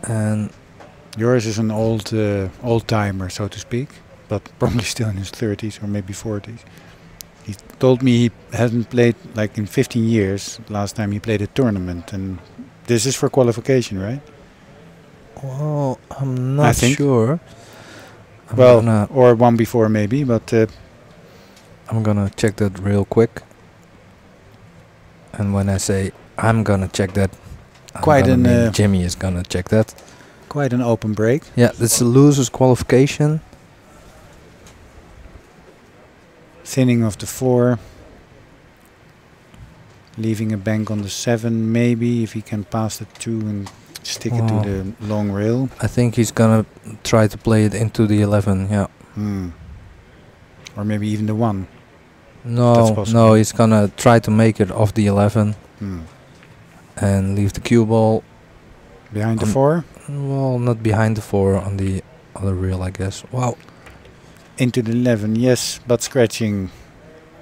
And Joris is an old timer, so to speak, but probably still in his 30s or maybe 40s. He told me he hasn't played like in 15 years. Last time he played a tournament, and this is for qualification, right? well, I'm not sure. Or one before maybe, but I'm gonna check that real quick. And when I say I'm gonna check that, Jimmy is gonna check that. Quite an open break. Yeah, it's a loser's qualification. Thinning of the 4. Leaving a bank on the 7, maybe, if he can pass the 2 and stick it to the long rail. I think he's gonna try to play it into the 11, yeah. Or maybe even the 1. No, he's gonna try to make it off the 11 and leave the cue ball behind the 4. Well, not behind the 4, on the other rail, I guess. Wow. Into the 11, yes, but scratching,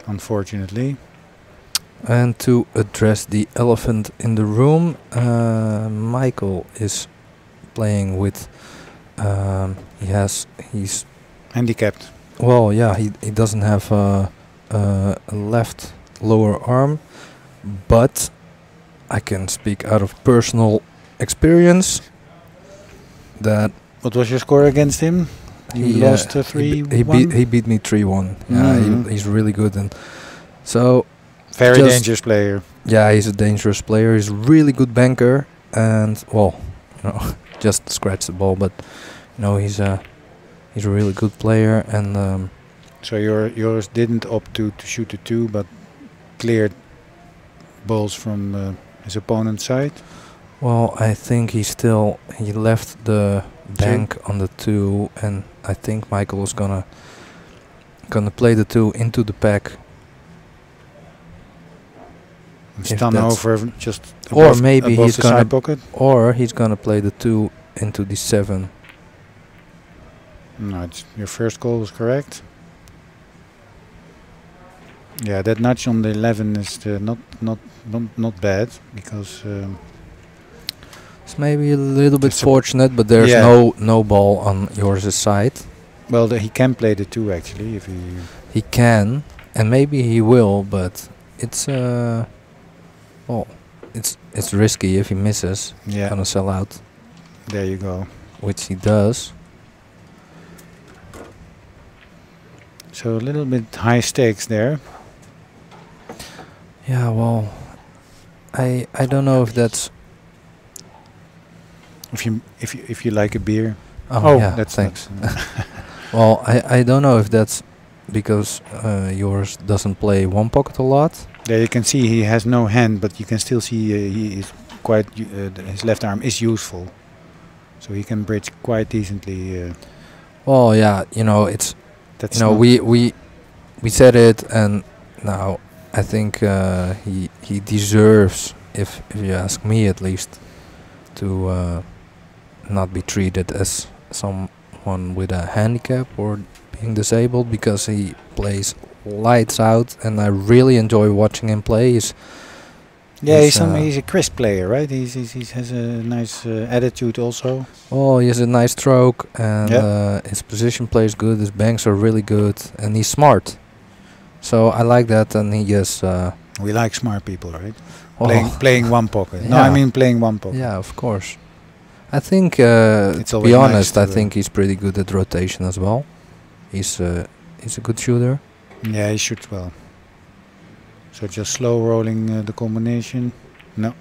unfortunately. And to address the elephant in the room, Michael is playing with. He's handicapped. Well, yeah, he doesn't have a left lower arm, but I can speak out of personal experience that. What was your score against him? You lost 3-1. He beat me 3-1. Yeah, he's really good, and so. Very dangerous player. Yeah, he's a dangerous player. He's a really good banker, and well, just scratch the ball, but he's a really good player. And so yours didn't opt to shoot the 2, but cleared balls from his opponent's side. Well, I think he left the bank on the 2, and I think Michael was gonna play the 2 into the pack. Stun over just above, or maybe above he's the gonna side pocket. Or he's gonna play the 2 into the 7. No, your first call was correct. Yeah, that nudge on the 11 is not bad, because it's maybe a little bit fortunate, but there's no ball on Joris' side. Well, he can play the 2 actually if he can, and maybe he will, but it's well, it's risky if he misses. Yeah, gonna sell out. There you go. Which he does. So a little bit high stakes there. Yeah, well, I don't know if that's. If you like a beer. Oh yeah, that's thanks. Well, I don't know if that's because yours doesn't play one pocket a lot. There you can see he has no hand, but you can still see he is quite. His left arm is useful, so he can bridge quite decently. Well, yeah, it's. That's we said it, and now I think he deserves, if you ask me at least, to not be treated as someone with a handicap or being disabled, because he plays lights out, and I really enjoy watching him play. He's a crisp player, right? He has a nice attitude also. Oh, he has a nice stroke, and his position play is good. His banks are really good, and he's smart. So I like that, and he is. We like smart people, right? Playing one pocket. Yeah. No, I mean playing one pocket. Yeah, of course. I think, to be honest, I think he's pretty good at rotation as well. He's a good shooter. Yeah, he shoots well. So just slow rolling the combination. No.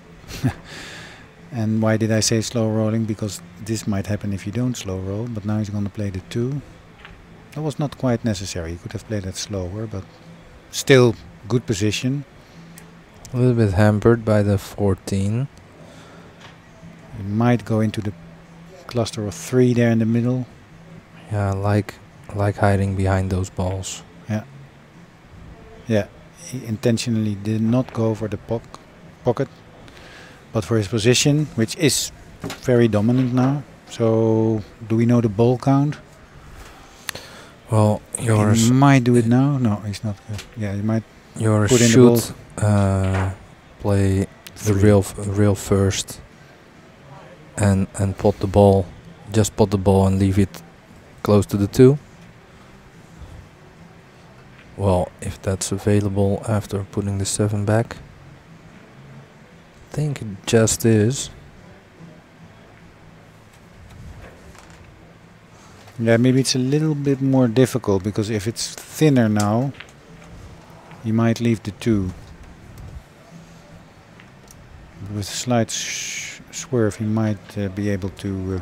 And why did I say slow rolling? Because this might happen if you don't slow roll. But now he's going to play the 2. That was not quite necessary. He could have played that slower, but still good position. A little bit hampered by the 14. He might go into the cluster of 3 there in the middle. Yeah, like hiding behind those balls. Yeah. Yeah. He intentionally did not go for the pocket, but for his position, which is very dominant now. So, do we know the ball count? Well, yours he might do it now. No, he's not. Yeah, he might. Yours should play the real first, and pot the ball, just pot the ball and leave it close to the 2. Well, if that's available after putting the 7 back, I think it just is. Yeah, maybe it's a little bit more difficult because if it's thinner now, you might leave the 2. With a slight swerve, he might be able to.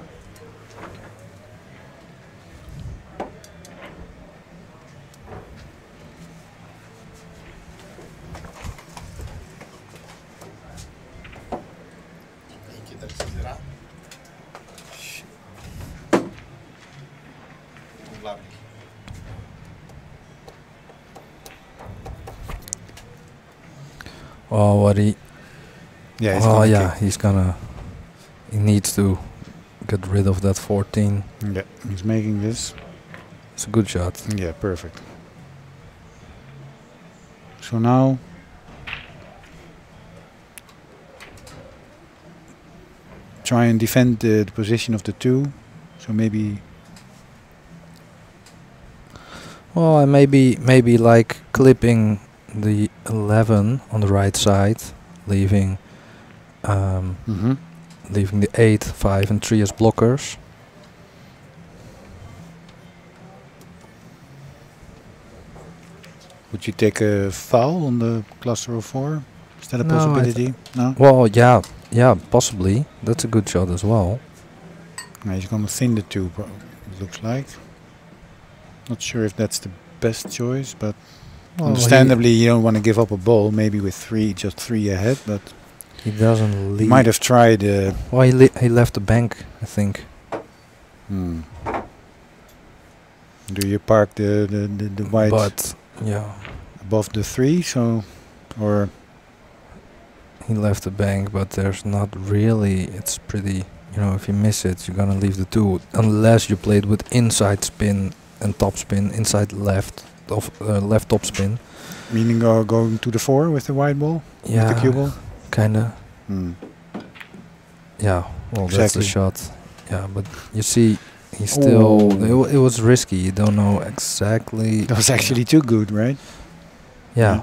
Oh, what he... Yeah, oh yeah, he needs to get rid of that 14. Yeah, he's making this. It's a good shot. Yeah, perfect. So now try and defend the position of the 2. So maybe. Well, and maybe like clipping the 11 on the right side, leaving leaving the 8, 5 and 3 as blockers. Would you take a foul on the cluster of 4? Is that a possibility? No? Well, yeah, possibly. That's a good shot as well. No, he's going to thin the 2, it looks like. Not sure if that's the best choice, but understandably you don't want to give up a ball, maybe with 3, just 3 ahead, but he doesn't leave. Might have tried. Well, he left the bank, I think. Do you park the white but yeah, above the 3? So, or he left the bank, but there's not really. It's pretty. You know, if you miss it, you're gonna leave the 2, unless you played with inside spin and top spin, inside left top spin. Meaning going to the 4 with the white ball? Yeah, with the cue ball? Kinda. Yeah, well, exactly. that's the shot. Yeah, but you see, he still. It was risky. You don't know exactly. That was actually too good, right? Yeah.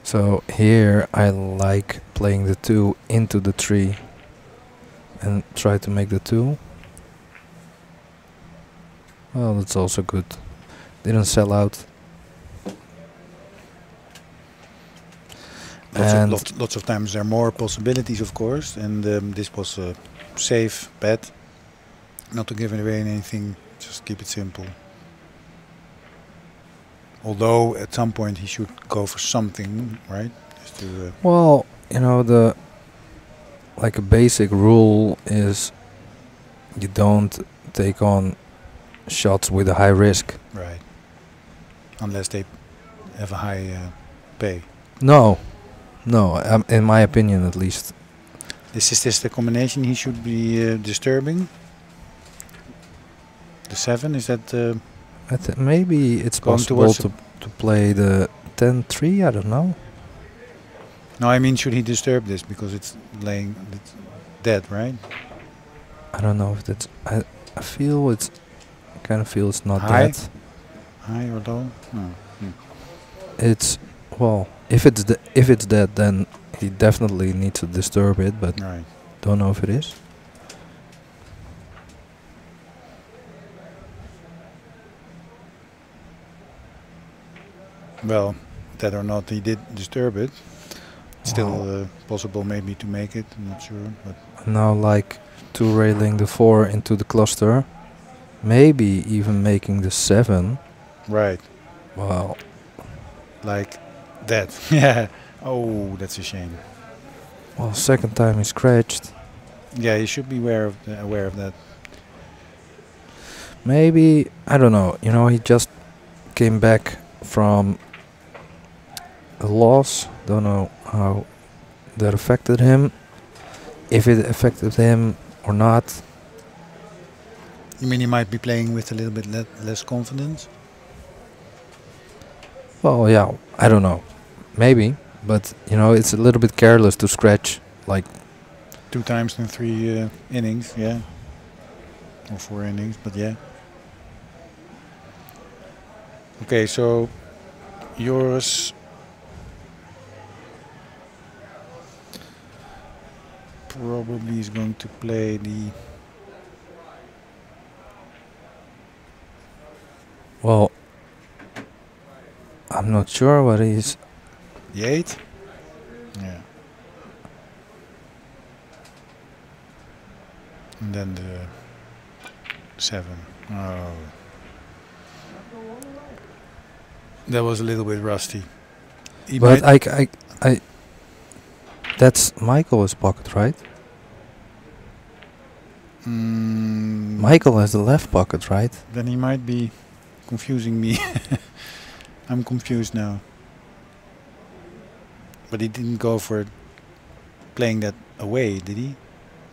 So here I like playing the 2 into the 3 and try to make the 2. Well, that's also good. DidnDidn't sell out. Lots of times there are more possibilities, of course, and this was a safe bet. Not to give away anything, just keep it simple. Although at some point he should go for something, right? Just to, well, you know, like a basic rule is you don't take on shots with a high risk. right. Unless they have a high pay. No, in my opinion at least. Is this the combination he should be disturbing? The 7, is that... Maybe it's possible to play the 10-3, I don't know. No, I mean, should he disturb this? Because it's laying it's dead, right? I don't know if that's... I feel it's... I kind of feel it's not high? dead. High or low? No. It's... Well, if it's dead, then he definitely needs to disturb it, but Right. don't know if it is. Well, that or not, he did disturb it. Still possible maybe to make it, I'm not sure. But Now like 2 railing the 4 into the cluster. Maybe even making the 7. right, Wow. like that. Yeah. Oh, that's a shame. Well, second time he scratched. Yeah, you should be aware of that. Maybe, I don't know, you know, he just came back from a loss. Don't know how that affected him. If it affected him or not. You mean he might be playing with a little bit less confidence? Well, yeah, I don't know. Maybe. but you know it's a little bit careless to scratch like 2 times in 3 innings, yeah, or 4 innings, but yeah. Okay, so Joris probably is going to play the. Well, I'm not sure what he's. The 8? Yeah. And then the 7. Oh. That was a little bit rusty. He But might I that's Michael's pocket, right? Michael has the left pocket, right? Then he might be confusing me. I'm confused now. But he didn't go for playing that away, did he?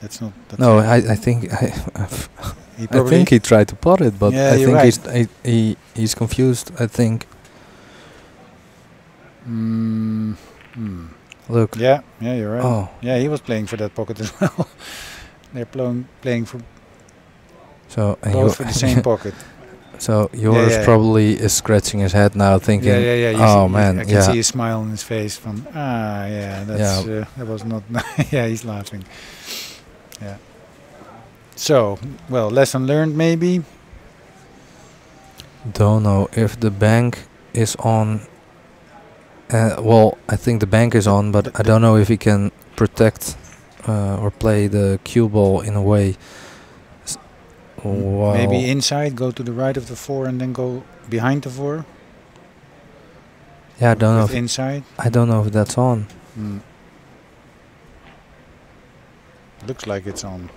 That's not. That's No, I think he I think he tried to pot it, but Yeah, I you're think he's confused. I think. Look. Yeah, you're right. Oh. Yeah, he was playing for that pocket as well. They're playing for So both for the same pocket. So Joris probably is scratching his head now, thinking, Oh man, I can see a smile on his face. From that's that was not. Yeah, he's laughing. Yeah. So, well, lesson learned maybe. Don't know if the bank is on. Well, I think the bank is on, but I don't know if he can protect or play the cue ball in a way. Wow. Maybe inside, go to the right of the 4 and then go behind the 4. Yeah, I don't know. Inside. I don't know if that's on. Looks like it's on.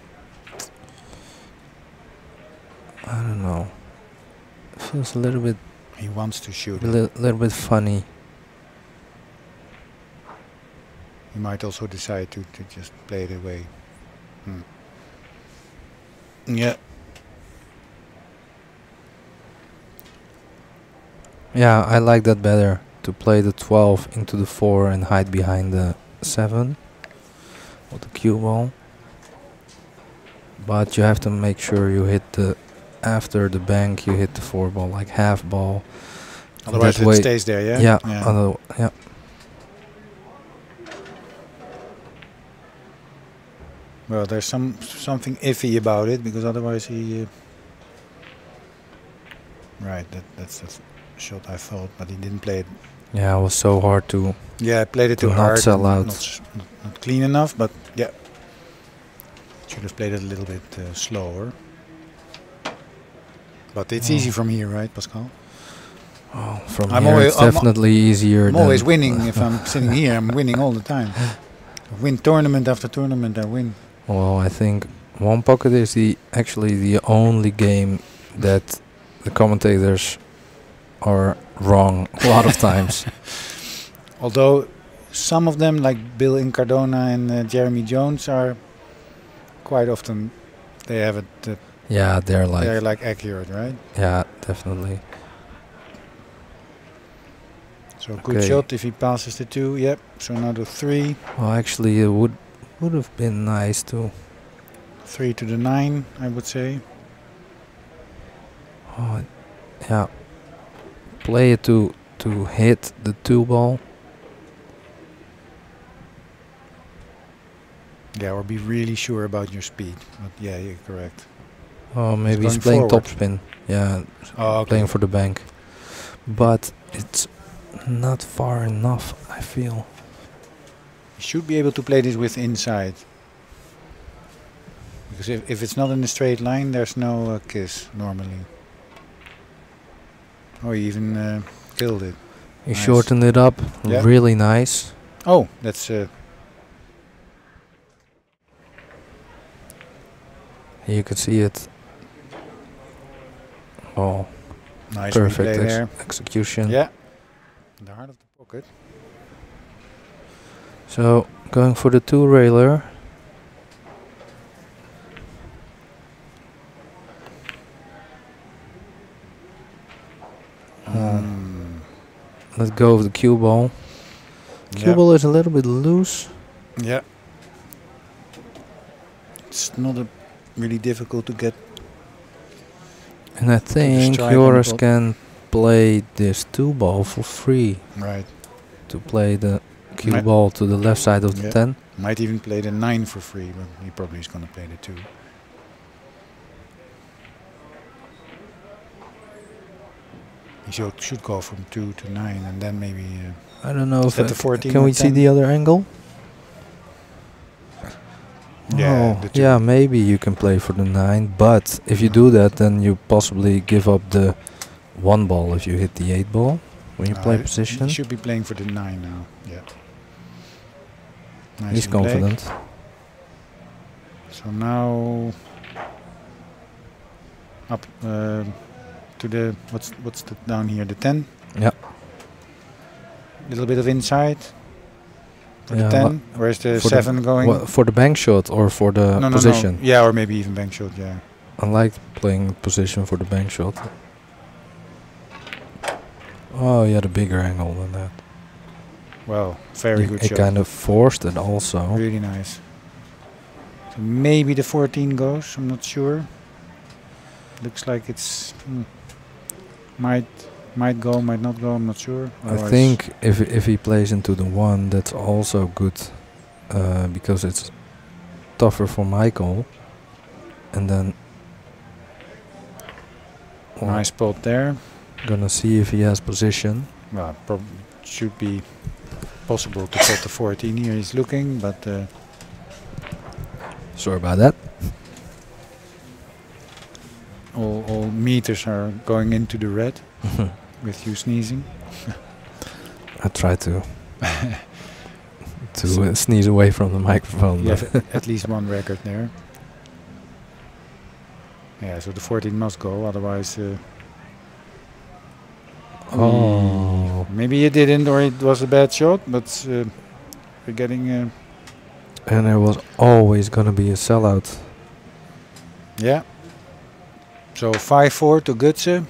I don't know. It feels a little bit. He wants to shoot. A little bit funny. He might also decide to just play it away. Yeah. Yeah, I like that better. To play the 12 into the 4 and hide behind the 7 with the cue ball. But you have to make sure you hit after the bank you hit the 4 ball, like half ball. Otherwise it stays there, yeah? Yeah. Yeah. Well, there's something iffy about it, because otherwise he... Right, that's the shot I thought, but he didn't play it. Yeah, it was so hard to... Yeah, I played it too not hard. Sell out. Not clean enough, but yeah. Should have played it a little bit slower. But it's easy from here, right, Pascal? Oh, from here it's definitely easier. I'm always winning. If I'm sitting here, I'm winning all the time. I win tournament after tournament, I win. Well, I think One Pocket is actually the only game that the commentators are wrong a lot of times. Although some of them, like Bill Incardona and Jeremy Jones, are quite often they have it. Yeah, they're like accurate, right? Yeah, definitely. So good shot if he passes the 2. Yep. So now the 3. Well, actually, it would have been nice to 3 to the 9, I would say. Oh, yeah. Play it to hit the 2 ball. Yeah, or be really sure about your speed. But yeah, you're correct. Oh, maybe he's playing topspin. Yeah, playing for the bank. But it's not far enough, I feel. You should be able to play this with inside. Because if it's not in a straight line, there's no kiss normally. Oh, he even killed it. He shortened it up. Yeah. Really nice. Oh, that's... you could see it. Oh, nice perfect execution. Yeah, the heart of the pocket. So going for the 2-railer. Hmm. Let go of the cue ball. cue ball is a little bit loose. Yeah. It's not really difficult to get. And I think Joris can play this 2-ball for free. Right. To play the cue ball to the left side of the 10. Might even play the 9 for free, but he probably is going to play the 2. He should go from 2 to 9 and then maybe... I don't know if... the 14 can we see the other angle? Yeah, oh, yeah, maybe you can play for the 9, but if you do that, then you possibly give up the 1 ball if you hit the 8 ball when you play position. He should be playing for the 9 now, yeah. Nice. He's confident. So now up to the what's the down here, the 10. Yeah. Little bit of inside. For the 10. Where's the 7 going? For the bank shot or for the position? No. Yeah, or maybe even bank shot. Yeah. I like playing position for the bank shot. Oh, you had a bigger angle than that. Well, very good shot. It kind of forced it also. Really nice. So maybe the 14 goes. I'm not sure. Looks like it's might go, might not go. I'm not sure. I think if he plays into the 1, that's also good because it's tougher for Michael. And then nice spot there. Gonna see if he has position. Well, should be possible to put the 14 here. He's looking, but sorry about that. All meters are going into the red with you sneezing. I try to sneeze away from the microphone. You have at least 1 record there. Yeah, so the 14 must go, otherwise. Maybe it didn't, or it was a bad shot, but we're getting. And there was always gonna be a sellout. Yeah. So 5-4 to Gutse.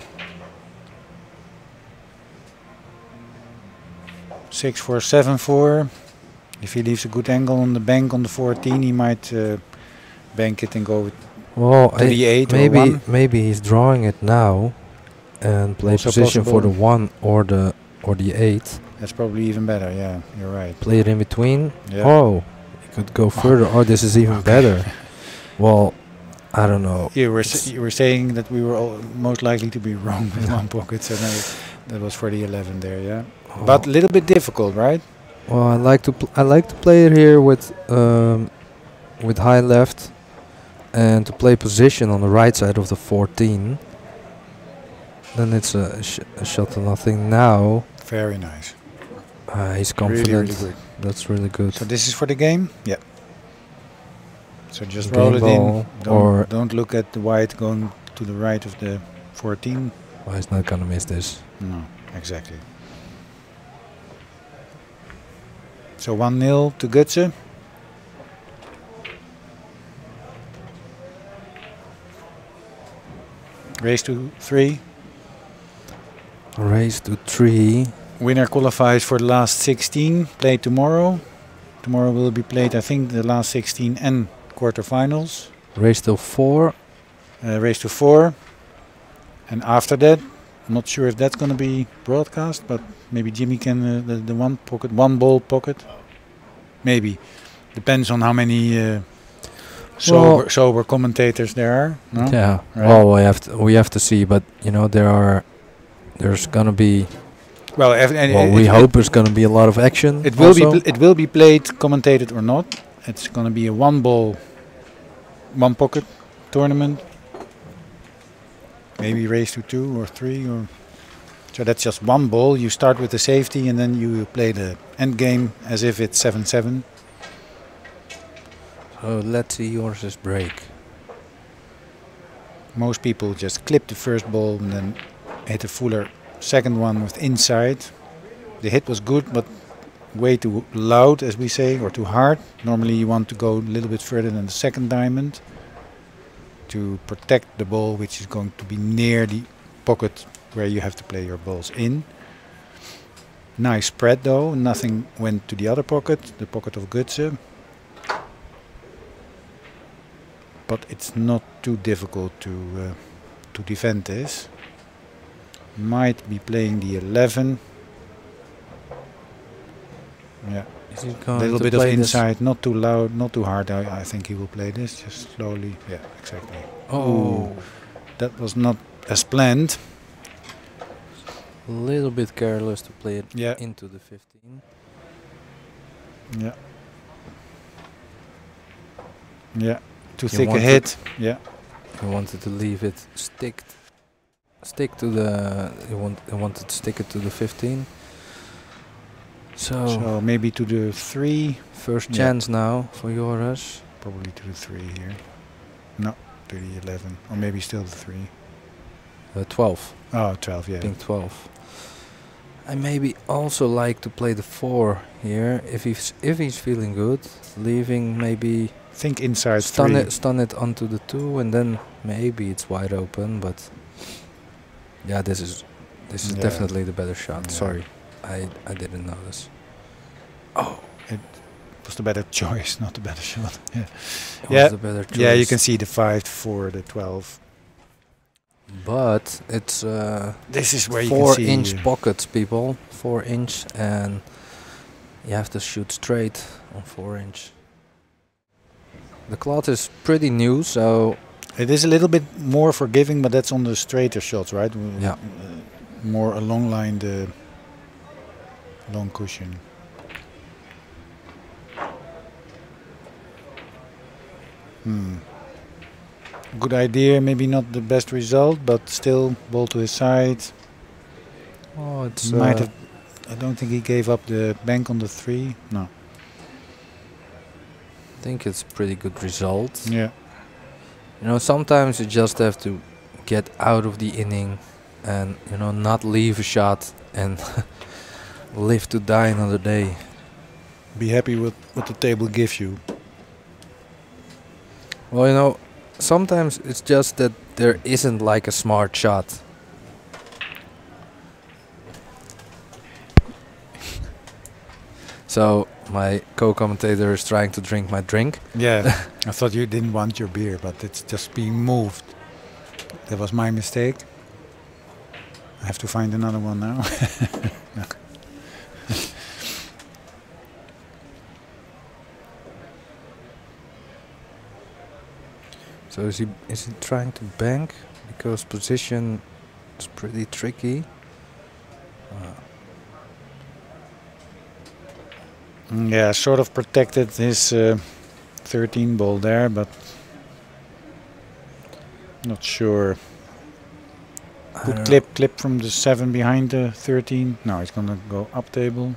6-4, 7-4. If he leaves a good angle on the bank on the 14, he might bank it and go to the 8 or 1. Maybe he's drawing it now and play also position possible. for the 1 or the 8. That's probably even better. Yeah, you're right. Play it in between. Yeah. Oh, you could go further. Oh, this is even better. Well, I don't know. You were saying that we were all most likely to be wrong with 1 pocket, so that was for the 11 there, yeah. Oh. But a little bit difficult, right? Well, I like to play it here with high left, and to play position on the right side of the 14. Then it's a shot to nothing now. Very nice. He's confident. Really, really good. That's really good. So this is for the game? Yeah. So just roll it in. Don't look at the white going to the right of the 14. Well, he's not gonna miss this. No, exactly. So 1-0 to Gutse. Race to 3. Race to 3. Winner qualifies for the last 16. Played tomorrow. Tomorrow will be played, I think, the last 16 and quarterfinals. Race to 4. Race to 4. And after that, I'm not sure if that's going to be broadcast, but maybe Jimmy can the 1 ball pocket. Maybe. Depends on how many sober commentators there are. No? Yeah. Right. Well, we have to see, but you know there's gonna be. Well, we hope there's gonna be a lot of action. It will be played, commentated or not. It's gonna be a 1 ball, 1 pocket tournament. Maybe race to 2 or 3 or. So that's just 1 ball. You start with the safety and then you play the end game as if it's 7-7. So let's see Joris's break. Most people just clip the first ball and then hit a fuller second one with inside. The hit was good, but way too loud, as we say, or too hard. Normally you want to go a little bit further than the second diamond to protect the ball, which is going to be near the pocket where you have to play your balls in. Nice spread though. Nothing went to the other pocket, the pocket of Gutse. But it's not too difficult to defend this. Might be playing the 11. Yeah. Is he A going little to bit of play this? inside, not too loud, not too hard. I think he will play this just slowly. Yeah, exactly. Oh, Ooh, that was not as planned. a little bit careless to play it Yeah. into the 15. Yeah. Yeah. Too You thick a want hit. Yeah. He wanted to leave it stick to the. He wanted to stick it to the 15. So maybe to the 3. First Yeah. chance now for Joris. Probably to the 3 here. No, to the 11. Or maybe still the 3. 12. Oh, 12, yeah. I think 12. I maybe also like to play the 4 here if he's feeling good, leaving maybe Think inside 3. stun it onto the 2 and then maybe it's wide open. But yeah, this is Yeah. definitely the better shot. Yeah. Sorry, I didn't notice. Oh, It was the better choice, not the better shot. Yeah. it Yeah. was the better choice. Yeah, you can see the 5 for the 12. But it's This is where you can see 4-inch pockets, people. 4-inch, and you have to shoot straight on 4-inch. The cloth is pretty new, so it is a little bit more forgiving, but that's on the straighter shots, right? Yeah. More along line the long cushion. Good idea, maybe not the best result, but still ball to his side. oh, it's Might have. I don't think he gave up the bank on the 3. No. I think it's pretty good result. Yeah. You know, sometimes you just have to get out of the inning and, you know, not leave a shot and live to die another day. Be happy with what the table gives you. Well, you know, sometimes it's just that there isn't like a smart shot. So my co-commentator is trying to drink my drink. Yeah. I thought you didn't want your beer, but it's just being moved. That was my mistake. I have to find another one now. So is he trying to bank because position is pretty tricky? Yeah, sort of protected his 13 ball there, but not sure. I Good don't clip from the 7 behind the 13. No, it's gonna go up table.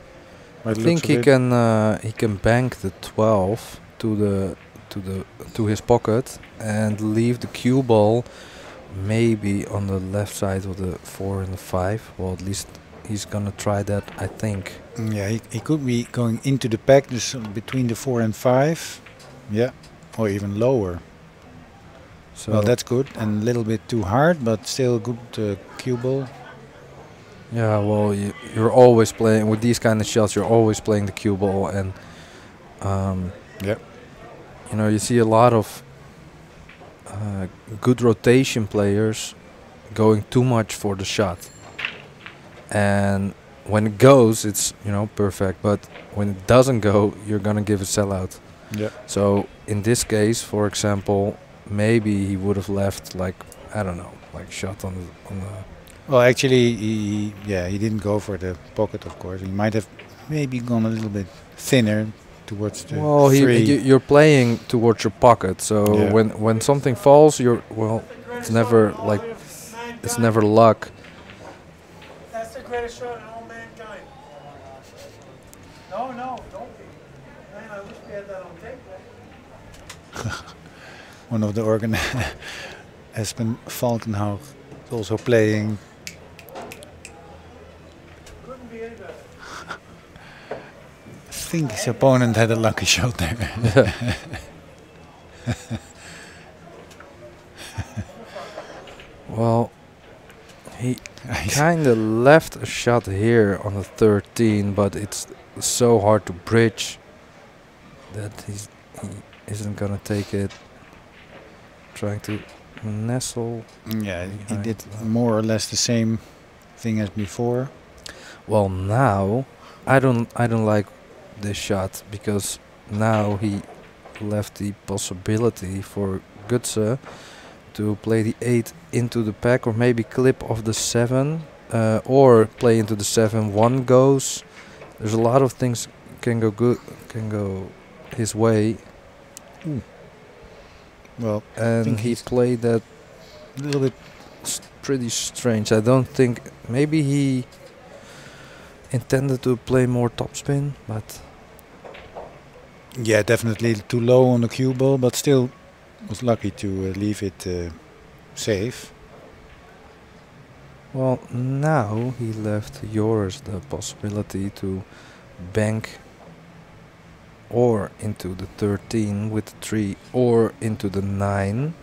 I think he can bank the 12 to his pocket and leave the cue ball maybe on the left side of the 4 and the 5. Well, at least he's gonna try that, I think. Yeah, he could be going into the pack, just between the 4 and 5. Yeah, or even lower. So Well, that's good, and a little bit too hard, but still good cue ball. yeah, well, you're always playing with these kind of shots. You're always playing the cue ball, and Yeah. you know, you see a lot of good rotation players going too much for the shot, and when it goes, it's, you know, perfect. But when it doesn't go, you're gonna give a sellout. Yeah. So in this case, for example, maybe he would have left, like, I don't know, like shot on the. Well, actually, he didn't go for the pocket, of course. He might have maybe gone a little bit thinner towards the Well, 3. you're playing towards your pocket, so Yeah. when something falls, it's never luck. That's the greatest shot in all mankind. No, don't be. Man, I wish we had that on tape. One of the Espen Falkenhaug is also playing. Couldn't be any better. I think his opponent had a lucky shot there. Well, He kind of left a shot here on the 13, but it's so hard to bridge that he isn't gonna take it. Trying to nestle. Yeah, he did more or less the same thing as before. Well, now I don't like this shot because now he left the possibility for Gutse to play the 8 into the pack, or maybe clip off the 7, or play into the 7. One goes. There's a lot of things can go his way. Ooh. Well, and he played that a little bit pretty strange. I don't think maybe he intended to play more topspin, but yeah, definitely too low on the cue ball, but still was lucky to leave it safe. Well, now he left Joris the possibility to bank or into the 13 with the 3, or into the 9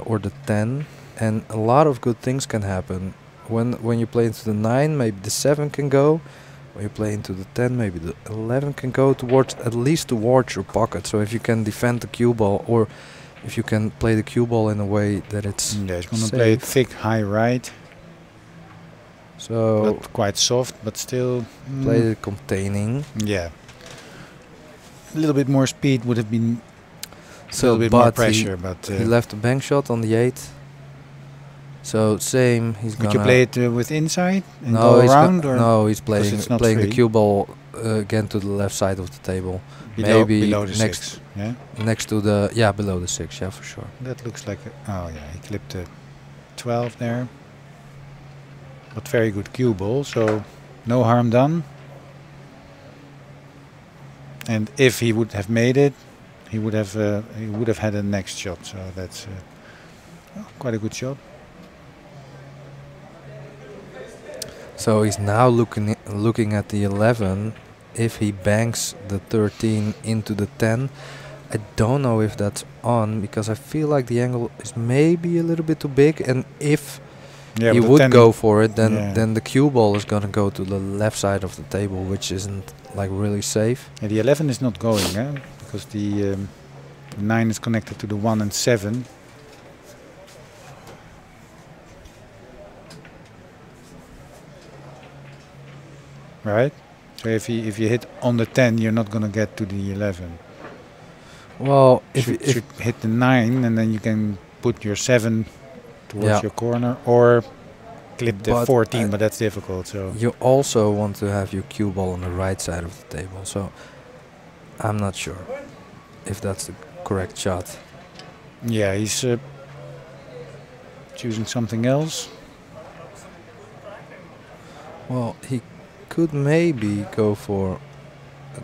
or the 10, and a lot of good things can happen. When you play into the 9, maybe the 7 can go. When you play into the 10, maybe the 11 can go towards, at least towards your pocket. So if you can defend the cue ball, or if you can play the cue ball in a way that it's yeah, he's gonna play it thick, high right. So but quite soft, but still play it containing. Yeah, a little bit more speed would have been a little bit more pressure, but he left a bank shot on the 8. So same, he's gonna. Would you play it with inside and no, go he's around, or no, he's playing free. the cue ball again to the left side of the table. Maybe below the next 6, yeah? Next to the below the 6, yeah, for sure. That looks like oh yeah, he clipped a 12 there. But very good cue ball, so no harm done. And if he would have made it, he would have had a next shot. So that's quite a good shot. So he's now looking at the 11. If he banks the 13 into the 10, I don't know if that's on, because I feel like the angle is maybe a little bit too big, and if he would go for it, then the cue ball is gonna go to the left side of the table, which isn't like really safe. Yeah, the 11 is not going, because the 9 is connected to the 1 and 7. Right? So if you hit on the 10, you're not gonna get to the 11. Well, if you hit the 9, and then you can put your 7 towards your corner, or clip the 14, but that's difficult. So you also want to have your cue ball on the right side of the table. So I'm not sure if that's the correct shot. Yeah, he's choosing something else. Well, he could maybe go for a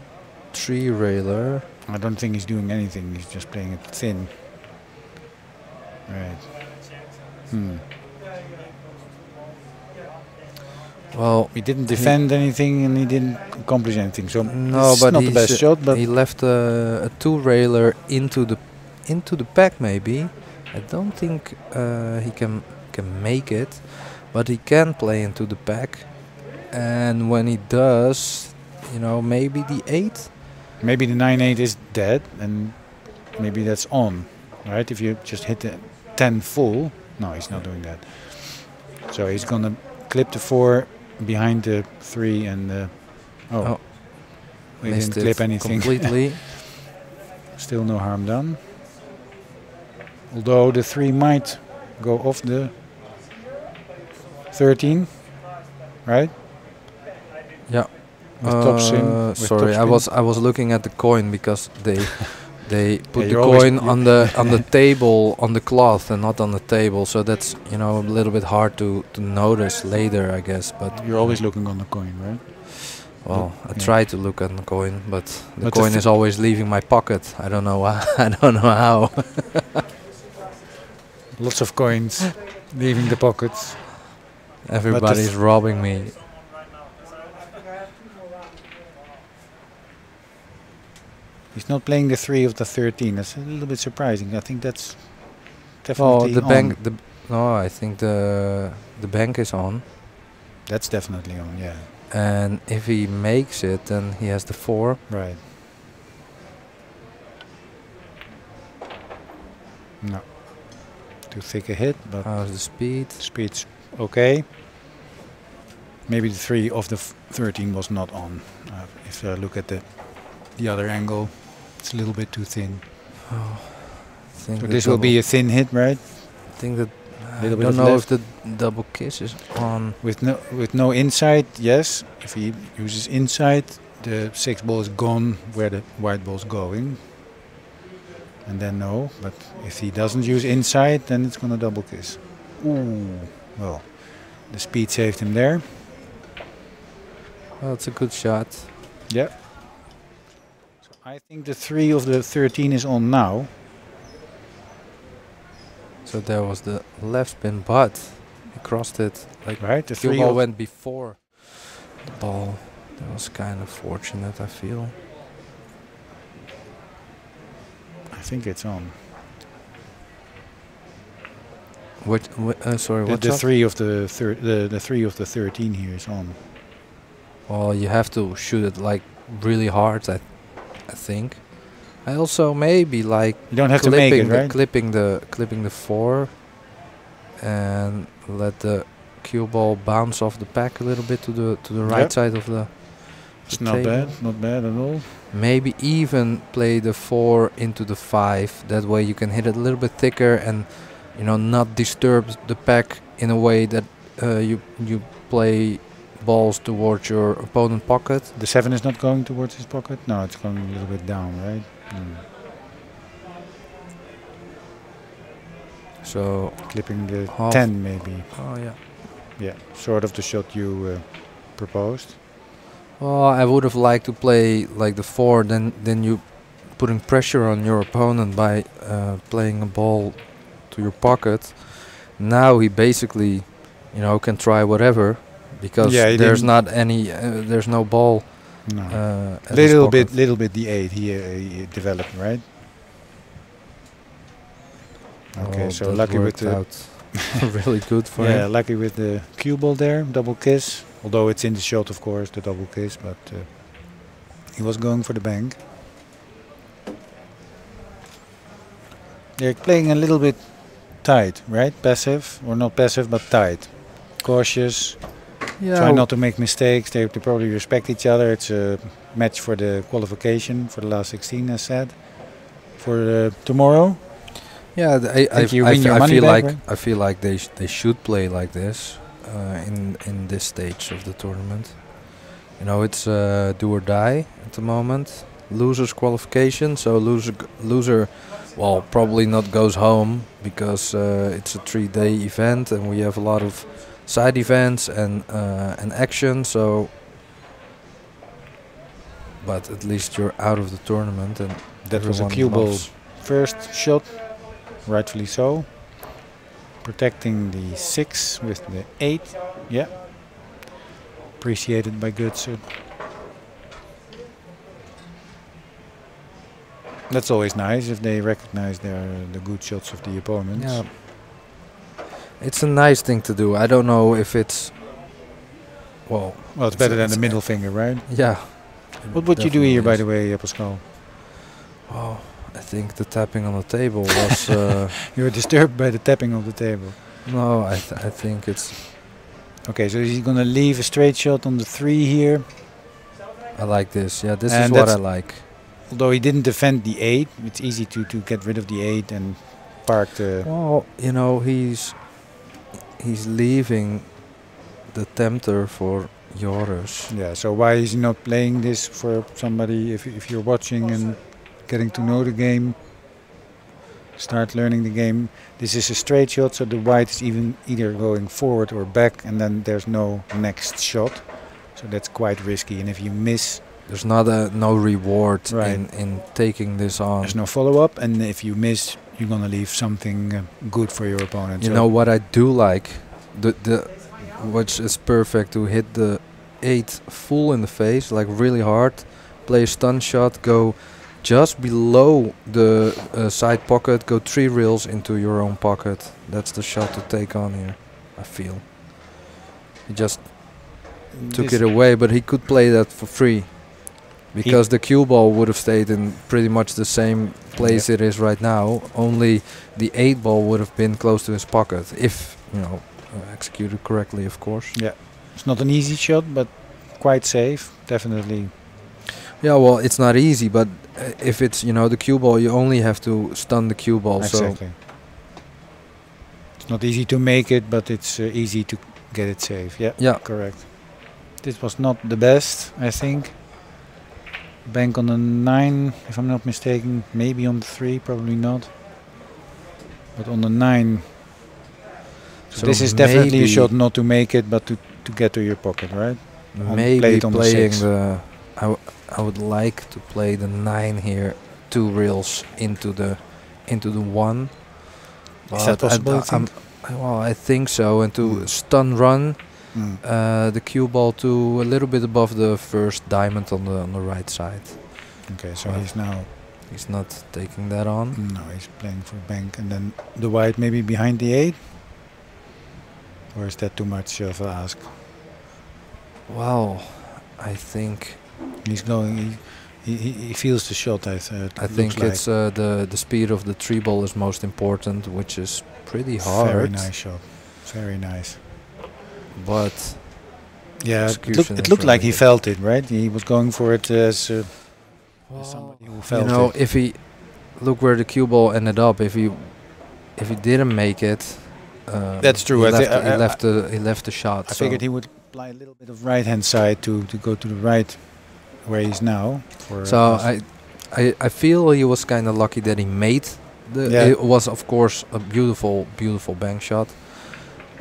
3 railer. I don't think he's doing anything. He's just playing it thin. Right. Well, he didn't defend anything, and he didn't accomplish anything. So no, it's but not the best shot. But he left a 2 railer into the pack. Maybe I don't think he can make it, but he can play into the pack. And when he does, maybe the 8. Maybe the 9-8 is dead, and maybe that's on, right? If you just hit the 10 full, no, he's not doing that. So he's gonna clip the 4 behind the 3, and he didn't clip anything completely. Still no harm done. Although the 3 might go off the 13, right? Yeah. Sorry, I was looking at the coin, because they put the coin on the table, on the cloth, and not on the table. So that's a little bit hard to notice later, I guess. But you're always looking on the coin, right? Well, I try to look at the coin, but the coin is always leaving my pocket. I don't know. I don't know how. Lots of coins leaving the pockets. Everybody's robbing me. He's not playing the 3 of the 13. That's a little bit surprising. I think that's definitely the No, I think the bank is on. That's definitely on, yeah. And if he makes it, then he has the 4. Right. No. Too thick a hit, but How's the speed? speed's okay. Maybe the 3 of the 13 was not on. If I look at the other angle, it's a little bit too thin. Oh, think So the this will be double- a thin hit, right? I think that I Little bit don't of know left. if the double kiss is on. With no inside, yes. If he uses inside, the 6 ball is gone where the white ball is going. And then no, but if he doesn't use inside, then it's gonna double kiss. Ooh, well, the speed saved him there. Well, it's a good shot. Yeah. So I think the 3 of the 13 is on now. So there was the left spin, but he crossed it. Like Right, the cue 3 ball of went before the ball. That was kind of fortunate, I feel. I think it's on. Sorry, The, what's the up? 3 of the 3 of the 13 here is on. Well, you have to shoot it like really hard, I think. I also maybe like You don't have to make it, right? clipping the 4 and let the cue ball bounce off the pack a little bit to the right Yep. side of the It's the not table. not bad at all. Maybe even play the 4 into the 5. That way you can hit it a little bit thicker and not disturb the pack in a way that you play balls towards your opponent pocket. The 7 is not going towards his pocket? No, it's going a little bit down, right? So Clipping the Half. 10 maybe. oh yeah. Yeah, sort of the shot you proposed. Well, I would have liked to play like the 4, then you putting pressure on your opponent by playing a ball to your pocket. Now he basically, can try whatever because Yeah, he there's didn't- not any, there's no ball. No. At his pocket. little bit the 8 he developed, right? Okay, Oh, so that lucky with worked the out really good for yeah, him. lucky with the cue ball there, double kiss. Although it's in the shot, of course, the double kiss, but he was going for the bank. They're playing a little bit tight, right? Passive, or not passive, but tight. Cautious, Yeah, try not to make mistakes. They probably respect each other. It's a match for the qualification for the last 16, as said. For tomorrow, yeah. Think you win your money feel back, like right? I feel like they should play like this in this stage of the tournament. It's do or die at the moment. Losers qualification, so loser, well, probably not goes home because it's a 3-day event and we have a lot of side events and action. So, but at least you're out of the tournament and that was a everyone cue ball loves. first shot, rightfully so. Protecting the 6 with the 8, yeah. Appreciated by Gutsen. That's always nice if they recognize the good shots of the opponents. Yeah, it's a nice thing to do. I don't know if it's well, Well, it's better than it's the middle finger, right? yeah. What would you do here, by is. the way, Pascal? Oh, I think the tapping on the table was. You were disturbed by the tapping of the table. No, I think it's. Okay, so he's gonna leave a straight shot on the 3 here. I like this. Yeah, this And is what I that's- like. Although he didn't defend the 8, it's easy to get rid of the 8 and park the. Well, he's leaving the tempter for Joris. Yeah, so why is he not playing this for somebody? If you're watching and getting to know the game, start learning the game. This is a straight shot, so the white is either going forward or back, and then there's no next shot. So that's quite risky. And if you miss, There's no reward Right. in taking this on. there's no follow-up. And if you miss, you're gonna leave something good for your opponent. You So know what I do like, which is perfect to hit the 8 full in the face, like really hard, play a stun shot, go just below the side pocket, go 3 reels into your own pocket. That's the shot to take on here, I feel. He just took it away, but he could play that for free. Because the cue ball would have stayed in pretty much the same place it is right now. Only the 8 ball would have been close to his pocket, if, you know, executed correctly, of course. Yeah, it's not an easy shot, but quite safe, definitely. Yeah, well, it's not easy, but if it's, you know, the cue ball, you only have to stun the cue ball. Exactly. So it's not easy to make it, but it's easy to get it safe. Yeah, yeah, correct. This was not the best, I think. Bank on the 9, if I'm not mistaken. Maybe on the 3, probably not. But on the 9. So this is definitely a shot not to make it, but to get to your pocket, right? Maybe playing the... I would like to play the 9 here, 2 reels into the 1. Is that possible? Well, I think so. And to stun run the cue ball to a little bit above the first diamond on the right side. Okay, so he's not taking that on. No, he's playing for bank, and then the white maybe behind the 8. Or is that too much of an ask? Well, I think he's going. He feels the shot. I think it's the speed of the 3 ball is most important, which is pretty hard. Very nice shot. Very nice. But yeah, it looked like he felt it, right? He was going for it as somebody who felt it. You know, if he look where the cue ball ended up, if he didn't make it, that's true. He left the shot. I figured he would apply a little bit of right hand side to go to the right, where he's now. So I feel he was kind of lucky that he made the. Yeah. It was of course a beautiful bank shot,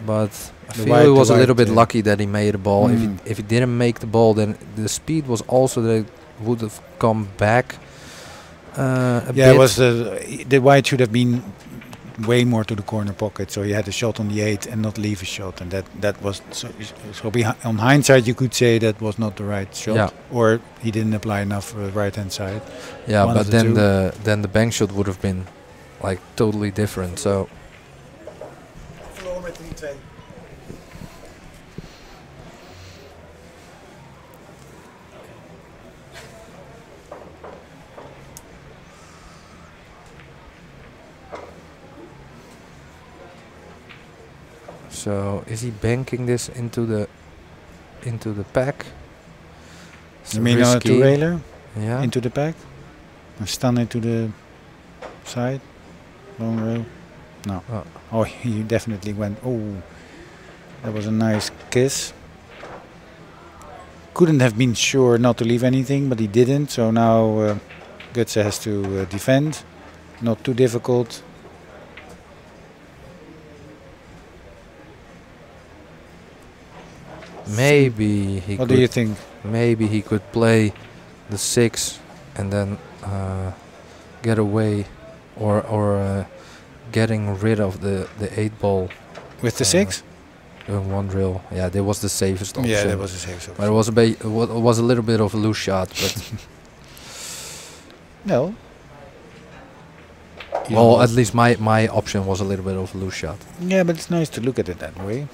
but I feel he was a little bit lucky that he made a ball. If he didn't make the ball, then the speed was also that it would have come back. Bit. It was the white should have been way more to the corner pocket, so he had a shot on the 8 and not leave a shot, and that was so on hindsight you could say that was not the right shot, or he didn't apply enough right hand side. Yeah, but then the bank shot would have been like totally different. So So is he banking this into the pack? You mean to railer? Yeah. Into the pack? And stun it to the side? Long rail? No. Oh, he definitely went. Oh, that was a nice kiss. Couldn't have been sure not to leave anything, but he didn't. So now Gutse has to defend. Not too difficult. Maybe he. What do you think? Maybe he could play the 6 and then get away, or getting rid of the 8 ball with the 6. Doing 1 drill. Yeah, that was the safest option. Yeah, that was the safest option. But it was a little bit of a loose shot, but no. Well, at least my option was a little bit of a loose shot. Yeah, but it's nice to look at it that way.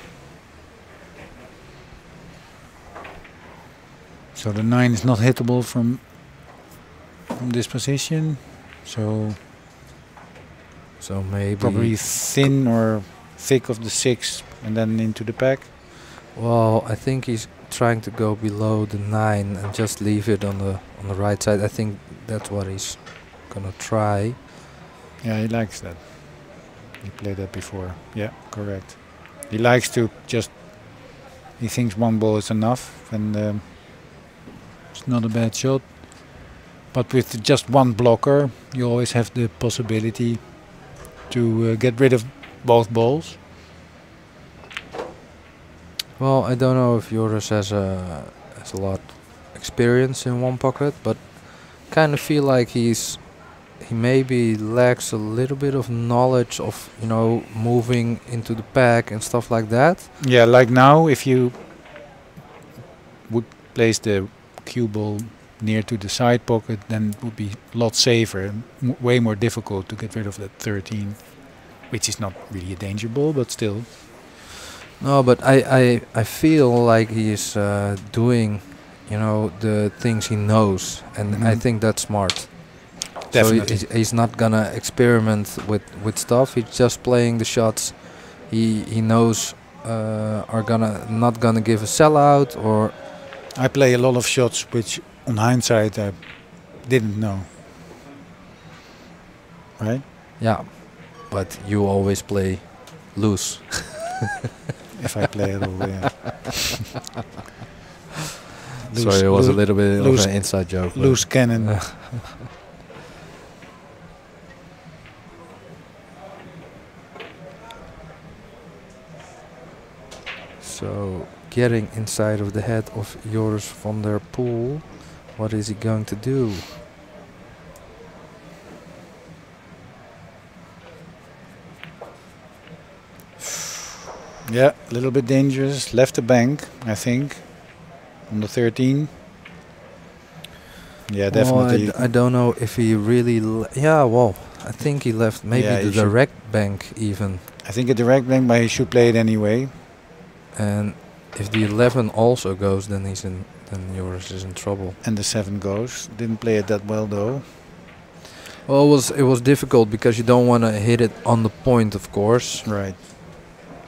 So the 9 is not hittable from this position. So maybe probably thin or thick of the 6 and then into the pack. Well, I think he's trying to go below the 9 and just leave it on the right side. I think that's what he's gonna try. Yeah, he likes that. He played that before. Yeah, correct. He likes to just. He thinks 1 ball is enough, and it's not a bad shot. But with just 1 blocker, you always have the possibility to get rid of both balls. Well, I don't know if Joris has a lot experience in 1 pocket, but kind of feel like he maybe lacks a little bit of knowledge of, you know, moving into the pack and stuff like that. Yeah, like now, if you would place the cue ball near to the side pocket, then it would be a lot safer, way more difficult to get rid of that 13, which is not really a danger ball, but still. No, but I feel like he is doing, you know, the things he knows, and I think that's smart. Definitely. So he's not gonna experiment with stuff. He's just playing the shots he knows are not gonna give a sellout. Or I play a lot of shots which, on hindsight, I didn't know. Right? yeah, but you always play loose. If I play at all, yeah. Sorry, it was a little bit of an inside joke. Loose cannon. So, getting inside of the head of Joris van der Poel, what is he going to do? Yeah, a little bit dangerous. Left the bank, I think, on the 13. Yeah, definitely. I don't know if he really... yeah, well, I think he left maybe the direct bank even. I think a direct bank, but he should play it anyway. And if the 11 also goes, then then Joris is in trouble. And the 7 goes. Didn't play it that well though. Well, it was difficult because you don't want to hit it on the point, of course. Right.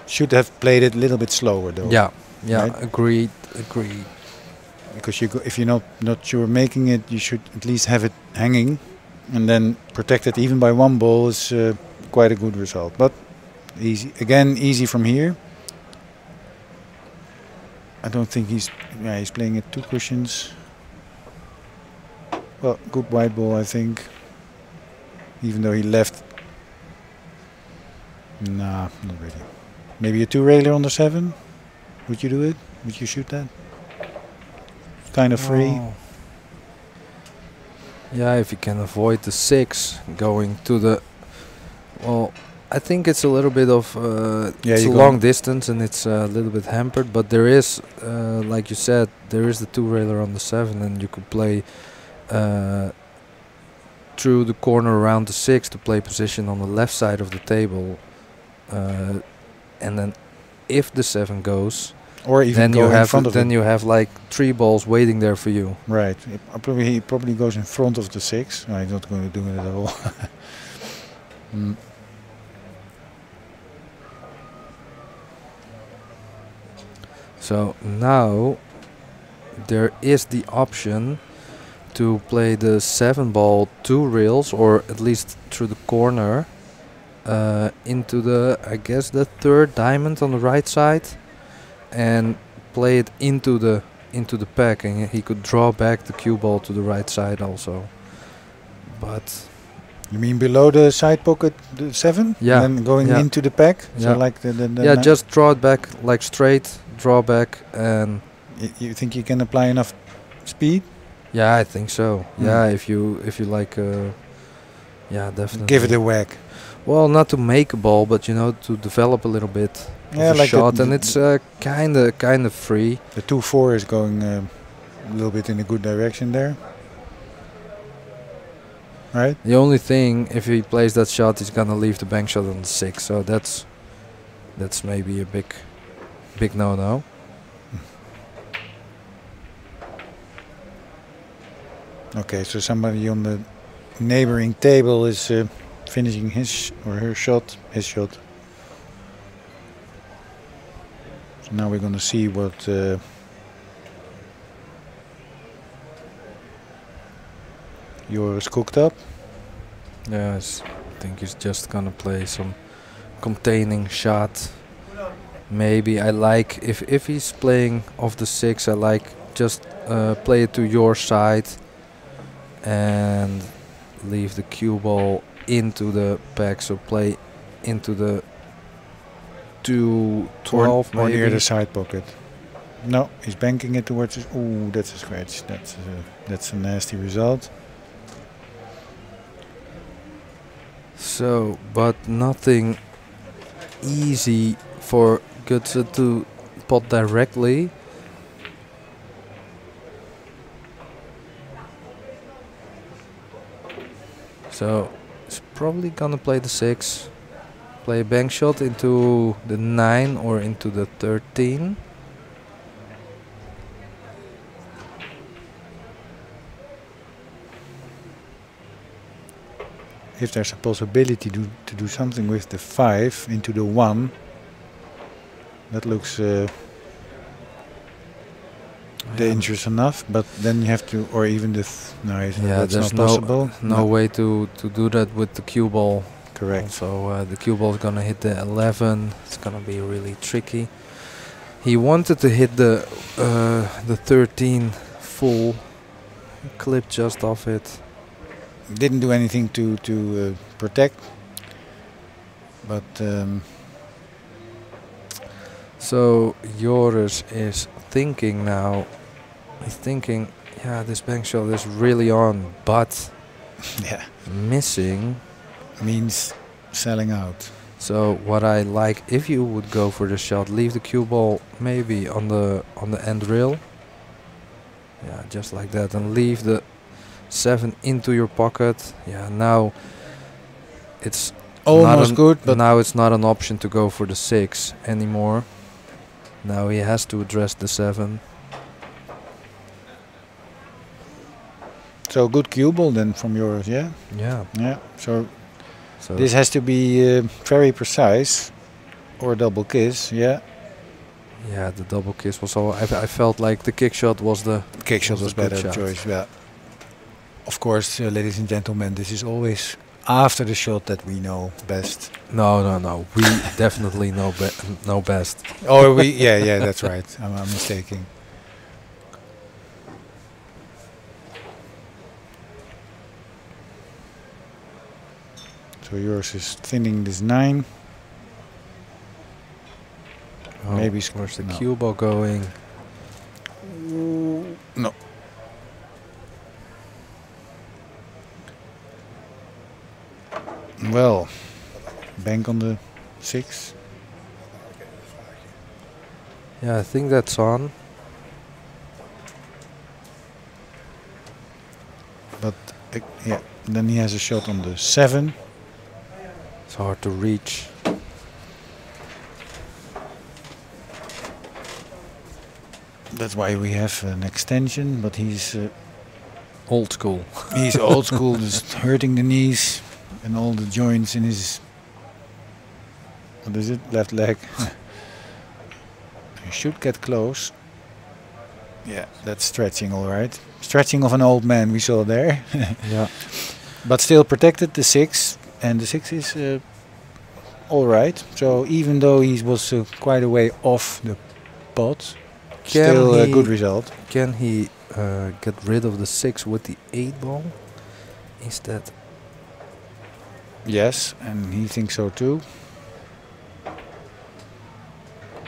Should have played it a little bit slower though. Yeah, right? Agreed. Because if you're not sure making it, you should at least have it hanging, and then protect it even by 1 ball is quite a good result. But easy from here. I don't think he's playing at 2 cushions. Well, good white ball, I think. Even though he left. Nah, not really. Maybe a 2-railer on the 7. Would you do it? Would you shoot that? Kind of free. Oh. Yeah, if you can avoid the 6 going to the... Well, I think it's a little bit of... it's a long distance and it's a little bit hampered, but there is, like you said, there is the 2-railer on the 7, and you could play through the corner around the 6 to play position on the left side of the table. And then if the 7 goes... Or even then go in front of then you have like 3 balls waiting there for you. Right. He probably goes in front of the 6. No, he's not going to do it at all. So now there is the option to play the 7 ball 2 rails, or at least through the corner into the, I guess, the 3rd diamond on the right side, and play it into the pack, and he could draw back the cue ball to the right side also. But you mean below the side pocket, the 7? Yeah. And then going into the pack? Yeah. So like the yeah, just draw it back like straight, draw back, and... You think you can apply enough speed? Yeah, I think so. Yeah, if you like... yeah, definitely. Give it a whack. Well, not to make a ball, but you know, to develop a little bit. Yeah, like shot, and it's kind of free. The 2-4 is going a little bit in a good direction there, right? The only thing, if he plays that shot, he's gonna leave the bank shot on the 6. So that's maybe a big no-no. Okay, so somebody on the neighboring table is finishing his or her shot, his shot. Now we're going to see what Joris cooked up. Yes, I think he's just gonna play some containing shot. Maybe I like if he's playing off the 6, I like just play it to your side and leave the cue ball into the pack. So play into the 2-12 or maybe. near the side pocket. No, he's banking it towards his... Ooh, that's a scratch. That's a nasty result. So, but nothing easy for Gutse to pot directly. So he's probably gonna play the 6. Play a bank shot into the 9 or into the 13. If there's a possibility to do something with the 5 into the 1, that looks dangerous enough. But then you have to, or even the no, that's there's not possible. no way to do that with the cue ball. Correct. So the cue ball is gonna hit the 11. It's gonna be really tricky. He wanted to hit the 13 full. He clipped just off it. Didn't do anything to protect, but so Joris is thinking now. He's thinking, yeah, this bank shot is really on, but yeah, missing means selling out. So what I like, if you would go for the shot, leave the cue ball maybe on the end rail. Yeah, just like that, and leave the 7 into your pocket. Yeah, now it's almost good, but now it's not an option to go for the 6 anymore. Now he has to address the 7. So good cue ball then from yours, yeah? Yeah. Yeah, so this has to be very precise, or double kiss, yeah? Yeah, the double kiss was all. I felt like the kick shot was the kick shot was better shot. Choice, yeah. Of course, ladies and gentlemen, this is always after the shot that we know best. No. We definitely know best. Oh, yeah, that's right. I'm mistaken. So yours is thinning this 9. Oh, maybe where's the cue ball going? No. Well, bank on the 6. Yeah, I think that's on. But yeah, then he has a shot on the 7. It's hard to reach. That's why we have an extension, but he's old school. He's old school, just hurting the knees and all the joints in his, what is it, left leg. He should get close. Yeah, that's stretching all right. Stretching of an old man we saw there. Yeah. But still protected the 6, and the 6 is all right. So even though he was quite a way off the pot, still a good result. Can he get rid of the 6 with the 8 ball instead? Yes, and he thinks so too.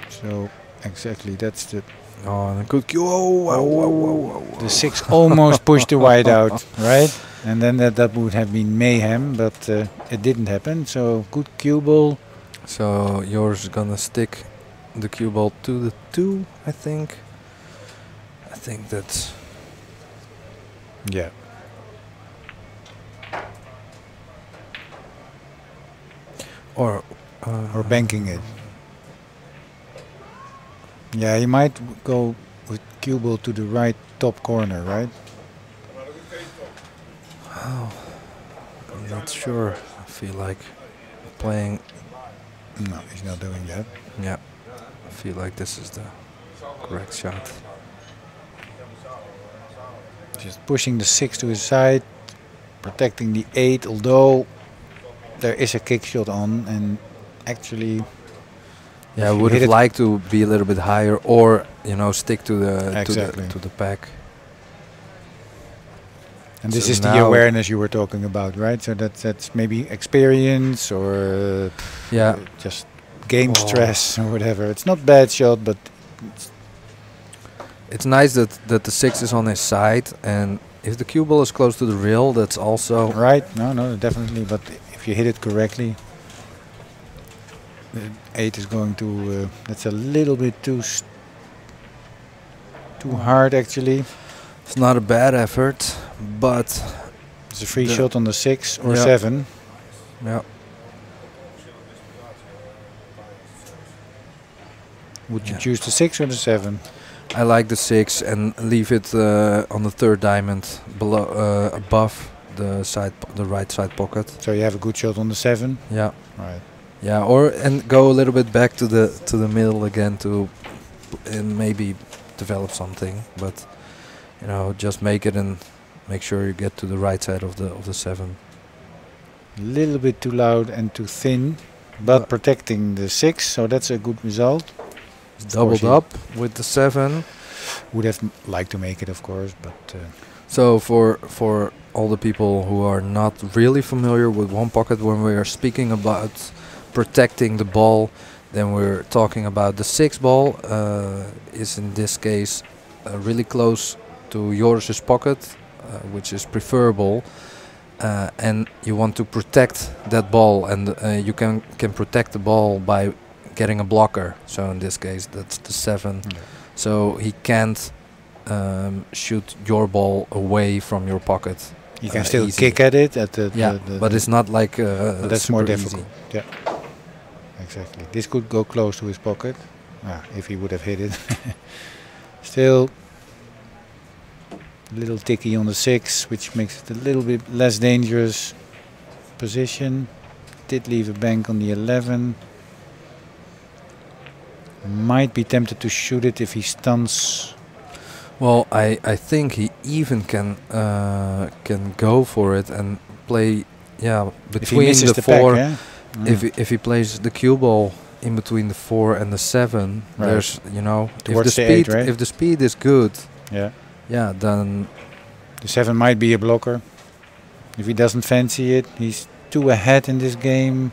So exactly, that's the. Oh, and a good cue. Whoa. The 6 almost pushed the white out, right? And then that would have been mayhem, but it didn't happen. So good cue ball. So yours is gonna stick the cue ball to the 2, I think. I think that's. Yeah. Or banking it. Yeah, you might go with cue ball to the right top corner, right? Oh, I'm not sure. I feel like playing. No, he's not doing that. Yeah, I feel like this is the correct shot. Just pushing the 6 to his side, protecting the 8, although there is a kick shot on, and actually. Yeah, I would have liked to be a little bit higher, or stick to the to the pack. And this is the awareness you were talking about, right? So that's maybe experience or just game stress or whatever. It's not bad shot, but it's nice that the 6 is on his side, and if the cue ball is close to the rail, that's also right. No, definitely. But if you hit it correctly. The 8 is going to. That's a little bit too hard, actually. It's not a bad effort, but It's a free shot on the 6 or Yeah. 7. Yeah. Would you Yeah. choose the 6 or the 7? I like the 6 and leave it on the third diamond below, above the right side pocket. So you have a good shot on the 7. Yeah. Right. Yeah, and go a little bit back to the middle again to and maybe develop something, but just make it and make sure you get to the right side of the 7. A little bit too loud and too thin, but protecting the 6, so that's a good result. Doubled up with the 7. Would have liked to make it, of course, but so for all the people who are not really familiar with one pocket, when we are speaking about protecting the ball, then we're talking about the 6 ball is in this case really close to Joris's pocket, which is preferable, and you want to protect that ball, and you can protect the ball by getting a blocker. So in this case that's the 7. yeah. So he can't shoot your ball away from your pocket. You can still easily. kick at it at the But it's not like but that's more super difficult. easy. Yeah, exactly. This could go close to his pocket. If he would have hit it. Still a little ticky on the 6, which makes it a little bit less dangerous position. Did leave a bank on the 11. Might be tempted to shoot it if he stuns. Well, I think he even can go for it and play If he between misses the the 4. pack, yeah? If he plays the cue ball in between the 4 and the 7, Right. there's if Towards the the speed 8, right? if the speed is good, Yeah. then The 7 might be a blocker. If he doesn't fancy it, he's 2 ahead in this game.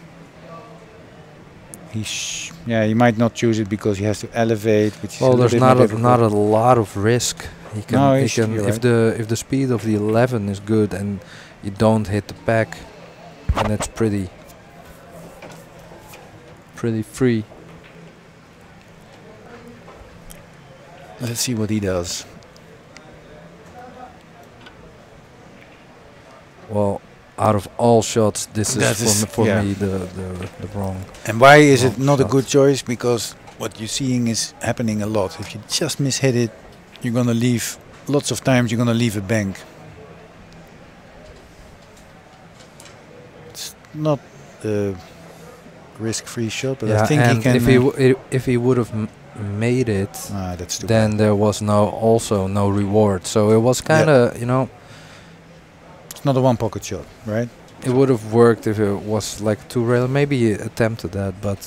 He might not choose it because he has to elevate, which is there's difficult. not a lot of risk. He can No, if you're right. the speed of the 11 is good and you don't hit the pack, then it's pretty free. Let's see what he does. Well, out of all shots, this That is is- for yeah. me the wrong. And why is it Wrong not a shot. good choice? Because what you're seeing is happening a lot. If you just mishit it, you're gonna leave. Lots of times you're gonna leave a bank. It's not a risk-free shot, but I think he and can. if he would have made it, That's too then bad. there was no reward. So it was kind of It's not a one-pocket shot, right? it would have worked if it was like 2 rail. Maybe he attempted that, but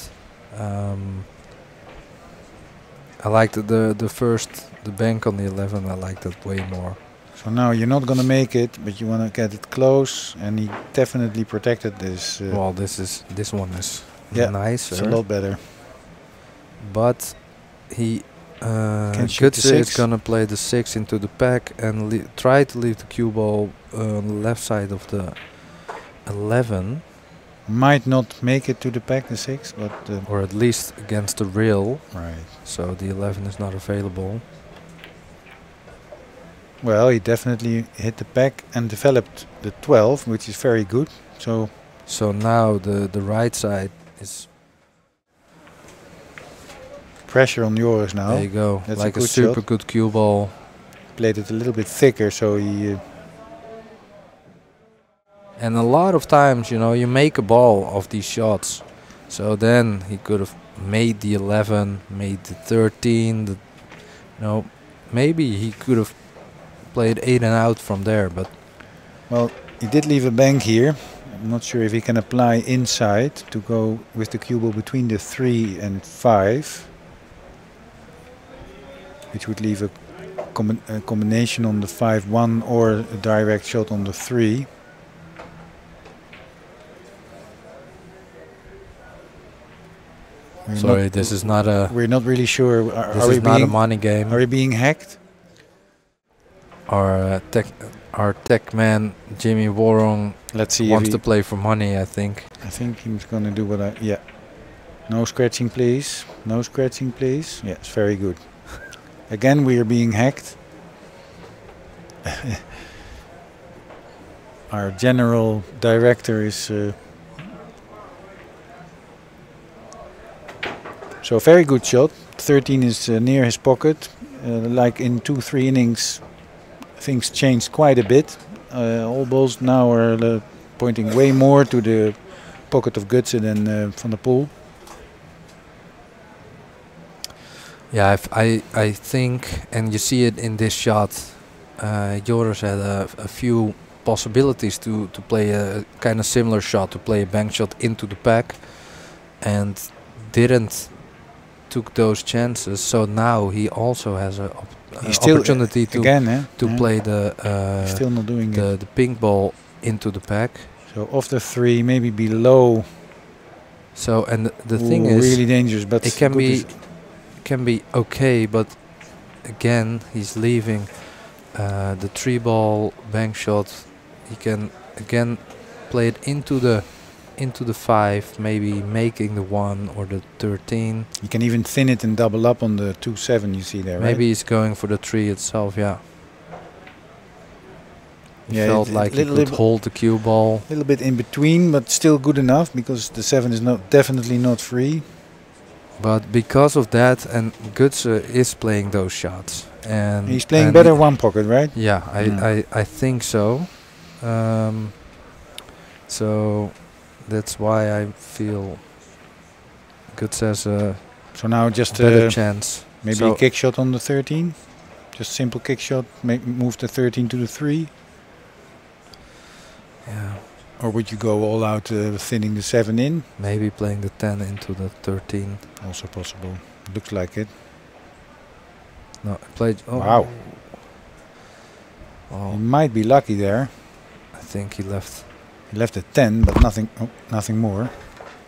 I liked the bank on the 11. I liked that way more. So now you're not gonna make it, but you wanna get it close, and he definitely protected this. Well, this one is nicer. It's a lot better. But he Can shoot the Gutse is 6. gonna play the 6 into the pack and try to leave the cue ball on the left side of the 11, Might not make it to the pack, the 6, but or at least against the rail. right. So the 11 is not available. Well, he definitely hit the pack and developed the 12, which is very good. So now the right side is pressure on Joris now. there you go, That's a like a good super shot. good cue ball. Played it a little bit thicker, so he. And a lot of times, you make a ball of these shots. So then he could have made the 11, made the 13. Maybe he could have played 8 and out from there. But Well, he did leave a bank here. I'm not sure if he can apply inside to go with the cue ball between the 3 and 5, which would leave a combination on the 5-1 or a direct shot on the 3. sorry, this is not a. We're not really sure. This is not a money game. Are we being hacked? Our tech man Jimmy Warong Let's see. wants if to he, play for money, I think. I think he's gonna do what I. Yeah. No scratching, please. No scratching, please. Yes, very good. Again, we are being hacked. our general director is so very good shot. 13 is near his pocket. Like in 2-3 innings, things changed quite a bit. All balls now are pointing way more to the pocket of Gutsen than Van der Poel. Yeah, I think, and you see it in this shot, Joris had a few possibilities to play a kind of similar shot, to play a bank shot into the pack, and didn't took those chances. So now he also has a opportunity to again, play the still not doing the pink ball into the pack. So off the 3, maybe below. So and the thing is, really dangerous, but it can be okay, but again he's leaving the 3 ball bank shot. He can again play it into the 5, maybe making the 1 or the 13. You can even thin it and double up on the 2-7 you see there, maybe right? he's going for the 3 itself, yeah. He Yeah, felt like he could hold the cue ball. A little bit in between, but still good enough, because the 7 is definitely not free. But because of that, and Gutsen is playing those shots, and he's playing better one pocket, right? Yeah, I think so. So that's why I feel Gutsen has a so now just better chance. Maybe so a kick shot on the 13, just simple kick shot, move the 13 to the 3. Yeah. Or would you go all out thinning the 7 in? Maybe playing the 10 into the 13. Also possible. Looks like it. No, I played. Oh. Wow. Oh. He might be lucky there. I think he left. He left a 10, but nothing. Oh, nothing more.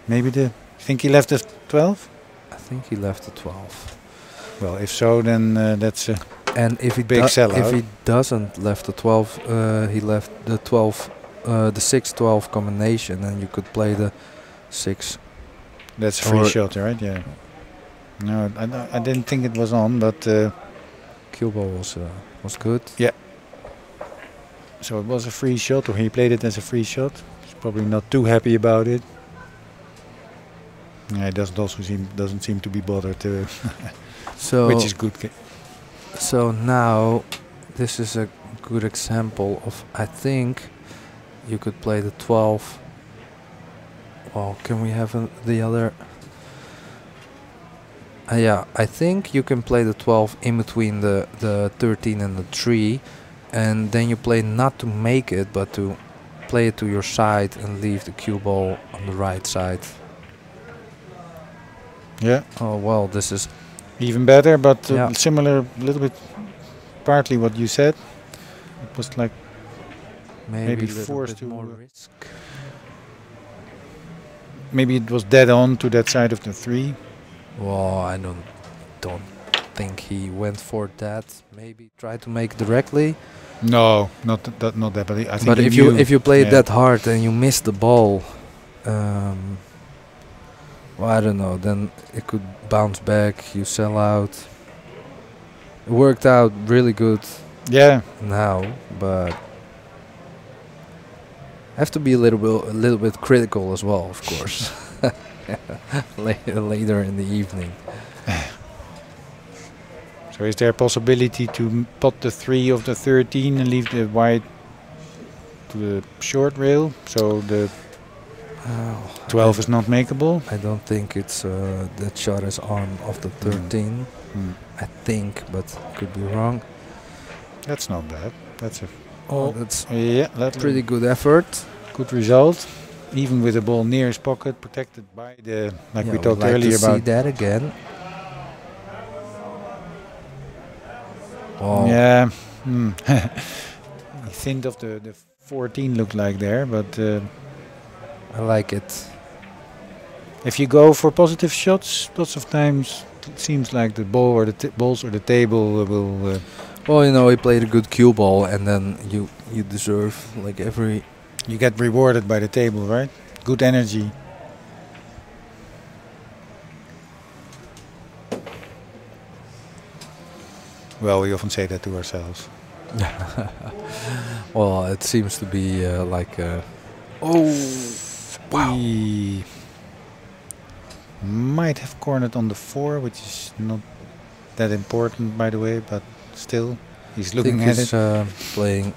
Maybe the. Think he left a 12? I think he left the 12. Well, if so, then that's a and if he big sellout. If he doesn't left the 12, he left the 12. The 6-12 combination, and you could play the 6. That's a free shot, right? Yeah. No, I didn't think it was on, but cue ball was good. Yeah. So it was a free shot, or he played it as a free shot. He's probably not too happy about it. Yeah, he doesn't seem to be bothered, so which is good. So now this is a good example of, I think. You could play the 12. Well, can we have the other? Yeah, I think you can play the 12 in between the 13 and the 3, and then you play not to make it, but to play it to your side and leave the cue ball on the right side. Yeah. Oh well, this is even better, but similar, a little bit, partly what you said. It was like. Maybe forced to more risk. Maybe it was dead on to that side of the 3. Well, I don't think he went for that. Maybe try to make directly. No, not that. But I think. But if you play it that hard and you miss the ball, well, I don't know. Then it could bounce back. You sell out. It worked out really good. Yeah. Now, but. Have to be a little bit critical as well, of course. later in the evening. So is there a possibility to pot the 3 of the 13 and leave the wide to the short rail, so the 12 is not makeable? I don't think it's that shot is on of the 13. I think, but could be wrong. That's not bad. That's a. Oh, that's that's pretty good effort. Good result, even with the ball near his pocket, protected by the we talked earlier about. See that again. Oh. Yeah, he thinned off the 14 looked like there, but I like it. If you go for positive shots, lots of times it seems like the ball or the balls or the table will. Well, you know, he played a good cue ball, and then you deserve like every. You get rewarded by the table, right? Good energy. Well, we often say that to ourselves. Well, it seems to be like oh wow. He might have cornered on the 4, which is not that important, by the way, but still, he's looking at he's, it. Playing.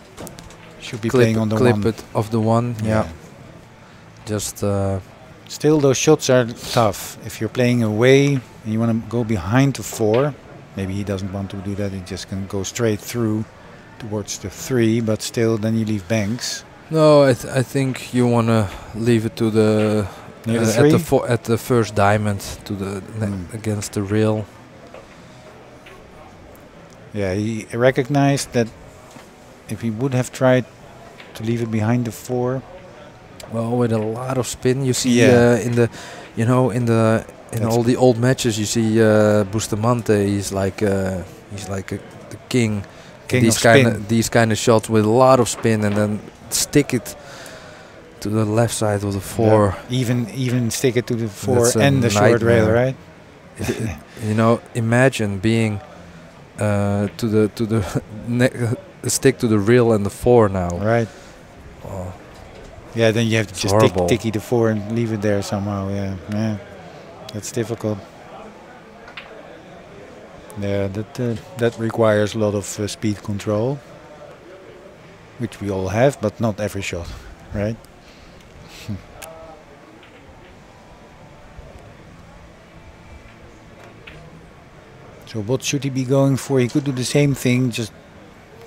Should be playing on the clip 1. it of the 1. Yeah. Just. Still, those shots are tough. If you're playing away and you want to go behind the 4, maybe he doesn't want to do that. He just can go straight through towards the 3, but still, then you leave banks. No, I think you want to leave it to the at the first diamond to the against the rail. Yeah, he recognized that if he would have tried to leave it behind the 4. Well, with a lot of spin, you see in the, in all the old matches, you see Bustamante. He's like the king. These kind of shots with a lot of spin, and then stick it to the left side of the 4. Yeah, even stick it to the 4 and the short rail, right? Imagine being to the stick to the rail and the 4 now. Right. Oh. Yeah, then you have to just ticky the 4 and leave it there somehow. Yeah, that's difficult. Yeah, that requires a lot of speed control, which we all have, but not every shot, right? So what should he be going for? He could do the same thing, just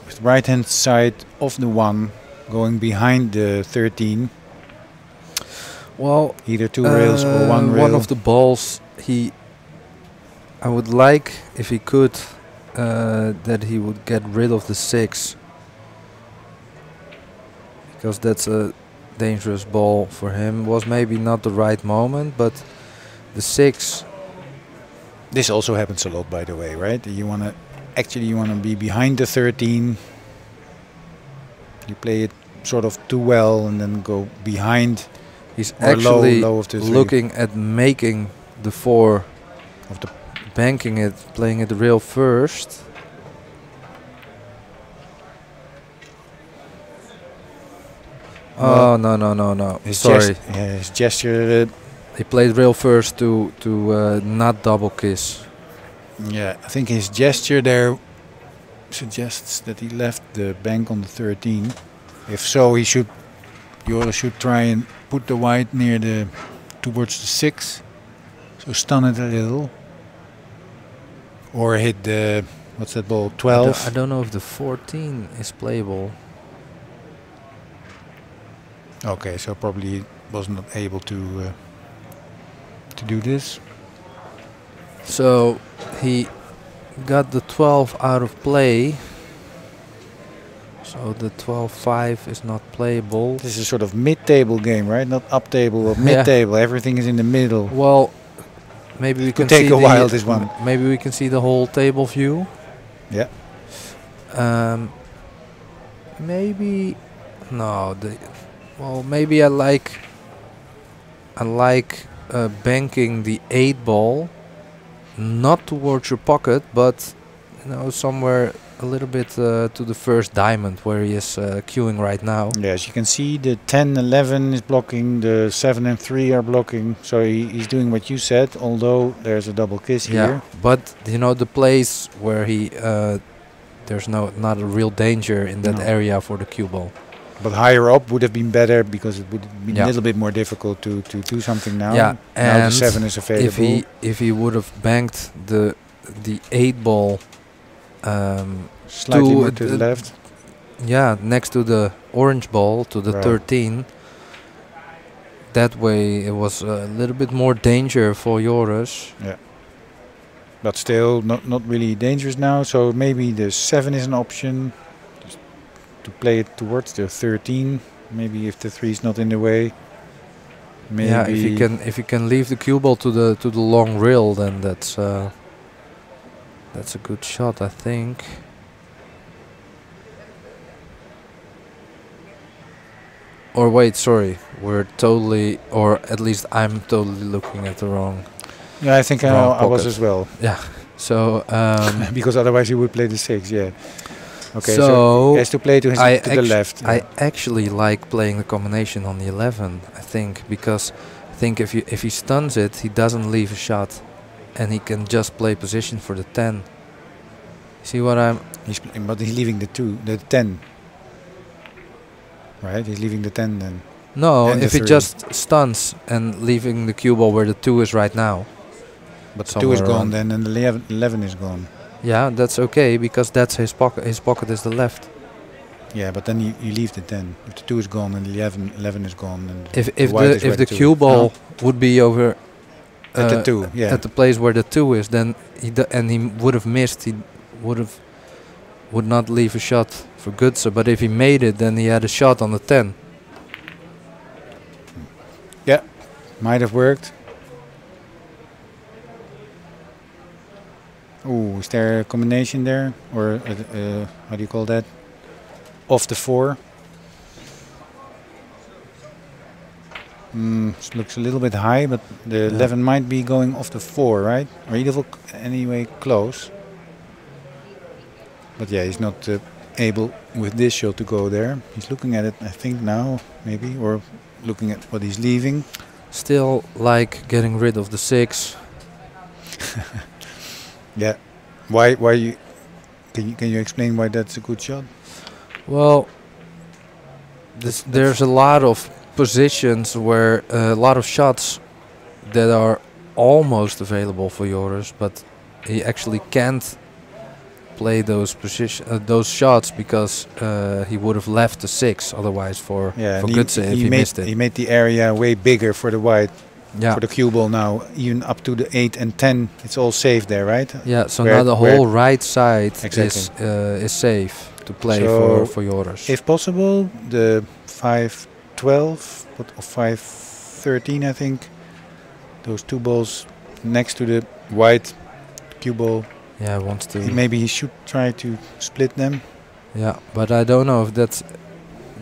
with right hand side of the 1, going behind the 13. Well, either 2 rails or 1 rail. One of the balls, I would like, if he could, that he would get rid of the 6, because that's a dangerous ball for him. Was maybe not the right moment, but the 6. This also happens a lot, by the way, right? You want to be behind the 13. You play it sort of too well and then go behind. He's actually low of the 3. looking at making the 4 of the banking it, playing it real first. Oh no! Sorry. His gesture. He played real first to not double kiss. Yeah, I think his gesture there suggests that he left the bank on the 13. If so, Joris should try and put the white towards the 6, so stun it a little, or hit the what's that ball, 12. I don't know if the 14 is playable. Okay, so probably was not able to do this. So he got the 12 out of play. So the 12-5 is not playable. This is sort of mid-table game, right? Not up-table or mid-table. Everything is in the middle. Well, maybe we can take a while this one. Maybe we can see the whole table view. Yeah. Maybe no. Well, maybe I like banking the 8 ball, not towards your pocket, but somewhere a little bit to the first diamond where he is queuing right now. Yes, you can see the 10, 11 is blocking, the 7 and 3 are blocking. So he's doing what you said, although there's a double kiss here. But the place where he there's not a real danger in that area for the cue ball. But higher up would have been better, because it would have been a little bit more difficult to do something now. Yeah, now and the 7 is available. If he would have banked the 8 ball slightly more to the left. Yeah, next to the orange ball, to the 13. That way it was a little bit more danger for Joris. Yeah. But still not really dangerous now, so maybe the 7 is an option. Just to play it towards the 13. Maybe if the 3 is not in the way. Maybe yeah, if you can leave the cue ball to the long rail, then that's a good shot, I think. Or wait, sorry, we're totally, or at least I'm totally looking at the wrong. Yeah, I think I was as well. Yeah, so because otherwise you would play the 6. Yeah. Okay, so he has to play to, to the left. I actually like playing the combination on the 11. I think because I think if he stuns it, he doesn't leave a shot, and he can just play position for the 10. See what I'm? But he's leaving the 10. Right, he's leaving the 10 then. No, and if he just stuns and leaving the cue ball where the 2 is right now. But the 2 is gone then, and the 11 is gone. Yeah, that's okay because that's his pocket. His pocket is the left. Yeah, but then you leave the 10. If the 2 is gone and the 11 is gone, and if the cue ball would be over at the 2, yeah, at the place where the 2 is, then he would have missed. He would not leave a shot for Gutse. But if he made it, then he had a shot on the 10. Yeah, might have worked. Oh, is there a combination there, or how do you call that? Off the 4. Looks a little bit high, but the 11 might be going off the 4, right? Or either anyway close. But yeah, he's not able with this shot to go there. He's looking at it, I think now, maybe, or looking at what he's leaving. Still like getting rid of the 6. Yeah, why you can you explain why that's a good shot? Well, there's a lot of positions where a lot of shots that are almost available for Joris, but he actually can't play those those shots because he would have left the 6 otherwise for Gutse if he missed it. He made the area way bigger for the white. Yeah. For the cue ball now, even up to the 8 and 10, it's all safe there, right? Yeah, so now the whole right side is safe to play so for Joris. If possible, the 5-12 or 5-13, I think, those 2 balls next to the white cue ball. Yeah, wants to. Maybe he should try to split them. Yeah, but I don't know if that's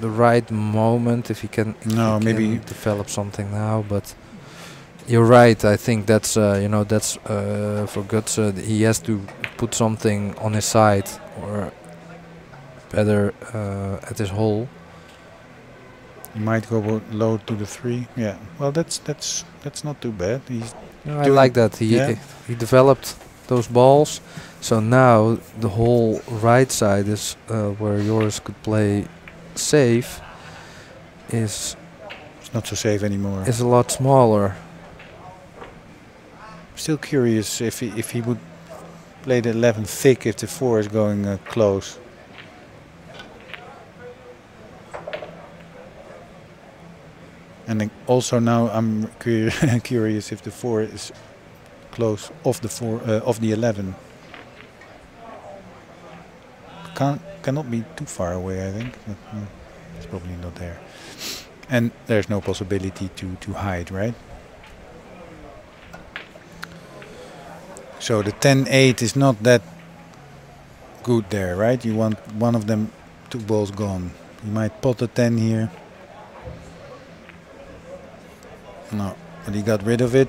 the right moment. If he can, maybe develop something now, but. You're right. I think that's that's for Gutse. He has to put something on his side, or better at his hole. He might go low to the 3. Yeah. Well, that's not too bad. I like that. He developed those balls. So now the whole right side is where Joris could play safe. It's not so safe anymore. It's a lot smaller. Still curious if he would play the 11 thick if the 4 is going close. And then also now I'm curious if the 4 is close off the 4 off the 11. Cannot be too far away, I think. But, it's probably not there. And there's no possibility to hide, right? So the 10-8 is not that good there, right? You want one of them 2 balls gone. You might pot the 10 here. No, but he got rid of it.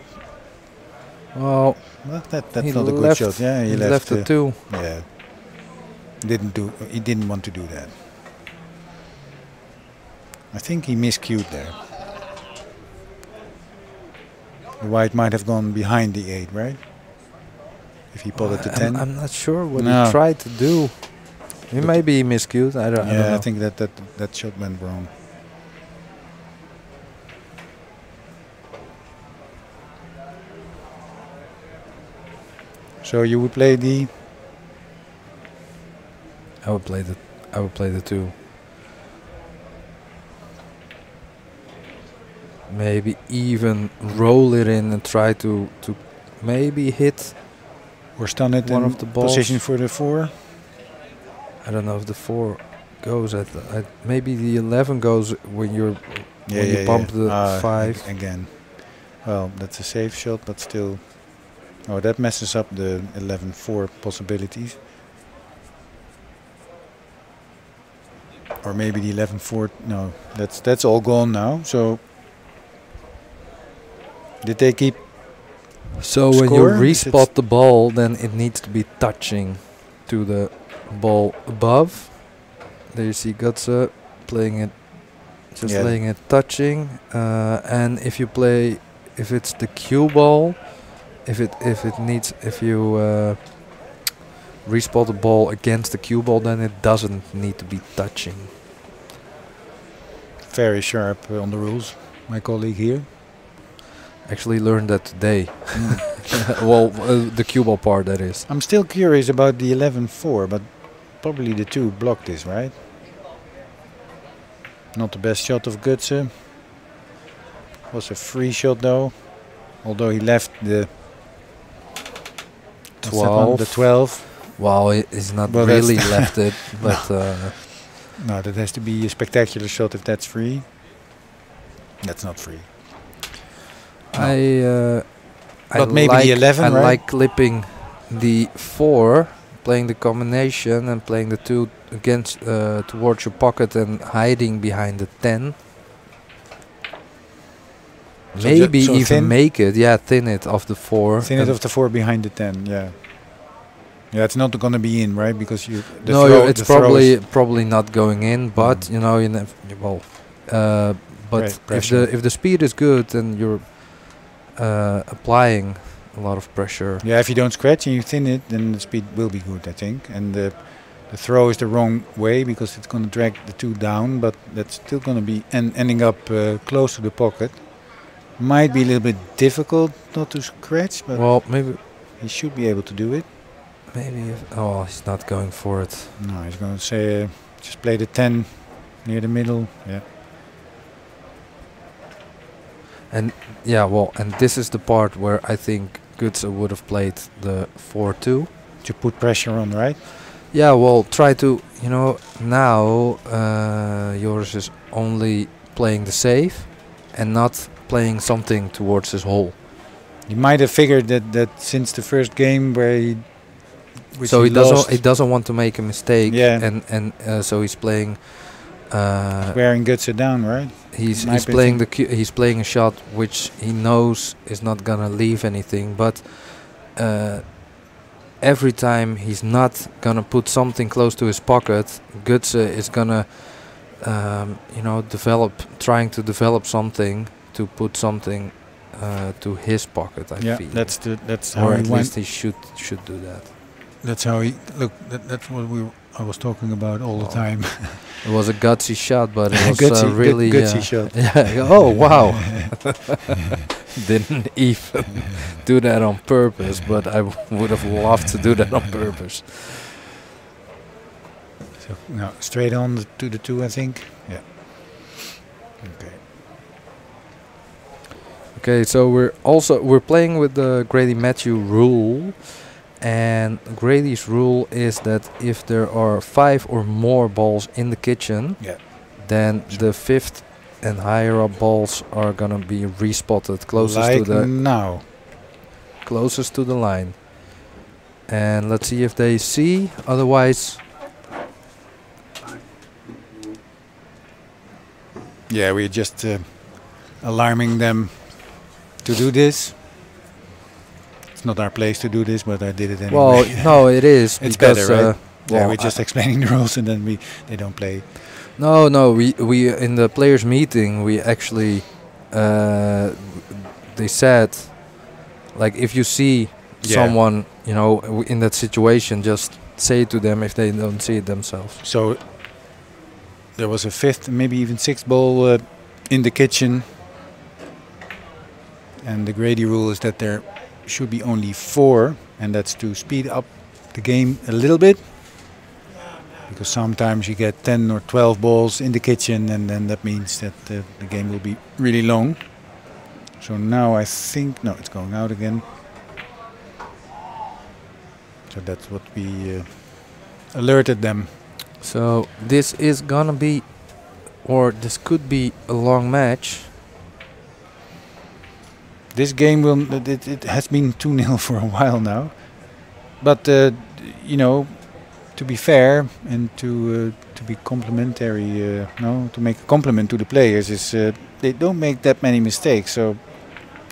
Well, that's not a good shot. Yeah, he left the 2. Yeah, he didn't want to do that. I think he miscued there. The white might have gone behind the 8, right? If he potted the 10. I'm not sure what he tried to do. He maybe miscued. I don't know. I think that shot went wrong. So you would play the. I would play the 2. Maybe even roll it in and try to maybe hit. Or stun it one in of the balls. Position for the 4. I don't know if the 4 goes at maybe the 11 goes when you bump the 5 again. Well, that's a safe shot, but still. Oh, that messes up the 11-4 possibilities. Or maybe the 11-4. No, that's all gone now. So did they keep? So when you respot the ball, then it needs to be touching to the ball above. there you see Gutse playing it, just Yeah. laying it, touching, and if you play, if it's the cue ball, if you respot the ball against the cue ball, then it doesn't need to be touching. Very sharp on the rules, my colleague here. Actually learned that today. Well, the cue ball part, that is. I'm still curious about the 11-4, but probably the 2 blocked this, right? Not the best shot of Gutse. Was a free shot though, although he left the 12. The 12. Wow, he's not Well, really that's left it, but No, that has to be a spectacular shot if that's free. That's not free. But maybe like, the 11, I right? like clipping the 4, playing the combination and playing the 2 against towards your pocket and hiding behind the 10. So Maybe so even thin? make it, yeah, thin it off the 4. Thin it of the 4 behind the 10, yeah. Yeah, it's not going to be in, right? Because you. It's probably not going in, but you know, but if the speed is good, then you're applying a lot of pressure. Yeah, if you don't scratch and you thin it, then the speed will be good, I think. And the throw is the wrong way because it's going to drag the 2 down, but that's still going to be ending up close to the pocket. Might be a little bit difficult not to scratch, but well, maybe he should be able to do it. Maybe. Oh, he's not going for it. No, he's going to say just play the 10 near the middle. Yeah. And yeah, well, and this is the part where I think Gutse would have played the 4-2 to put pressure on, right? Yeah, well, try to, you know, now Joris is only playing the save and not playing something towards his hole. He might have figured that since the first game where he so he doesn't want to make a mistake. Yeah. And so he's playing wearing Gutse down, right? He's playing a shot which he knows is not gonna leave anything, but every time he's not gonna put something close to his pocket, Gutse is gonna trying to develop something to put something to his pocket. I feel that's or how at least he should do that. That's how he look. That's what I was talking about all the time. It was a gutsy shot, but it was really gutsy shot. Yeah. Oh wow! Didn't even do that on purpose, but I would have loved to do that on purpose. So now straight on to the 2, I think. Yeah. Okay. Okay, so we're playing with the Grady Matthew rule. And Grady's rule is that if there are 5 or more balls in the kitchen, then the 5th and higher up balls are gonna be respotted closest to the line. And let's see if they see. Otherwise, yeah, we're just alarming them to do this. It's not our place to do this, but I did it anyway. Well, no, it is. It's because, better, right? Well, we're just explaining the rules, and then they don't play. No, we in the players' meeting we actually they said, like, if you see someone, you know, in that situation, just say to them if they don't see it themselves. So there was a 5th, maybe even 6th ball in the kitchen, and the Grady rule is that there should be only 4, and that's to speed up the game a little bit, because sometimes you get 10 or 12 balls in the kitchen, and then that means that the game will be really long. So now I think no, it's going out again. So that's what we alerted them. So this is gonna be, or this could be, a long match. This game it has been 2-0 for a while now, but you know, to be fair and to be complimentary, to make a compliment to the players is they don't make that many mistakes. So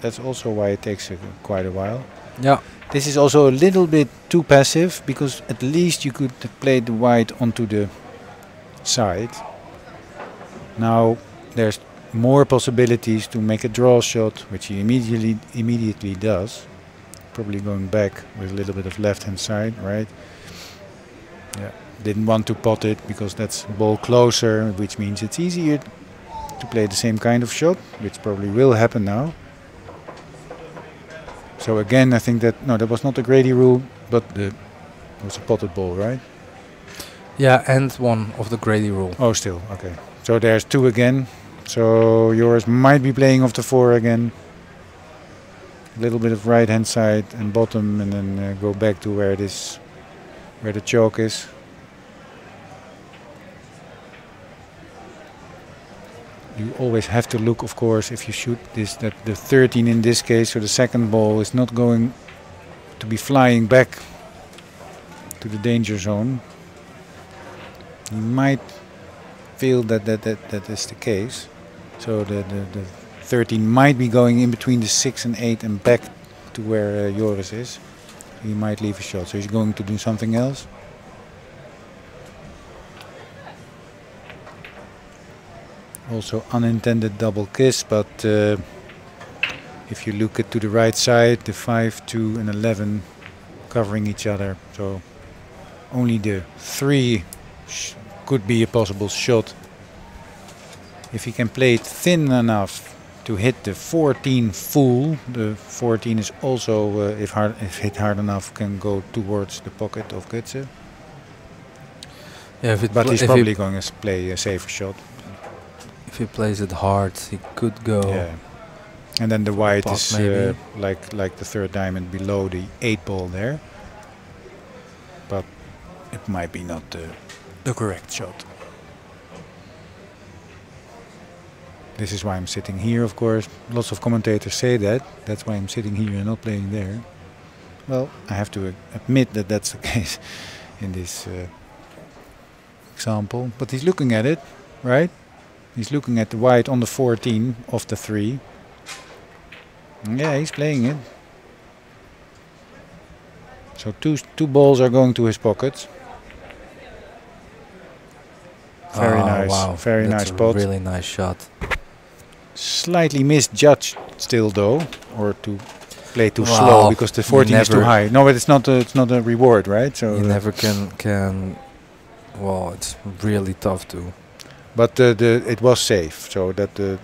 that's also why it takes quite a while. Yeah. This is also a little bit too passive, because at least you could play the white onto the side. Now there's more possibilities to make a draw shot, which he immediately does. Probably going back with a little bit of left hand side, right? Yeah. Didn't want to pot it because that's ball closer, which means it's easier to play the same kind of shot, which probably will happen now. So again, I think that that was not a Grady rule, but it was a potted ball, right? Yeah, and one of the Grady rule. Oh, still okay. So there's 2 again. So Joris might be playing off the 4 again. A little bit of right hand side and bottom, and then go back to where it is, where the choke is. You always have to look, of course, if you shoot this, that the 13 in this case, so the second ball is not going to be flying back to the danger zone. You might feel that is the case. So the 13 might be going in between the 6 and 8 and back to where Joris is. He might leave a shot. So he's going to do something else. Also unintended double kiss, but if you look to the right side, the 5, 2 and 11 covering each other. So only the 3 could be a possible shot. If he can play it thin enough to hit the 14 full, the 14 is also, if hit hard enough, can go towards the pocket of Gutse. Yeah, but he's probably going to play a safer shot. If he plays it hard, he could go. Yeah, and then the white is like the third diamond below the 8 ball there. But it might be not the correct shot. This is why I'm sitting here, of course. Lots of commentators say that. That's why I'm sitting here and not playing there. Well, I have to admit that that's the case in this example. But he's looking at it, right? He's looking at the white on the 14 of the 3. Yeah, he's playing it. So two balls are going to his pockets. Very nice. Wow. Very nice pot. Really nice shot. Slightly misjudged still though, or to play too slow because the 14 is too high. No, but it's not a reward, right? So you never can. Well, it's really tough to. But it was safe, so that the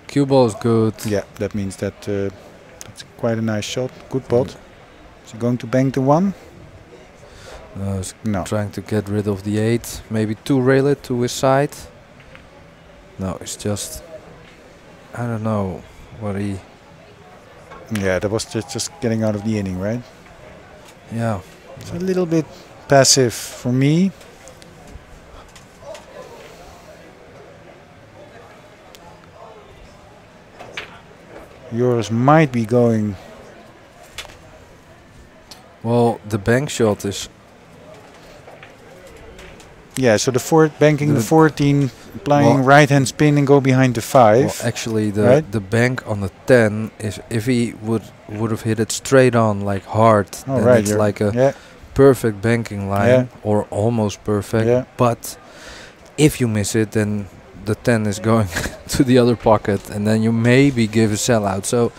cue ball is good. Yeah, that means that that's quite a nice shot. Good pot. Is he going to bank the 1? No, he's trying to get rid of the 8. Maybe 2 rail it to his side. No, it's just. I don't know what he. Yeah, that was just getting out of the inning, right? Yeah. It's a little bit passive for me. Joris might be going. Well, the bank shot is. Yeah, so the banking the 14, applying right hand spin and go behind the 5. Well, actually, the bank on the 10 is if he would have hit it straight on like hard, then it's like a perfect banking line or almost perfect. Yeah. But if you miss it, then the 10 is going to the other pocket, and then you maybe give a sellout. So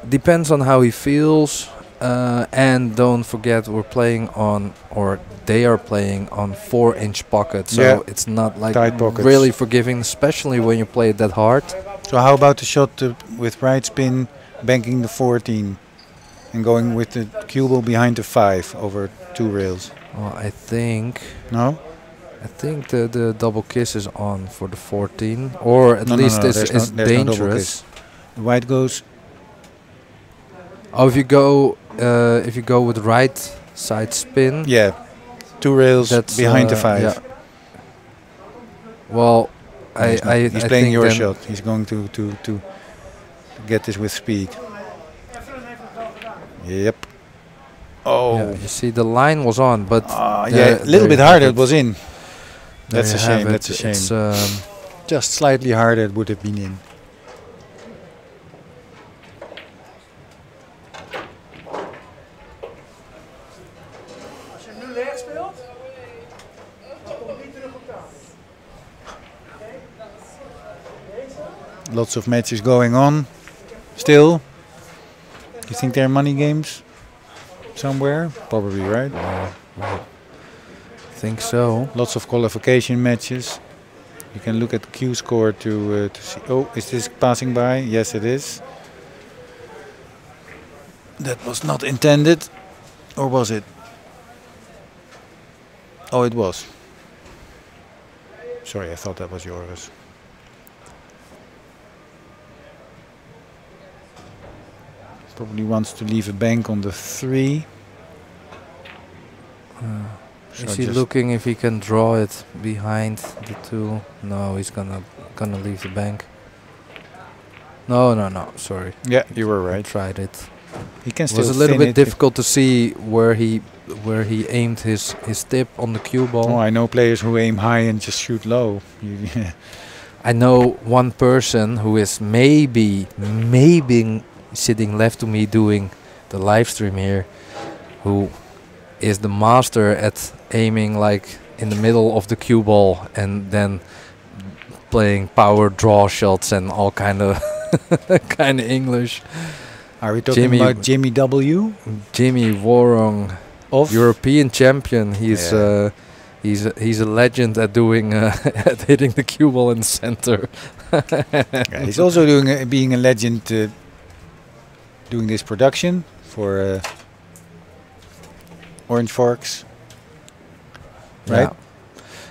depends on how he feels. And don't forget, we're playing on, or they are playing on 4-inch pockets, so it's not like really forgiving, especially when you play it that hard. So how about the shot with right spin, banking the 14, and going with the cue ball behind the 5 over 2 rails? Well, I think. No. I think the double kiss is on for the 14, or at least it's dangerous. The white goes. Oh, if you go with right side spin. Yeah, 2 rails behind the 5. Yeah. Well, he's playing your shot. He's going to get this with speed. Yep. Oh. Yeah, you see, the line was on, but yeah, a little bit harder. It was in. That's a shame. That's a shame. Just slightly harder, it would have been in. lots of matches going on still. You think there are money games somewhere? Probably, right? I think so. Lots of qualification matches. You can look at the Q score to see. Oh, is this passing by? Yes, it is. That was not intended, or was it? Oh, it was. Sorry, I thought that was Joris. Probably wants to leave a bank on the 3. Is he looking if he can draw it behind the 2? No, he's gonna leave the bank. No. Sorry. Yeah, you were right. I tried it. He can It still. was a little thin bit it difficult to see where he aimed his tip on the cue ball. Oh, I know players who aim high and just shoot low. I know one person who is maybe sitting left to me doing the live stream here, who is the master at aiming like in the middle of the cue ball and then playing power draw shots and all kind of English. Are we talking about Jimmy W? Jimmy Worong, of European champion. He's he's a legend at doing at hitting the cue ball in the center. Yeah, he's also doing being a legend, doing this production for Orange Forks, right?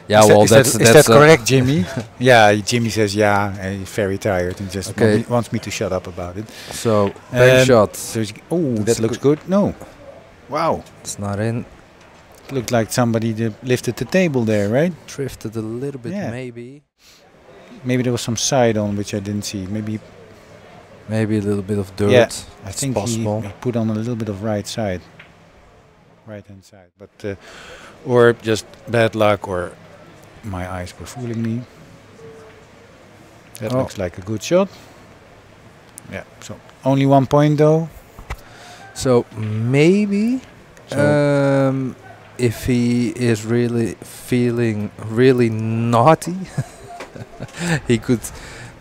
Yeah, is that correct, Jimmy? Yeah, Jimmy says yeah, and he's very tired and just wants me to shut up about it. So, bank shot. Oh, that looks good. No. Wow. It's not in. It looked like somebody lifted the table there, right? Drifted a little bit, maybe. Maybe there was some side on which I didn't see. Maybe a little bit of dirt. Yeah, I think possible. He put on a little bit of right hand side. But or just bad luck, or my eyes were fooling me. That looks like a good shot. Yeah, so only 1 point though. So maybe if he is really feeling really naughty, he could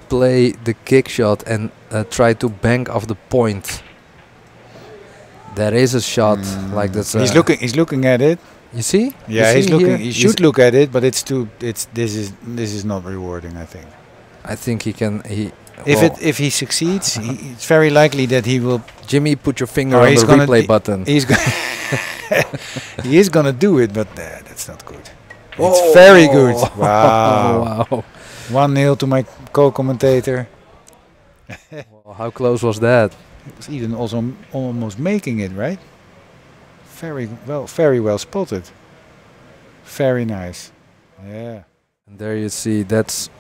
play the kick shot and try to bank off the point. That is a shot like this. He's looking at it. You see? Yeah, he's looking. He should look at it, but it's too. This is not rewarding. I think. I think he can. If he succeeds, it's very likely that he will. Jimmy, put your finger on the replay button. He's he is gonna do it, but that's not good. It's very good. Wow. Wow. 1-0 to my co-commentator. Well, how close was that? It was even also almost making it, right? Very well spotted. Very nice. Yeah. And there you see, that's,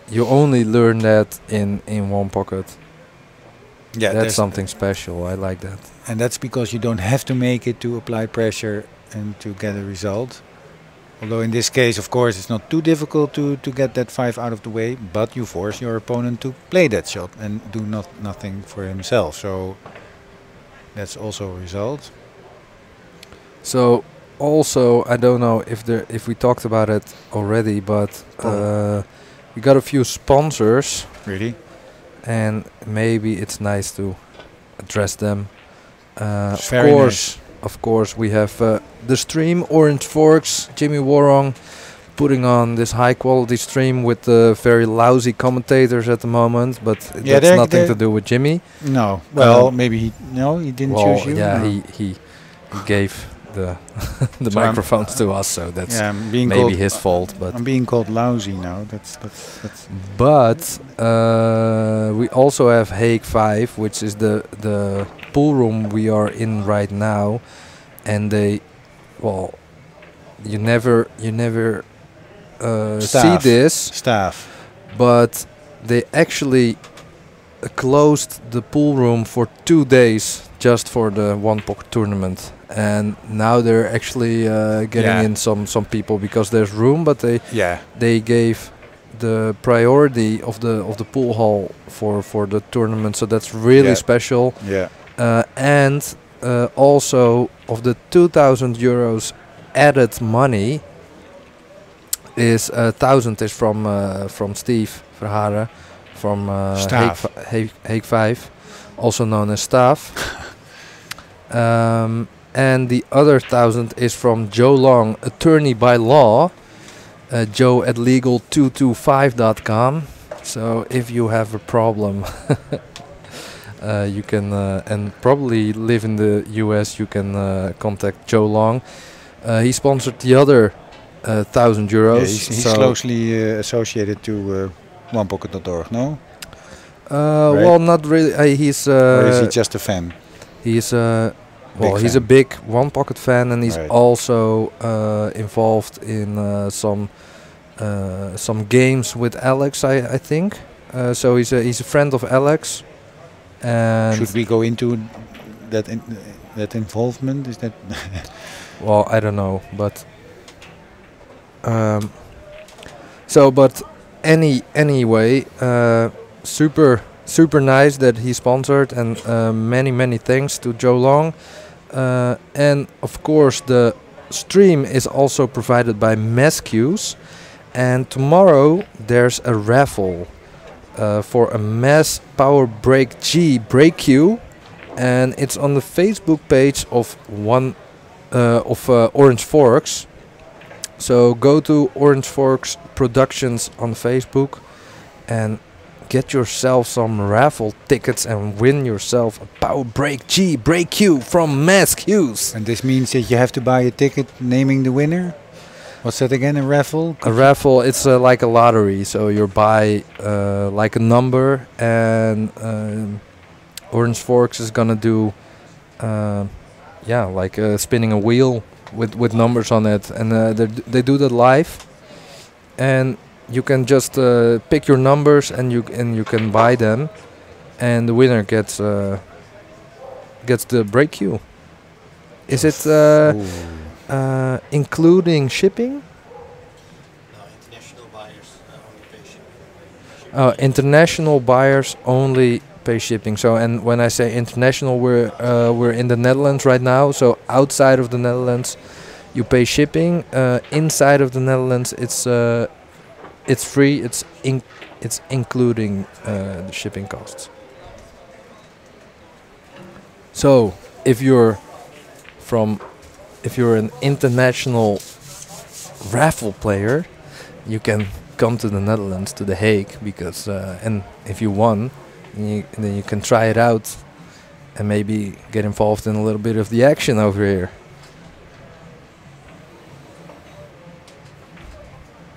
you only learn that in one pocket. Yeah, that's something special. I like that. And that's because you don't have to make it to apply pressure and to get a result. Although in this case, of course, it's not too difficult to get that 5 out of the way, but you force your opponent to play that shot and do nothing for himself. So that's also a result. So also, I don't know if we talked about it already, but we got a few sponsors. Really? And maybe it's nice to address them. Of course, we have the stream, Orange Forks, Jimmy Worong, putting on this high quality stream with very lousy commentators at the moment, but that's nothing to do with Jimmy. No, well, maybe he didn't choose you. Yeah, no. he gave the so microphones to us, so that's maybe his fault. But I'm being called lousy now. That's. But we also have Hague 5, which is the pool room we are in right now, and you never see this but they actually closed the pool room for 2 days just for the one pocket tournament, and now they're actually getting in some people because there's room, but they gave the priority of the pool hall for the tournament, so that's really special. And also of the 2,000 euros added money is 1,000 is from Steve Verharen from Staaf. Hague 5, also known as Staaf. And the other 1,000 is from Joe Long, attorney by law, Joe at legal225.com. So if you have a problem, you can, and probably live in the US, you can contact Joe Long. He sponsored the other 1,000 euros. Yeah, he's so closely associated to onepocket.org, no? Right. Well, not really. He's. Or is he just a fan? He's he's a big One Pocket fan, and he's also involved in some games with Alex. I think. So he's a friend of Alex. And should we go into that that involvement? Is that? Well, I don't know, but. But anyway, super nice that he sponsored, and many thanks to Joe Long. And of course the stream is also provided by Mescues, and tomorrow there's a raffle for a Mass Power Break G Break Q, and it's on the Facebook page of Orange Forks. So go to Orange Forks Productions on Facebook and get yourself some raffle tickets and win yourself a Power Break G Break Q from Mescues. And this means that you have to buy a ticket naming the winner? What's that again, a raffle? A raffle, it's like a lottery. So you buy like a number, and Orange Forks is gonna do like spinning a wheel with numbers on it, and they do that live, and you can just pick your numbers, and you can buy them, and the winner gets the break queue. Is it including shipping? No, international buyers only pay shipping. Oh, international buyers only pay shipping. So, and when I say international, we're in the Netherlands right now. So outside of the Netherlands, you pay shipping. Inside of the Netherlands, it's free. It's including the shipping costs. So if you're an international raffle player, you can come to the Netherlands, to The Hague, because and if you won, then you can try it out and maybe get involved in a little bit of the action over here.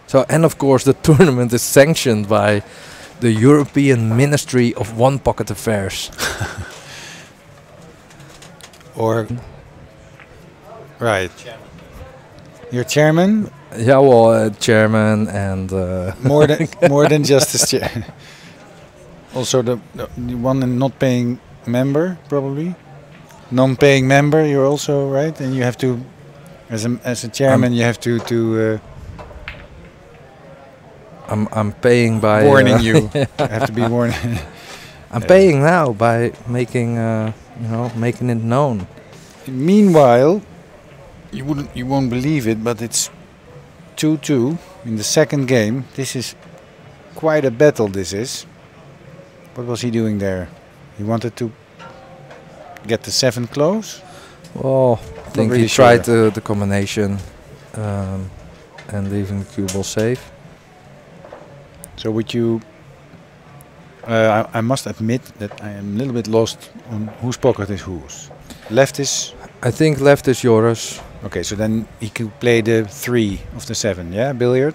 So, and of course the tournament is sanctioned by the European Ministry of One Pocket Affairs. Or right. Chairman. Your chairman? Yeah, well, chairman and more than just the chair. Also the one and not paying member, probably. Non-paying member, you're also right, and you have to, as a chairman, you have to. I'm paying by warning you. Have to be warned. I'm paying now by making making it known. Meanwhile, you won't believe it, but it's 2-2 in the second game. This is quite a battle. This is. What was he doing there? He wanted to get the 7 close. Well, I think really he tried the combination and leaving the cue ball safe. So would you? I must admit that I am a little bit lost on whose pocket is whose. Left is. I think left is Joris. Okay, so then he could play the 3 of the 7, yeah, billiard.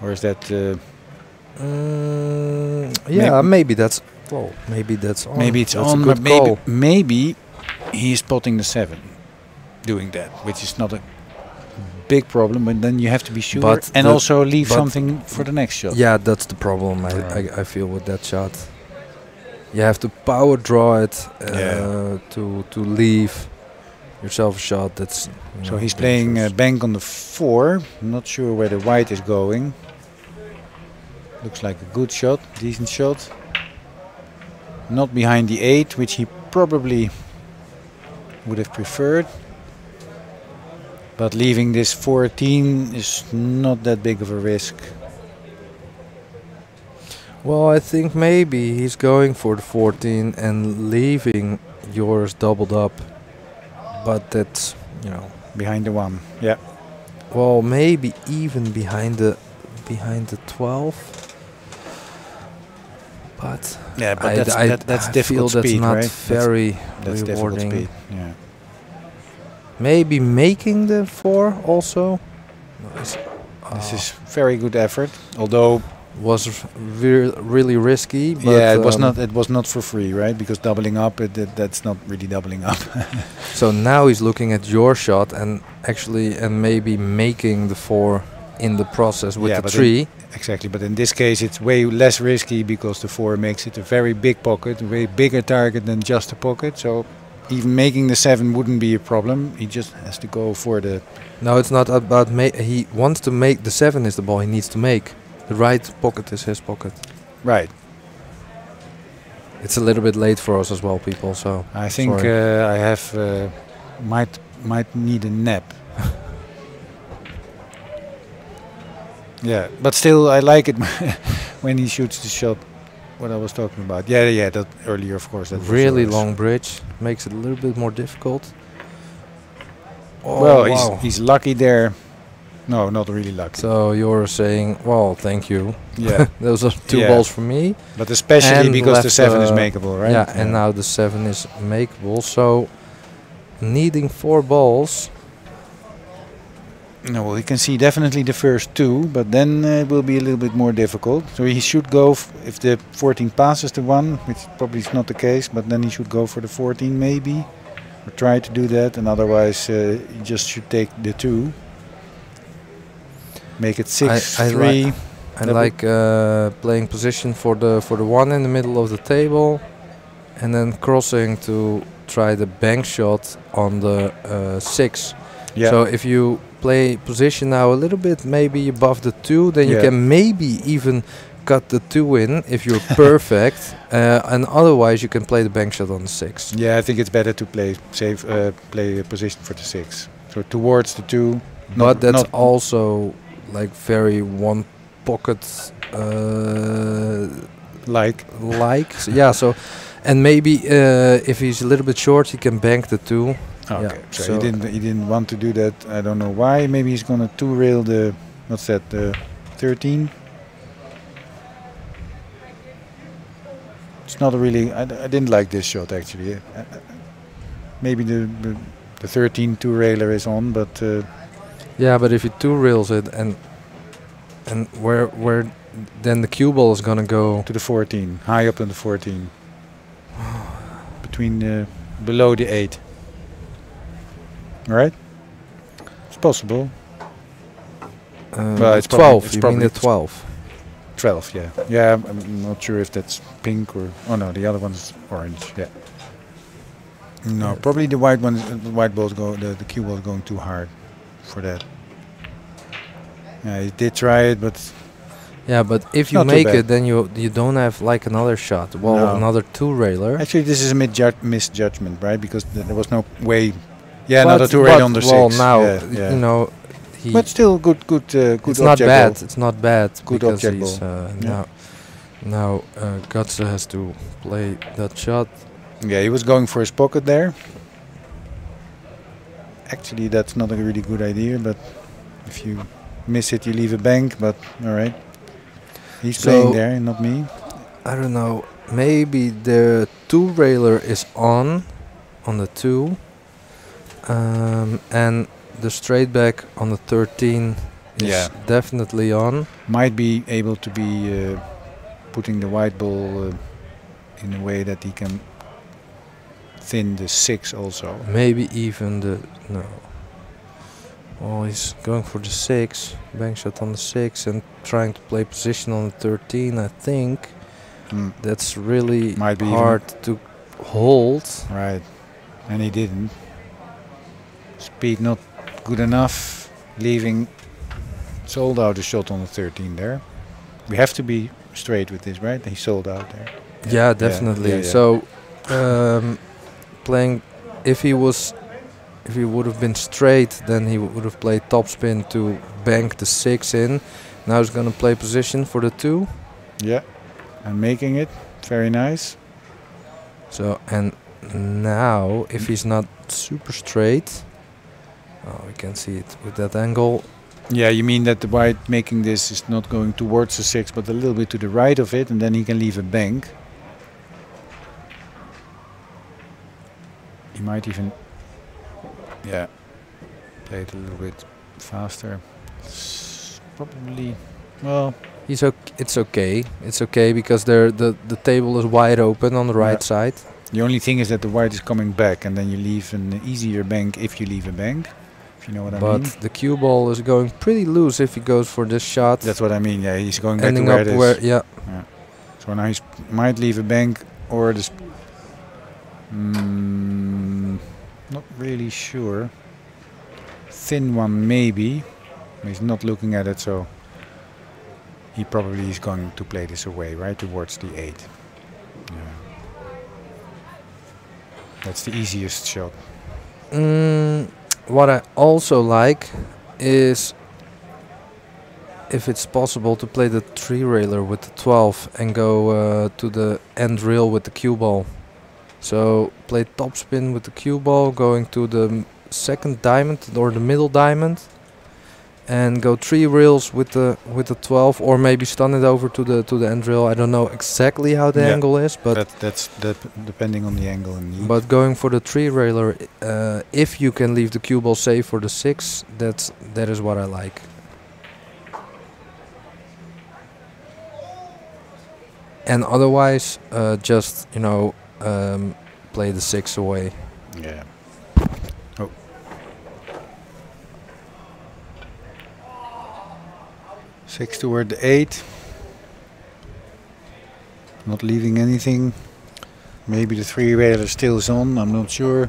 Or is that? Yeah, maybe that's. Well, maybe that's on. Maybe it's that's on, a but good maybe he's spotting the 7, doing that, which is not a big problem. But then you have to be sure, but and also leave something for the next shot. Yeah, that's the problem. I feel with that shot. You have to power draw it to leave yourself a shot. That's so he's playing bank on the 4. I'm not sure where the white is going. Looks like a good shot, decent shot. Not behind the 8, which he probably would have preferred. But leaving this 14 is not that big of a risk. Well, I think maybe he's going for the 14 and leaving Joris doubled up. But that's, you know. Behind the 1. Yeah. Well, maybe even behind the 12. But Yeah, but that's I difficult feel speed, that's not right? very That's difficult rewarding. speed. Yeah. Maybe making the 4 also. This is very good effort, although was really risky. But yeah, it was not. It was not for free, right? Because doubling up, that's not really doubling up. So now he's looking at your shot and maybe making the 4 in the process with the 3. Exactly, but in this case it's way less risky because the 4 makes it a very big pocket, a way bigger target than just a pocket. So even making the 7 wouldn't be a problem. He just has to go for the. No, it's not about he wants to make the 7 is the ball he needs to make. The right pocket is his pocket. Right. It's a little bit late for us as well, people. So I think I have might need a nap. Yeah, but still I like it when he shoots the shot. What I was talking about. Yeah, that earlier, of course. That really long bridge makes it a little bit more difficult. Oh, well, wow. he's lucky there. No, not really lucky. So you're saying, well, thank you. Yeah, those are 2 balls for me. But especially and because the 7 is makeable, right? Yeah, and now the 7 is makeable. So needing 4 balls. No, well, you can see definitely the first 2, but then it will be a little bit more difficult. So he should go if the 14 passes the 1, which probably is not the case, but then he should go for the 14 maybe, or try to do that, and otherwise he just should take the 2. Make it 6-3. I like playing position for the 1 in the middle of the table, and then crossing to try the bank shot on the 6. Yeah. So if you play position now a little bit maybe above the 2, then you can maybe even cut the 2 in if you're perfect, and otherwise you can play the bank shot on the 6. Yeah, I think it's better to play play a position for the 6. So towards the 2. But that's also like very one pocket like so, yeah. So and maybe if he's a little bit short, he can bank the 2. Okay, yeah, so he didn't want to do that. I don't know why. Maybe he's gonna 2-rail the what's that, the 13. It's not a really. I didn't like this shot actually. Maybe the 13 2-railer is on, but yeah. But if he 2-rails it and where then the cue ball is gonna go to the 14, high up on the 14, between below the 8. Right? It's possible. Well, it's 12. It's probably the 12. 12, yeah. Yeah, I'm not sure if that's pink or. Oh no, the other one's orange. Yeah. No, probably the white one. The white ball's the cue ball is going too hard for that. Yeah, he did try it, but. Yeah, but if you make it, then you don't have like another shot. Well, no. Another 2-railer. Actually, this is a misjudgment, right? Because there was no way. Yeah, another 2-railer on the 6. Well, now you know. But still, good. It's not bad. Ball. It's not bad. Good because object he's, ball. Now Gutse has to play that shot. Yeah, he was going for his pocket there. Actually, that's not a really good idea. But if you miss it, you leave a bank. But all right, he's playing there, not me. I don't know. Maybe the 2-railer is on the 2, and the straight back on the 13 is definitely on. Might be able to be putting the white ball in a way that he can thin the 6 also. Maybe even the no. Oh, he's going for the 6, bank shot on the 6, and trying to play position on the 13. I think that's really might be hard to hold. Right, and he didn't. Speed not good enough, leaving sold out a shot on the 13 there. We have to be straight with this, right? He sold out there. Yeah, definitely. Yeah. So playing, if he would have been straight, then he would have played topspin to bank the 6 in. Now he's gonna play position for the 2. Yeah, And making it very nice. So, and now if he's not super straight, oh, we can see it with that angle. Yeah, you mean that the white making this is not going towards the 6 but a little bit to the right of it, and then he can leave a bank. He might even, yeah, play it a little bit faster. It's probably, well, He's okay. It's okay. It's okay because the table is wide open on the right side. the only thing is that the white is coming back, and then you leave an easier bank if you leave a bank. If you know what I mean. But the cue ball is going pretty loose if he goes for this shot. That's what I mean. Yeah, he's going back to ending where up it is. where, yeah. So now he might leave a bank or this. Not really sure. Thin one maybe. He's not looking at it, so he probably is going to play this away, right, towards the 8. Yeah. That's the easiest shot. What I also like is if it's possible to play the 3-railer with the 12 and go to the end rail with the cue ball. So play topspin with the cue ball, going to the second diamond or the middle diamond, and go 3 rails with the 12, or maybe stun it over to the end rail. I don't know exactly how the angle is, but that's depending on the angle and need. But going for the 3-railer, if you can leave the cue ball safe for the 6, that is what I like. And otherwise, just play the 6 away. Yeah. Oh. Six toward the 8. Not leaving anything. Maybe the 3-railer still is on, I'm not sure.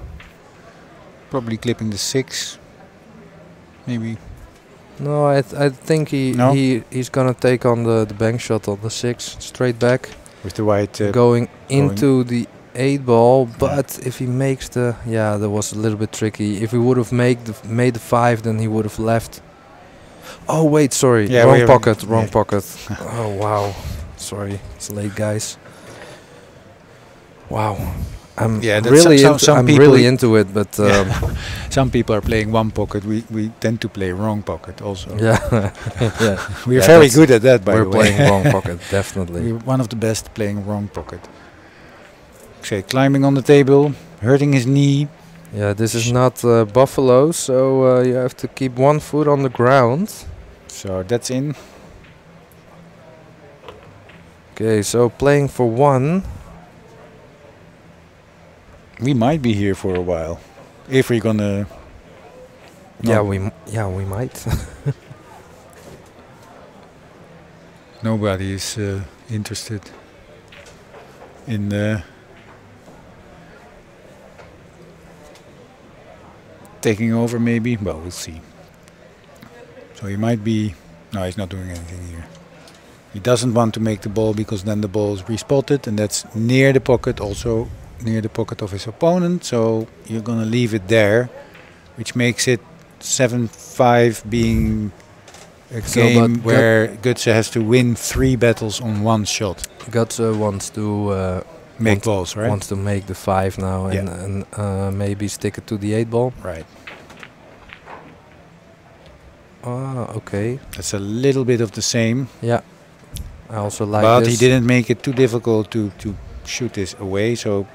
Probably clipping the 6. Maybe. No, I think he's gonna take on the bank shot on the 6 straight back. With the white going into the 8 ball, but if he makes the that was a little bit tricky. If he would have made the 5, then he would have left. Oh wait, sorry, wrong pocket. Oh wow, sorry, it's late, guys. Wow, I'm really into it, but some people are playing one pocket. We tend to play wrong pocket also. Yeah, yeah. We're very good at that. By the way, we're playing wrong pocket, definitely. We're one of the best playing wrong pocket. Okay, climbing on the table, hurting his knee. Yeah, this is not Buffalo, so you have to keep one foot on the ground. So that's in. Okay, so playing for 1. We might be here for a while, if we're gonna. Yeah, we might. Nobody is interested in taking over. Maybe. Well, we'll see. So he might be. No, he's not doing anything here. He doesn't want to make the ball because then the ball is respotted, and that's near the pocket, also near the pocket of his opponent. So you're gonna leave it there, which makes it 7-5, being a game where Gutse has to win 3 battles on 1 shot. Gutse wants to make balls, right? Wants to make the 5 now and maybe stick it to the 8 ball. Right. Ah, okay. That's a little bit of the same. Yeah. I also like but this. He didn't make it too difficult to shoot this away, so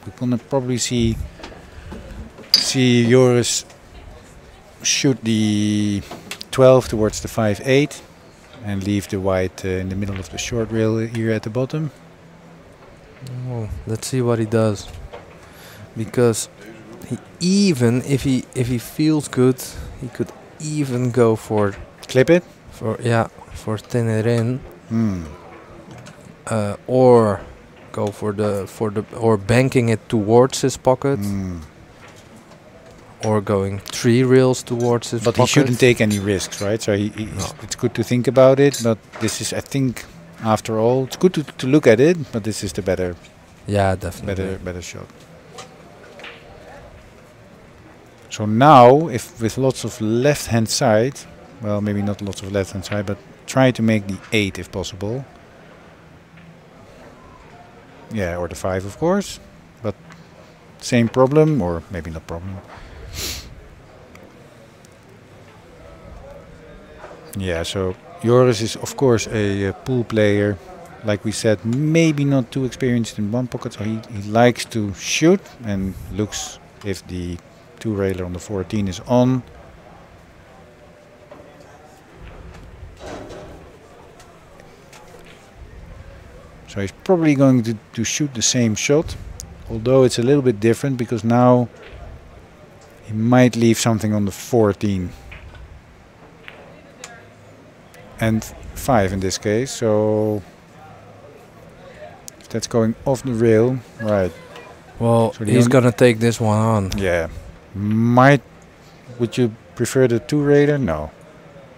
we're gonna probably see Joris shoot the 12 towards the 5-8 and leave the white in the middle of the short rail here at the bottom. Oh, let's see what he does, because even if he feels good, he could even go for clip it, for thin it in, or go for the or banking it towards his pocket, or going 3 rails towards his pocket. But he shouldn't take any risks, right? So it's good to think about it, but this is, I think, after all, it's good to look at it, but this is the better. Yeah, definitely. Better shot. So now, if with lots of left-hand side, well, maybe not lots of left-hand side, but try to make the 8 if possible. Yeah, or the 5, of course. But same problem, or maybe not problem. Yeah, so Joris is, of course, a pool player. Like we said, maybe not too experienced in one pocket, so he likes to shoot and looks if the 2-railer on the 14 is on. So he's probably going to shoot the same shot, although it's a little bit different because now he might leave something on the 14 and 5 in this case. So if that's going off the rail, right? Well, So he's gonna take this one on. Yeah, would you prefer the 2-railer? No,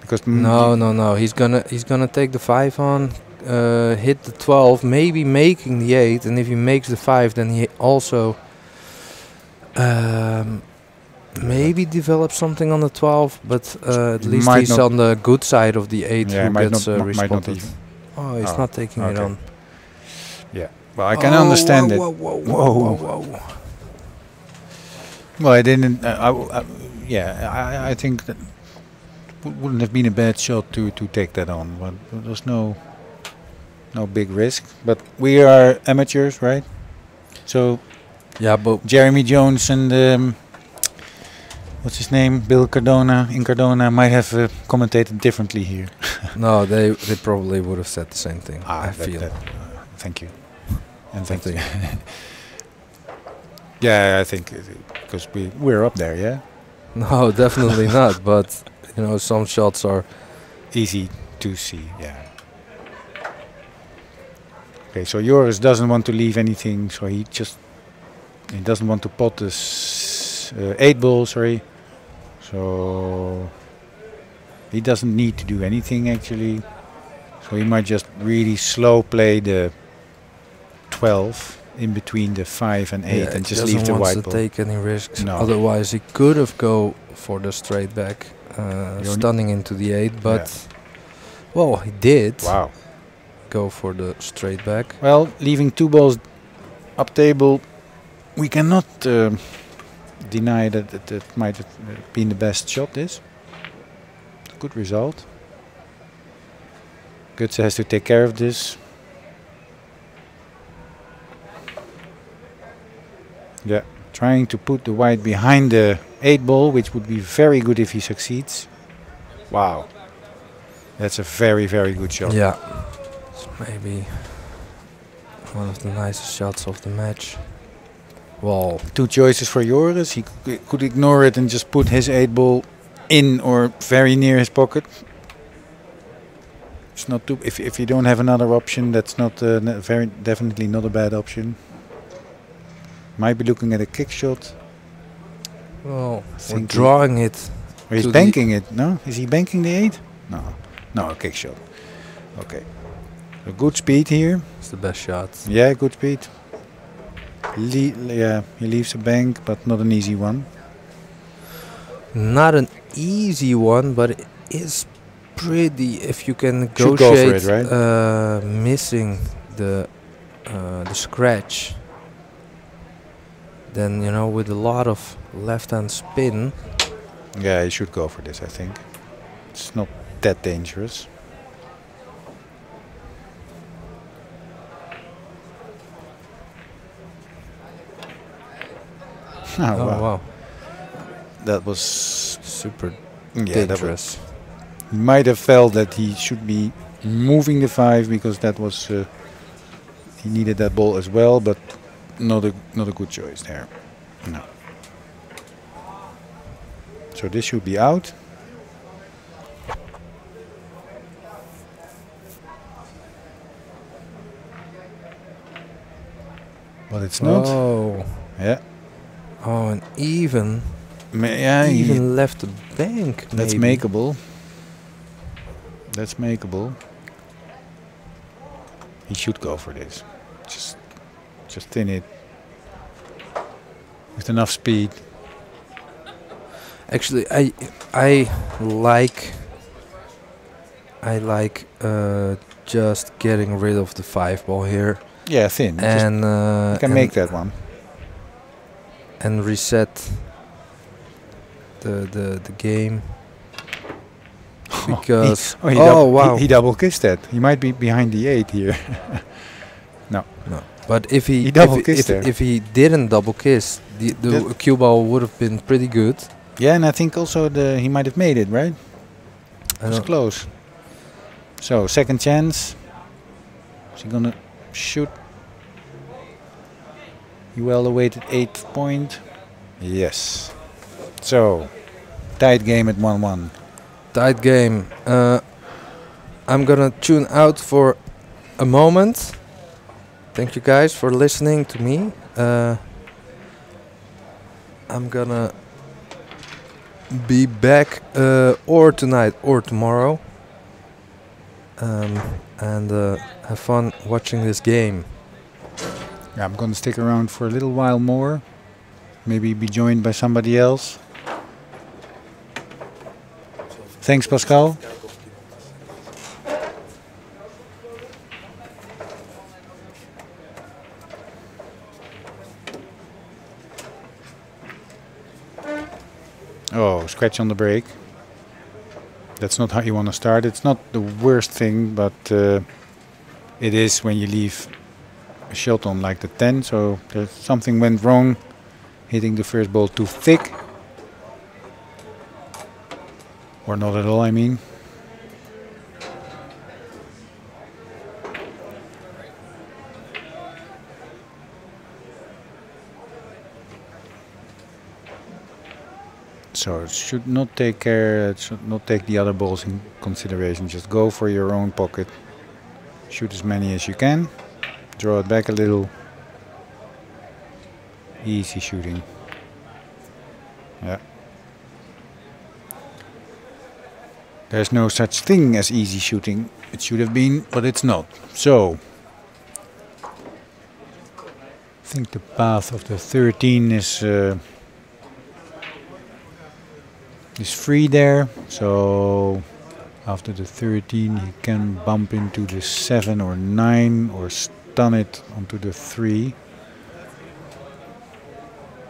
because No. He's gonna take the 5 on. Hit the 12, maybe making the 8, and if he makes the 5, then he also maybe develops something on the 12, but at least he's on the good side of the 8 Yeah, who might gets not respotted. even. Oh, he's not taking it okay. on. Yeah, well, I can understand it. Whoa. Well, I didn't. I think that wouldn't have been a bad shot to take that on, but there was no big risk. But we are amateurs, right? So Yeah, but Jeremy Jones and what's his name, Bill Cardona in Cardona might have commentated differently here. no, they probably would have said the same thing. I feel. Thank you, and thank you. Yeah, I think because we're up there, yeah. No, definitely not. But you know, some shots are Easy to see, yeah. Okay, so Joris doesn't want to leave anything, so he doesn't want to pot this 8-ball, sorry. So he doesn't need to do anything actually. So he might just really slow play the 12 in between the 5 and 8 and just leave the white to ball. take any risks. No. Otherwise, he could have go for the straight back, stunning into the 8. But well, he did. Wow. Go for the straight back. Well, leaving 2 balls up table, we cannot deny that it might have been the best shot. This good result. Gutse has to take care of this. Yeah, trying to put the white behind the 8-ball, which would be very good if he succeeds. Wow, that's a very, very good shot. Yeah, it's maybe one of the nicest shots of the match. Well, 2 choices for Joris. He could ignore it and just put his 8-ball in or very near his pocket. It's not too. If you don't have another option, that's not definitely not a bad option. Might be looking at a kick shot. well, we're drawing it. Or he's banking it. No, is he banking the 8? No, a kick shot. Okay, a good speed here. It's the best shot. Yeah, good speed. He leaves a bank, but not an easy one. Not an easy one, but it is pretty. If you can Should go for negotiate it, right? missing the scratch, then you know, with a lot of left-hand spin. Yeah, he should go for this, I think. It's not that dangerous. Oh wow. That was Super dangerous. dangerous. He might have felt that he should be moving the 5 because that was he needed that ball as well, but not a good choice there. No. So this should be out. But it's not. Oh. Yeah. Oh, and even Yeah. even left the bank. That's maybe. makeable. That's makeable. He should go for this. Just thin it with enough speed. Actually, I like just getting rid of the 5-ball here. Yeah, thin. and You can make that one. and reset the game because He double kissed that. He might be behind the 8 here. No. But if he double kissed there. if he didn't double kiss, the cue ball would have been pretty good. Yeah, and I think also he might have made it, right? It was close. So second chance. Is he gonna shoot? He well awaited 8th point. Yes. So tight game at 1-1. Tight game. I'm gonna tune out for a moment. Thank you guys for listening to me. I'm gonna be back or tonight or tomorrow, and have fun watching this game. Yeah, I'm gonna stick around for a little while more. Maybe be joined by somebody else. Thanks, Pascal. Oh, scratch on the brake. That's not how you want to start. It's not the worst thing, but it is when you leave a shot on like the 10. So there's something went wrong, hitting the first ball too thick. Or not at all, I mean. So it should not take care. It should not take the other balls in consideration. Just go for your own pocket. Shoot as many as you can. Draw it back a little. Easy shooting. Yeah. There's no such thing as easy shooting. It should have been, but it's not. So I think the path of the 13 is free there. So after the 13 he can bump into the 7 or 9 or stun it onto the 3.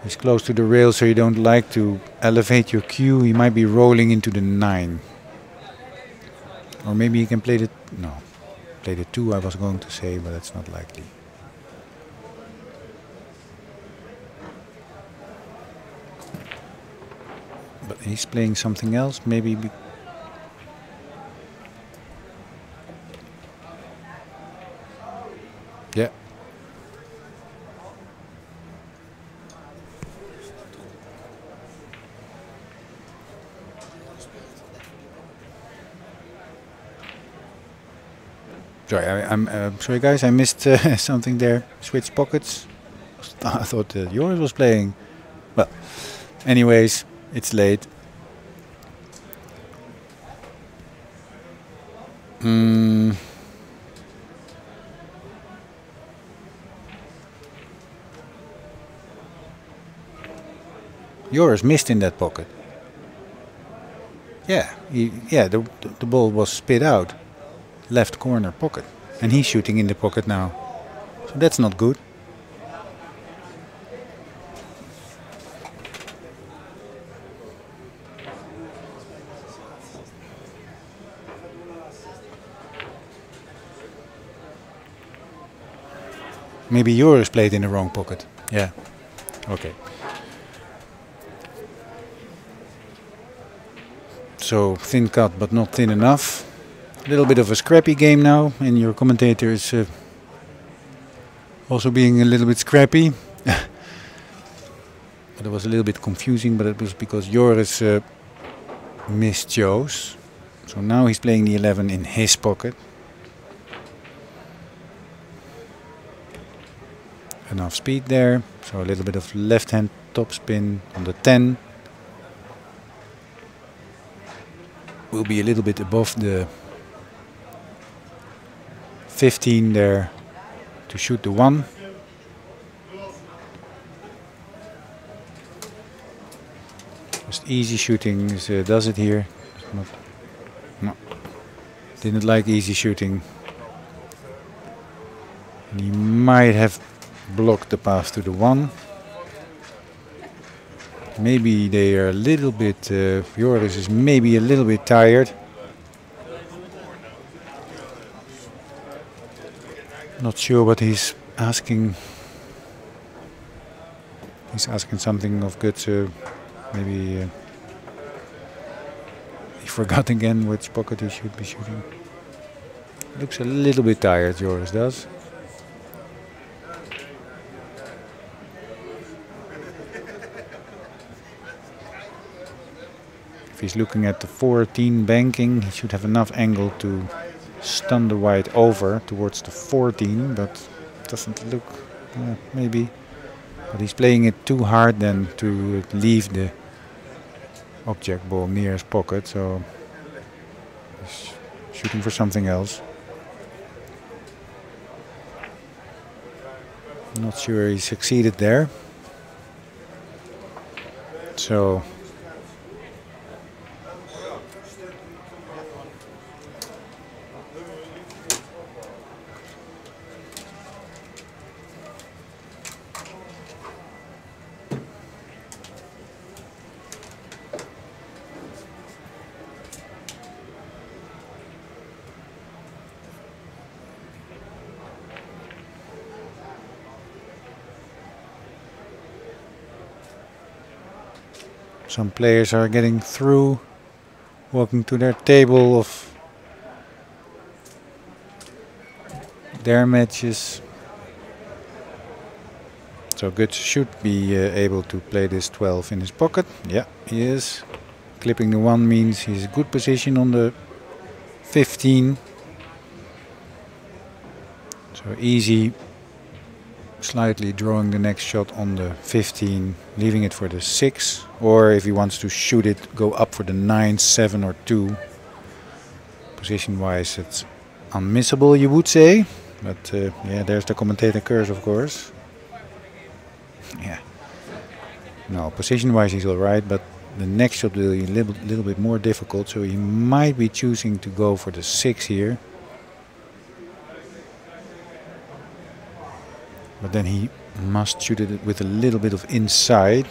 He's close to the rail, so you don't like to elevate your cue. He might be rolling into the 9. Or maybe he can play the... No. Play the 2 I was going to say, but that's not likely. But he's playing something else, maybe... Yeah. Sorry, I'm sorry guys, I missed something there. Switch pockets. I thought Joris was playing. Well, anyways, it's late. Joris missed in that pocket. Yeah, the ball was spit out. Left corner pocket, and he's shooting in the pocket now, so that's not good. Maybe Joris played in the wrong pocket. Yeah, okay. So thin cut but not thin enough. A little bit of a scrappy game now, and your commentator is also being a little bit scrappy. But it was a little bit confusing, but it was because Joris mischose. So now he's playing the 11 in his pocket. Enough speed there, so a little bit of left hand topspin on the 10. Will be a little bit above the 15 there to shoot the 1. Just easy shooting does it here. No, didn't like easy shooting. And he might have blocked the path to the 1. Maybe they are a little bit, Joris is maybe a little bit tired. Not sure what he's asking. He's asking something of good, so maybe he forgot again which pocket he should be shooting. Looks a little bit tired, Joris does. If he's looking at the 14 banking, he should have enough angle to stun the white over towards the 14, but it doesn't look, maybe. But he's playing it too hard then to leave the object ball near his pocket, so he's shooting for something else. Not sure he succeeded there. So some players are getting through, walking to their table of their matches. So Guts should be able to play this 12 in his pocket. Yeah, he is. Clipping the 1 means he's in good position on the 15. So easy, slightly drawing the next shot on the 15, leaving it for the 6. Or if he wants to shoot it, go up for the 9, 7 or 2. Position-wise, it's unmissable, you would say. But yeah, there's the commentator curse, of course. Yeah. No, position-wise he's alright, but the next shot will be a little bit more difficult, so he might be choosing to go for the 6 here. But then he must shoot it with a little bit of inside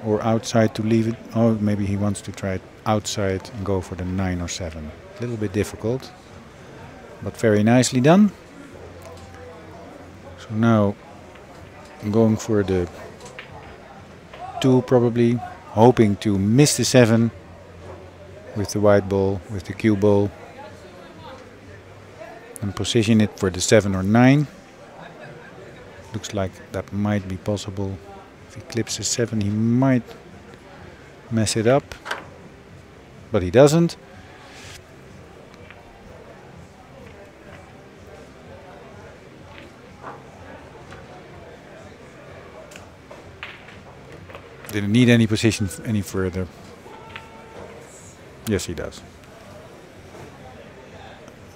or outside to leave it. Oh, maybe he wants to try it outside and go for the 9 or 7. A little bit difficult, but very nicely done. So now I'm going for the 2 probably, hoping to miss the 7 with the white ball, with the cue ball, and position it for the 7 or 9. Looks like that might be possible. If he clips a 7, he might mess it up, but he doesn't. Didn't need any position any further. Yes, he does.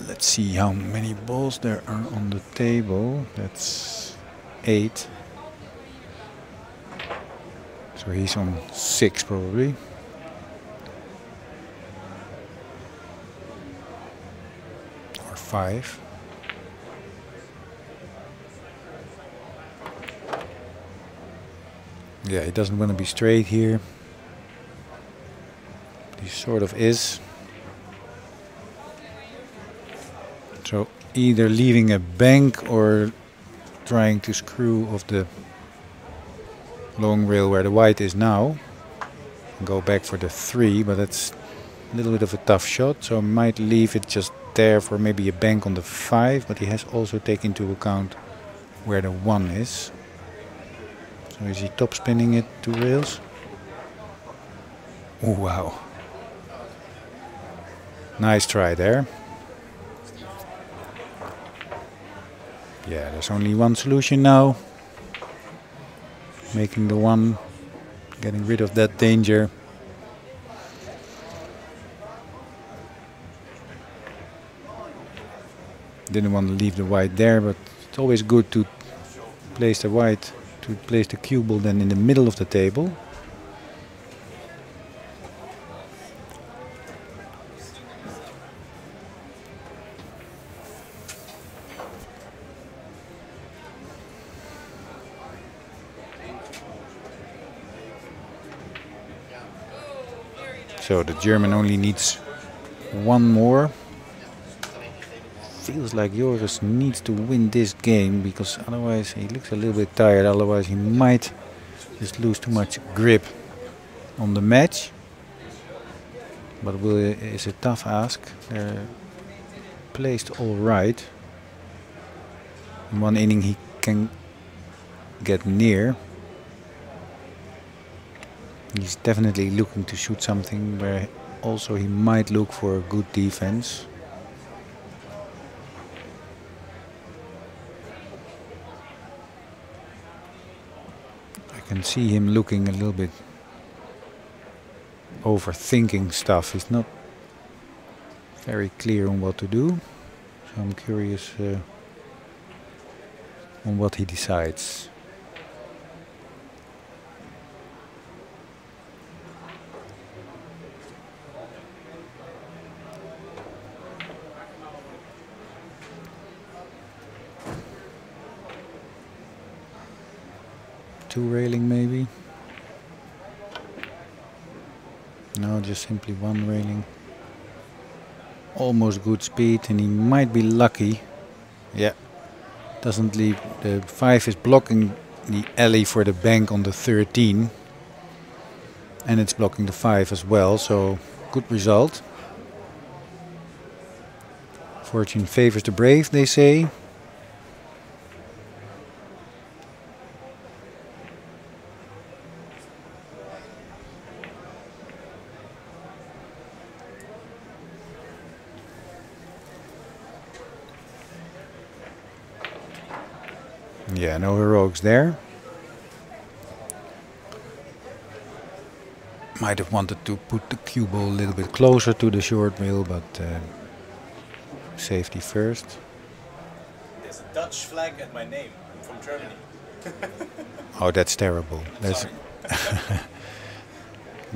Let's see how many balls there are on the table. That's 8. So he's on 6 probably. Or 5. Yeah, he doesn't want to be straight here. He sort of is. So either leaving a bank or trying to screw off the long rail where the white is now. And go back for the 3, but that's a little bit of a tough shot. So might leave it just there for maybe a bank on the 5, but he has also taken into account where the 1 is. So is he top spinning it 2 rails? Oh wow. Nice try there. Yeah, there's only one solution now. Making the 1, getting rid of that danger. Didn't want to leave the white there, but it's always good to place the white, to place the cue ball then in the middle of the table. So the German only needs one more. Feels like Joris needs to win this game, because otherwise he looks a little bit tired. Otherwise he might just lose too much grip on the match. But it's a tough ask. They're placed all right. In one inning he can get near. He's definitely looking to shoot something where also he might look for a good defense. I can see him looking a little bit overthinking stuff. He's not very clear on what to do. So I'm curious on what he decides. Two railing maybe? No, just simply one railing. Almost good speed, and he might be lucky. Yeah, doesn't leave. The 5 is blocking the alley for the bank on the 13, and it's blocking the 5 as well, so good result. Fortune favors the brave, they say. Yeah, no heroics there. Might have wanted to put the cue ball a little bit closer to the short rail, but safety first. There's a Dutch flag at my name. I'm from Germany. Oh, that's terrible. That's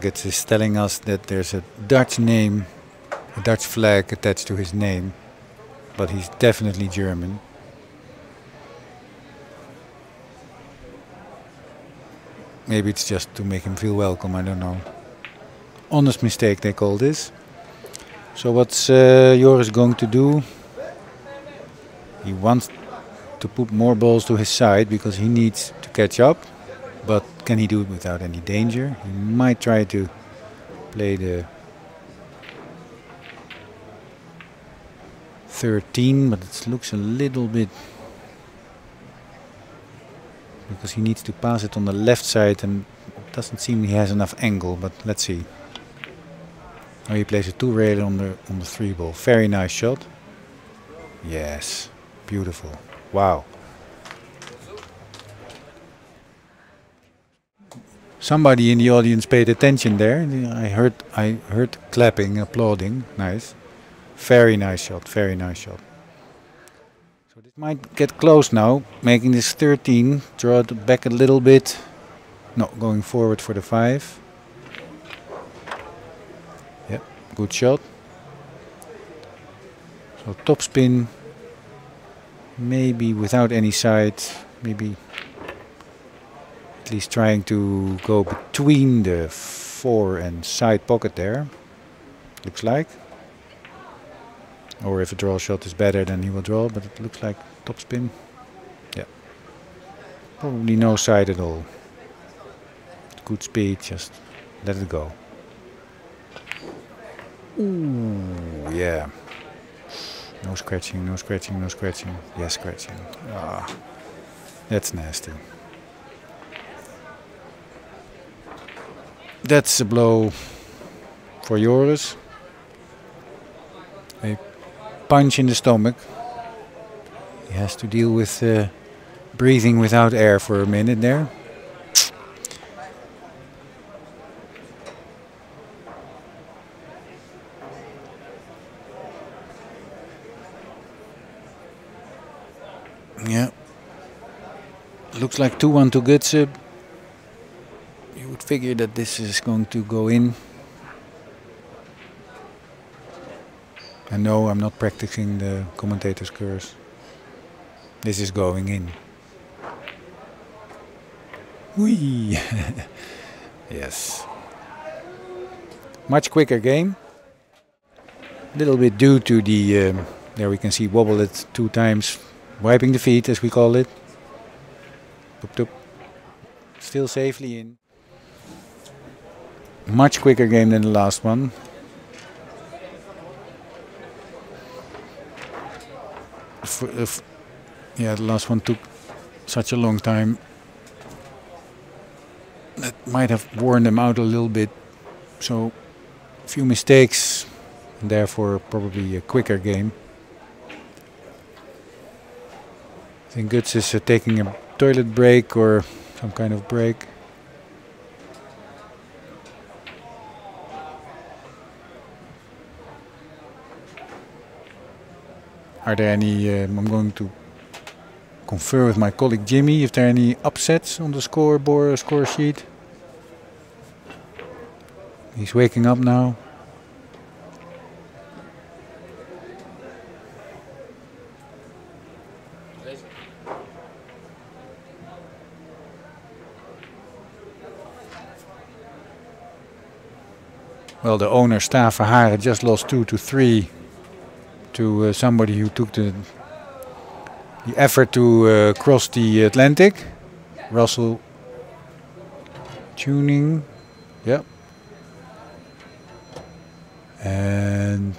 Gets is telling us that there's a Dutch name, a Dutch flag attached to his name, but he's definitely German. Maybe it's just to make him feel welcome, I don't know. Honest mistake, they call this. So what's Joris going to do? He wants to put more balls to his side because he needs to catch up. But can he do it without any danger? He might try to play the 13, but it looks a little bit... because he needs to pass it on the left side and it doesn't seem he has enough angle, but let's see. Oh, he plays a 2 rail on the 3 ball. Very nice shot. Yes, beautiful. Wow. Somebody in the audience paid attention there. I heard clapping, applauding. Nice. Very nice shot, very nice shot. So this might get close now, making this 13, draw it back a little bit. No, going forward for the 5. Yep, good shot. So top spin, maybe without any side, maybe at least trying to go between the 4 and side pocket there, looks like. Or if a draw shot is better, then he will draw, but it looks like top spin. Yeah. Probably no side at all. Good speed, just let it go. Ooh, yeah. No scratching, no scratching, no scratching. Yes, scratching. Ah, that's nasty. That's a blow for Joris. A punch in the stomach. He has to deal with breathing without air for a minute there. Yeah. Looks like 2-1 to Gutse. You would figure that this is going to go in. And no, I'm not practicing the commentator's curse. This is going in. Whee! Yes. Much quicker game. A little bit due to the, there we can see wobble it 2 times, wiping the feet as we call it. Toop, toop. Still safely in. Much quicker game than the last one. Yeah, the last one took such a long time. That might have worn them out a little bit. So, a few mistakes, and therefore probably a quicker game. I think Guts is taking a toilet break or some kind of break. Are there any, I'm going to confer with my colleague Jimmy if there are any upsets on the scoreboard or score sheet. He's waking up now. Well, the owner, Staff Hague, just lost 2-3 to somebody who took the effort to cross the Atlantic. Russell tuning, yep. And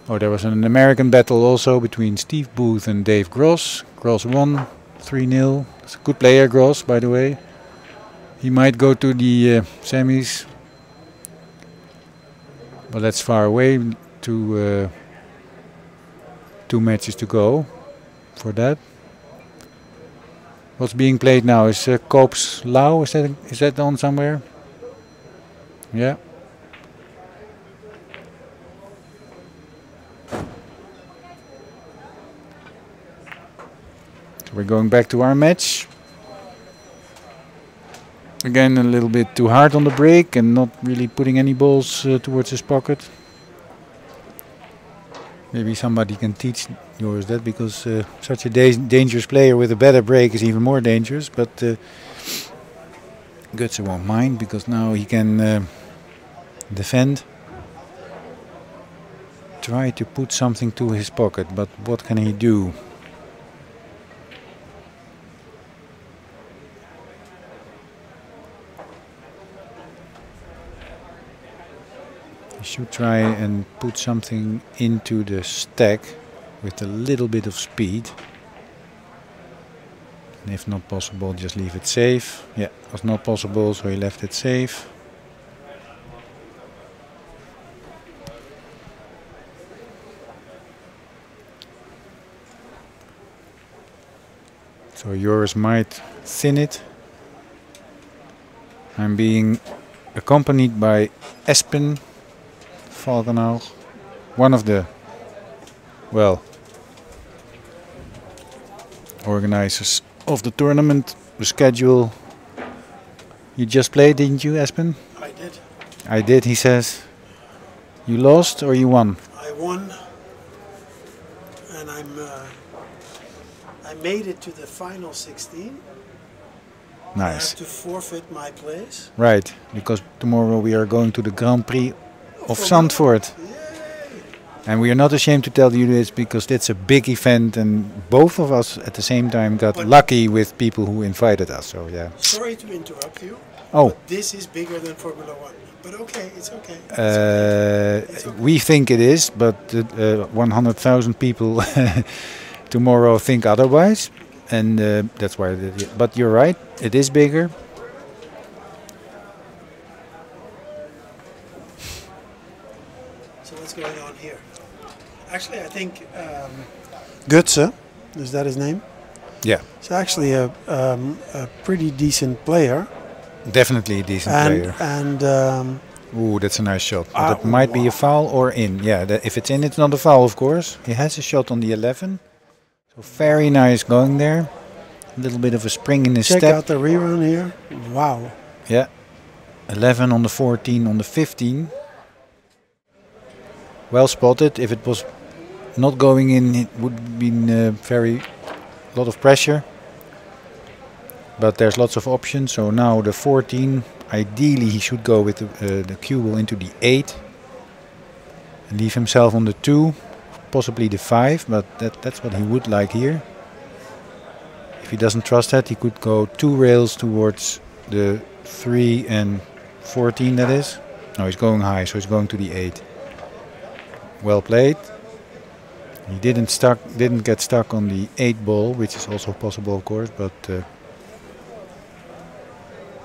oh, there was an American battle also between Steve Booth and Dave Gross. Gross won 3-0. It's a good player, Gross, by the way. He might go to the semis, but that's far away. 2 matches to go for that. What's being played now is Koop's Lau. Is that on somewhere? Yeah. So we're going back to our match. Again, a little bit too hard on the break and not really putting any balls towards his pocket. Maybe somebody can teach Joris that, because such a dangerous player with a better break is even more dangerous. But Guts won't mind, because now he can defend. Try to put something to his pocket, but what can he do? Should try and put something into the stack with a little bit of speed. And if not possible, just leave it safe. Yeah, it was not possible, so he left it safe. So Joris might thin it. I'm being accompanied by Espen Valkenhaug, one of the, well, organizers of the tournament. The schedule. You just played, didn't you, Espen? I did. I did, he says. You lost or you won? I won, and I made it to the final 16. Nice. I have to forfeit my place. Right, because tomorrow we are going to the Grand Prix of Zandvoort. And we are not ashamed to tell you this, because it's a big event, and both of us at the same time got lucky with people who invited us. So yeah. Sorry to interrupt you. Oh. But this is bigger than Formula 1. But okay, it's okay. It's okay. We think it is, but 100,000 people tomorrow think otherwise, and that's why. But you're right, it is bigger. What's going on here? Actually, I think Gutse, is that his name? Yeah. He's actually a pretty decent player. Definitely a decent player. And ooh, that's a nice shot. That might be a foul or in. Yeah, if it's in, it's not a foul, of course. He has a shot on the 11. So very nice going there. A little bit of a spring in his step. Check out the rerun here. Wow. Yeah. 11 on the 14 on the 15. Well spotted. If it was not going in, it would have been a lot of pressure. But there's lots of options. So now the 14, ideally he should go with the cue ball into the 8 and leave himself on the 2, possibly the 5, but that's what he would like here. If he doesn't trust that, he could go 2 rails towards the 3 and 14, that is. No, he's going high, so he's going to the 8. Well played. He didn't get stuck on the 8 ball, which is also possible, of course, but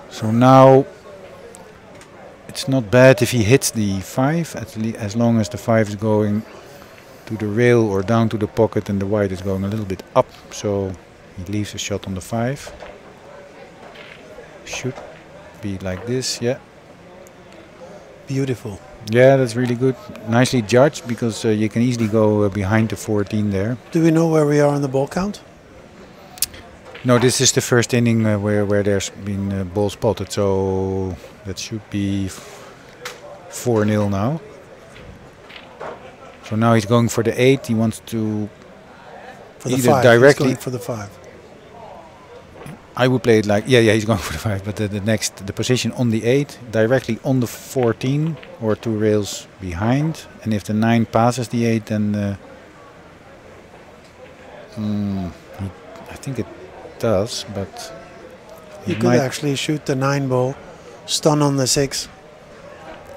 so now it's not bad if he hits the 5, as long as the 5 is going to the rail or down to the pocket and the white is going a little bit up, so he leaves a shot on the 5. Should be like this, yeah. Beautiful. Yeah, that's really good. Nicely judged, because you can easily go behind the 14 there. Do we know where we are on the ball count? No, this is the first inning where there's been ball spotted, so that should be 4-0 now. So now he's going for the 8. He wants to For the either 5. directly. He's going for the 5. I would play it like, yeah, he's going for the 5, but the position on the 8, directly on the 14 or 2 rails behind, and if the 9 passes the 8, then I think it does, but You could actually shoot the 9 ball, stun on the 6.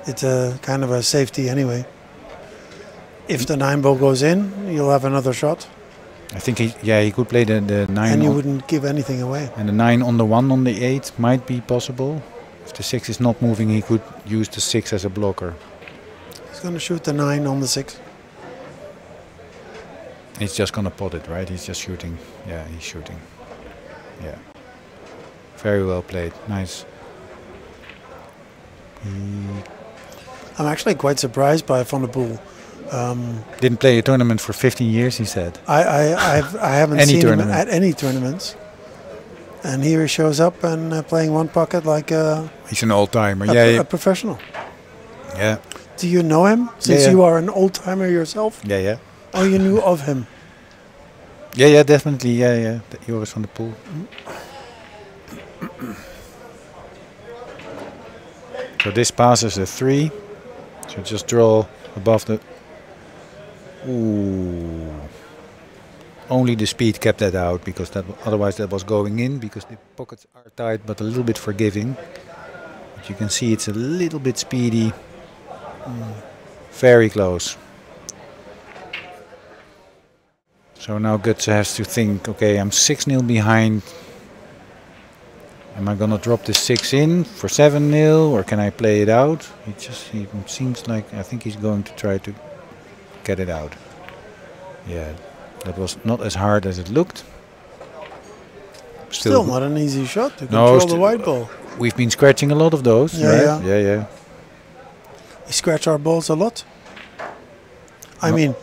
It's a kind of a safety anyway. If the 9 ball goes in, you'll have another shot. I think he could play the 9. And you wouldn't give anything away. And the 9 on the 1 on the 8 might be possible. If the 6 is not moving, he could use the 6 as a blocker. He's going to shoot the 9 on the 6. He's just going to pot it, right? He's just shooting. Yeah, he's shooting. Yeah. Very well played. Nice. I'm actually quite surprised by Van der Poel. Didn't play a tournament for 15 years, he said. I haven't Any seen tournament. him at any tournaments. And here he shows up and playing one pocket like He's an old-timer. a professional. Yeah. Do you know him? Since you are an old-timer yourself? Yeah. Or you knew of him? Yeah, definitely. Yeah. Joris van der Poel. So this passes a 3. So just draw above the... Ooh. Only the speed kept that out, because otherwise that was going in, because the pockets are tight but a little bit forgiving. But you can see it's a little bit speedy. Very close. So now Guts has to think, okay, I'm 6-0 behind. Am I gonna drop this 6 in for 7-0, or can I play it out? He seems like, I think he's going to try to get it out. Yeah, that was not as hard as it looked. Still not an easy shot to control the white ball. We've been scratching a lot of those, right? Yeah. We scratch our balls a lot. I mean,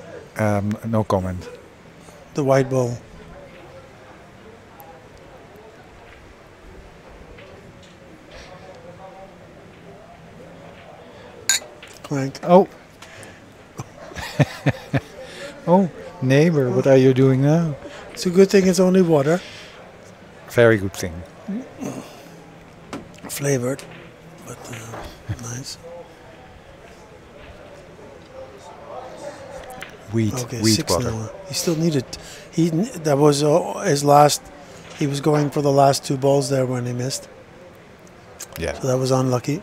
no comment. the white ball. Clank. Oh. Oh, neighbor, what are you doing now? It's a good thing it's only water. Very good thing. Flavored, but nice. Wheat water. He still needed. That was his last. He was going for the last 2 balls there when he missed. Yeah. So that was unlucky.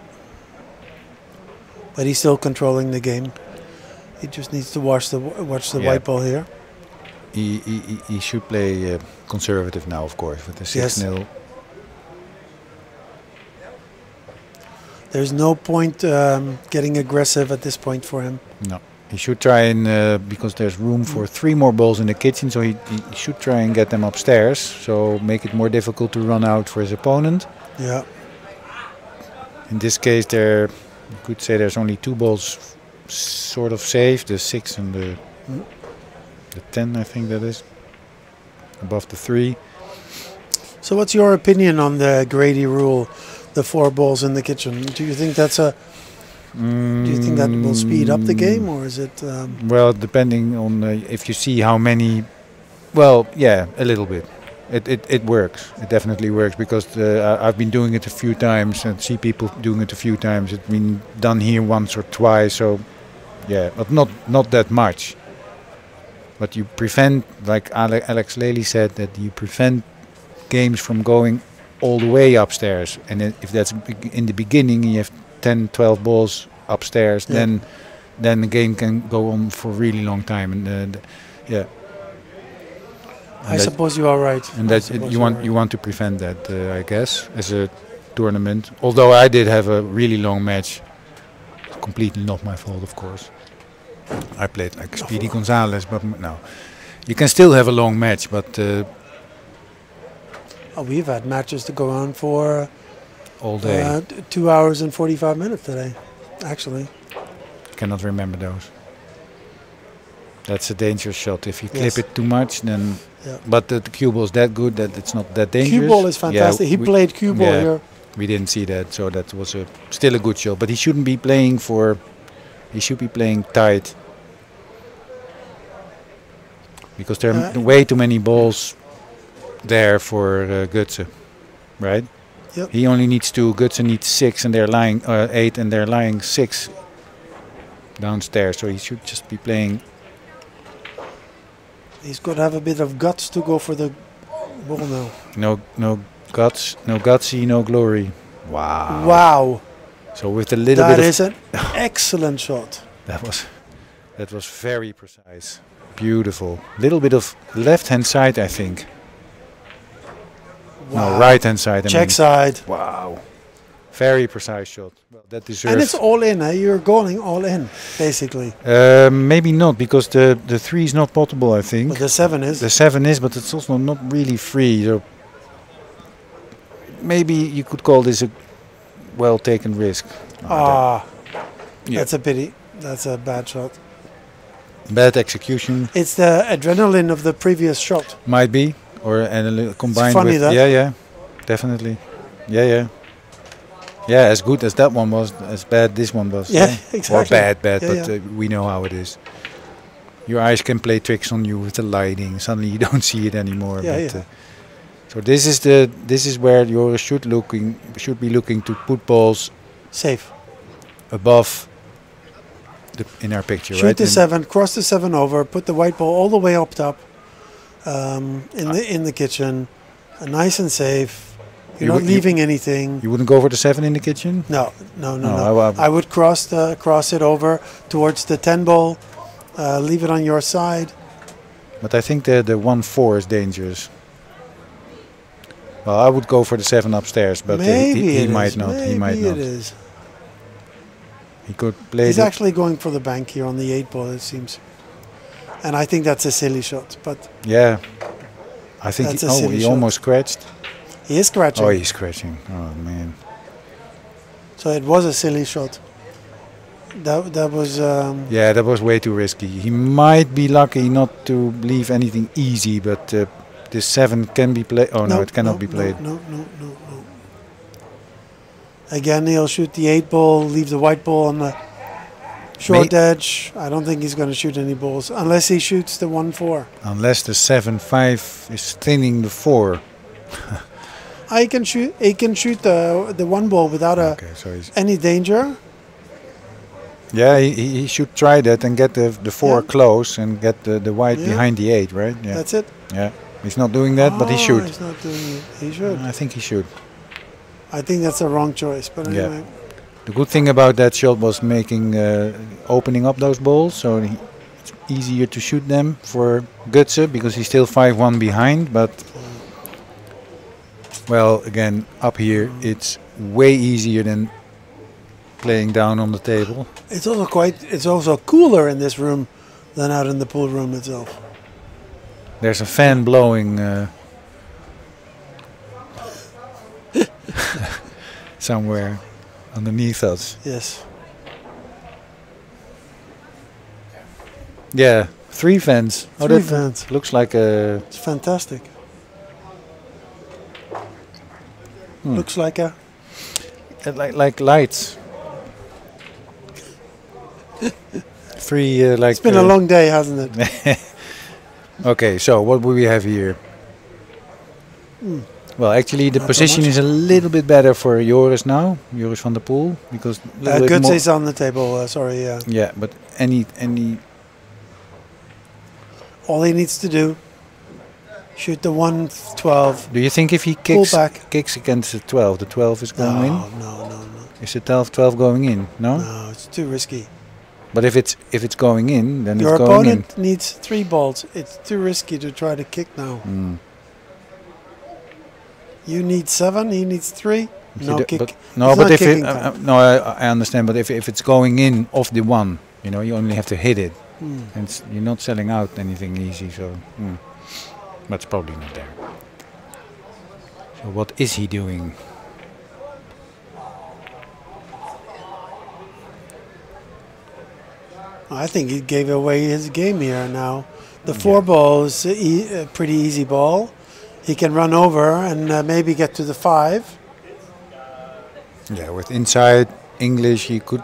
But he's still controlling the game. He just needs to watch the white ball here. He should play conservative now, of course, with the 6-0. Yes. There's no point getting aggressive at this point for him. No. He should try and, because there's room for 3 more balls in the kitchen, so he should try and get them upstairs, so make it more difficult to run out for his opponent. Yeah. In this case, you could say there's only 2 balls sort of safe, the 6 and the 10, I think that is, above the 3. So what's your opinion on the Grady rule, the 4 balls in the kitchen? Do you think that's a... Do you think that will speed up the game, or is it... Well, depending on if you see how many... Well, yeah, a little bit. It works. It definitely works because I've been doing it a few times and see people doing it a few times. It's been done here once or twice, so yeah, but not that much. But you prevent, like Alex Lely said, that you prevent games from going all the way upstairs. And if that's in the beginning, you have 10, 12 balls upstairs, then the game can go on for a really long time. And yeah. I suppose you are right. And that you want to prevent that, I guess, as a tournament. Although I did have a really long match, completely not my fault, of course. I played like Speedy Gonzalez, but no, you can still have a long match. But we've had matches to go on for all day, 2 hours and 45 minutes today. Actually, cannot remember those. That's a dangerous shot. If you clip it too much, then. Yeah. But the cue ball is that good that it's not that dangerous. Cue ball is fantastic. He played cue ball here. We didn't see that, so that was still a good shot. But he shouldn't be playing for. He should be playing tight. Because there are way too many balls there for Gutsen, right? Yep. He only needs 2. Gutsen needs 6, and they're lying 8, and they're lying 6 downstairs. So he should just be playing. He's got to have a bit of guts to go for the ball now. No guts, no gutsy, no glory. Wow. Wow. So with a little bit. That is an excellent shot. That was very precise. Beautiful. Little bit of left-hand side, I think. Wow. No, right-hand side. Check side. Wow. Very precise shot. Well, that deserves. And it's all in, eh? You're going all in, basically. Maybe not, because the 3 is not potable, I think. But the 7 is. The 7 is, but it's also not really free. So maybe you could call this a well-taken risk. That's a pity. That's a bad shot. Bad execution. It's the adrenaline of the previous shot. Might be, or combined it's funny with. That. Yeah, definitely. Yeah, as good as that one was, as bad this one was. Yeah, exactly. Or bad, but yeah. We know how it is. Your eyes can play tricks on you with the lighting. Suddenly you don't see it anymore. So this is where Joris should be looking to put balls safe above in our picture. Shoot the 7, cross the 7 over, put the white ball all the way up top in the kitchen, nice and safe. You're not leaving anything. You wouldn't go for the 7 in the kitchen? No. I would cross it over towards the 10 ball, leave it on your side. But I think the 1-4 is dangerous. Well, I would go for the 7 upstairs, but he might not. Maybe he might not. It is. He could play. He's actually going for the bank here on the 8 ball, it seems. And I think that's a silly shot, but yeah, I think he almost scratched. He is scratching. Oh, he's scratching. Oh man. So it was a silly shot. That was. Yeah, that was way too risky. He might be lucky not to leave anything easy, but this 7 can be played. Oh no, it cannot be played. No. Again, he'll shoot the 8 ball, leave the white ball on the short edge. I don't think he's going to shoot any balls unless he shoots the 1-4. Unless the 7-5 is thinning the 4. He can shoot the 1 ball without any danger. Yeah, he should try that and get the 4 close and get the white behind the 8, right? Yeah. That's it. Yeah, he's not doing that, but he should. He's not doing it. He should. I think he should. I think that's the wrong choice, but anyway. Yeah. The good thing about that shot was opening up those balls, so it's easier to shoot them for Gutsen because he's still 5-1 behind. But well, again, up here it's way easier than playing down on the table. It's also cooler in this room than out in the pool room itself. There's a fan blowing somewhere underneath us. Yes. Yeah, 3 fans. Three fans. Looks like a. It's fantastic. Looks like a. Like lights. 3 like. It's been a long day, hasn't it? Okay, so what will we have here? Well, actually, the Not so position much. is a little bit better for Joris now, Joris van der Poel, because a little bit Guts more. is on the table. Sorry, Yeah, but any all he needs to do, shoot the 112. do you think if he Pull back. kicks against the 12 is going in? No. Is the 12 going in? No. No, it's too risky. But if it's going in, then Your it's going in. opponent needs 3 balls. It's too risky to try to kick now. You need 7. He needs 3. No kick. But no, It's but not if it, kicking time. no, I understand. But if it's going in off the 1, you know, you only have to hit it, and you're not selling out anything easy. So that's probably not there. So what is he doing? I think he gave away his game here now. The 4 ball is a pretty easy ball. He can run over and maybe get to the 5. Yeah, with inside English, he could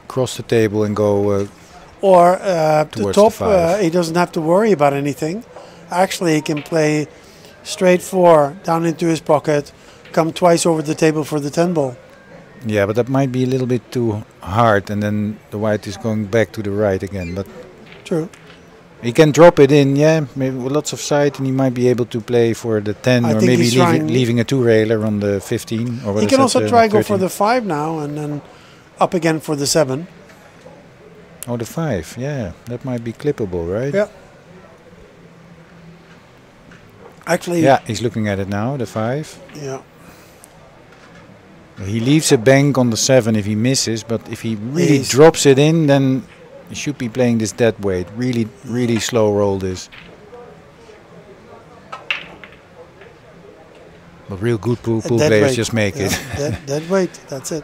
cross the table and go. Or the Towards top, the 5. he doesn't have to worry about anything. Actually, he can play straight 4 down into his pocket, come twice over the table for the 10 ball. Yeah, but that might be a little bit too hard, and then the white is going back to the right again. But True. he can drop it in, yeah, maybe with lots of sight, and he might be able to play for the 10, I or think maybe he's trying- leaving a 2-railer on the 15. Or what He is can that, also try go for 13? the 5 now and then up again for the 7. Oh, the 5, yeah, that might be clippable, right? Yeah. Actually, Yeah, he's looking at it now, the 5. yeah. He leaves a bank on the 7 if he misses, but if he really He's- drops it in, then he should be playing this dead weight. Really, really slow roll this. But real good pool Dead players weight. just make Yeah, it. dead weight. That's it.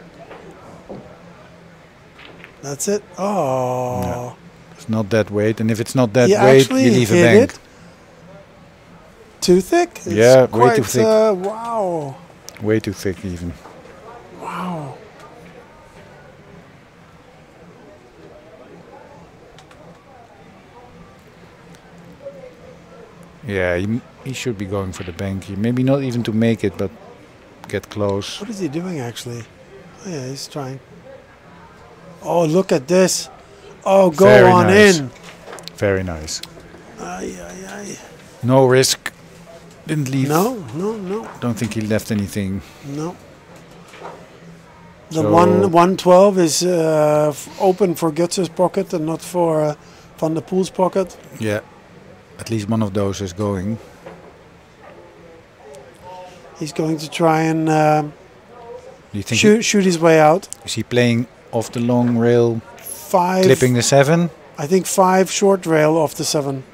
That's it. Oh. No. It's not that weight, and if it's not that He weight, actually you leave a hit bank. it. Too thick? It's Yeah, way quite, too thick. Wow. Way too thick even. Wow. Yeah, he should be going for the bank here. Maybe not even to make it, but get close. What is he doing actually? Oh, yeah, he's trying. Oh, look at this. Oh, go Very on nice. in. Very nice. Ay, ay, ay. No risk. Didn't leave. No. Don't think he left anything. No. The So- 112 is open for Guts's pocket and not for Van der Poel's pocket. Yeah. At least one of those is going. He's going to try and Do you think shoot his way out. is he playing off the long rail, 5. clipping the 7? I think 5 short rail off the 7.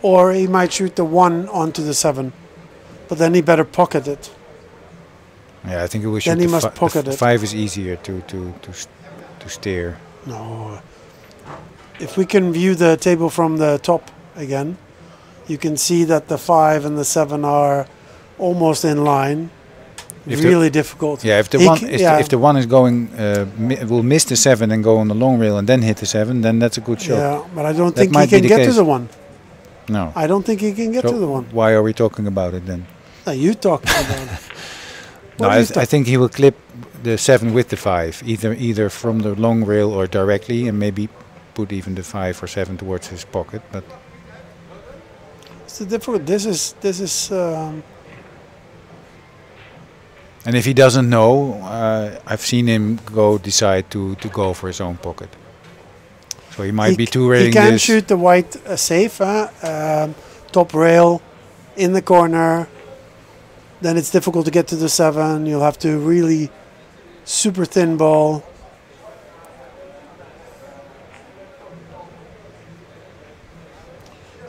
Or he might shoot the 1 onto the 7. But then he better pocket it. Yeah, I think he will shoot Then he the must fi- pocket the it. 5 is easier to steer. No. If we can view the table from the top again, you can see that the 5 and the 7 are almost in line. If the- Really difficult. Yeah, if the He one c- is yeah. if the one is going will miss the 7 and go on the long rail and then hit the 7, then that's a good shot. Yeah, but I don't That think he might be can the get to case. the 1. No. I don't think he can get So to the 1. why are we talking about it then? No, you talked about it. No, What do you I think he will clip the 7 with the 5, either from the long rail or directly, and maybe put even the 5 or 7 towards his pocket. But It's a difficult. This is. and if he doesn't know, I've seen him decide to go for his own pocket. So he might be two He railing can this. shoot the white safe, top rail, in the corner. Then it's difficult to get to the 7. You'll have to really super thin ball.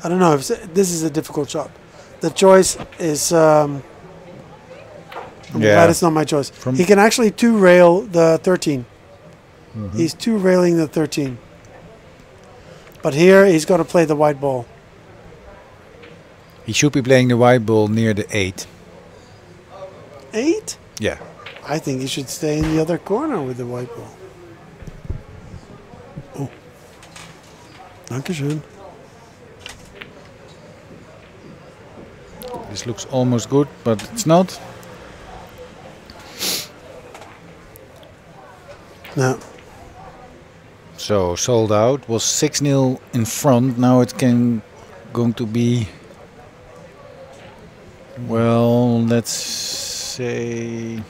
I don't know if this is a difficult shot. The choice is. I'm Yeah. glad it's not my choice. From- He can actually 2-rail the 13. Mhm. He's 2-railing the 13. But here he's got to play the white ball. He should be playing the white ball near the 8. 8? Yeah. I think he should stay in the other corner with the white ball. Oh. Dankeschön. This looks almost good, but it's not. No. So sold out, was 6-0 in front. Now it can going to be, well, let's say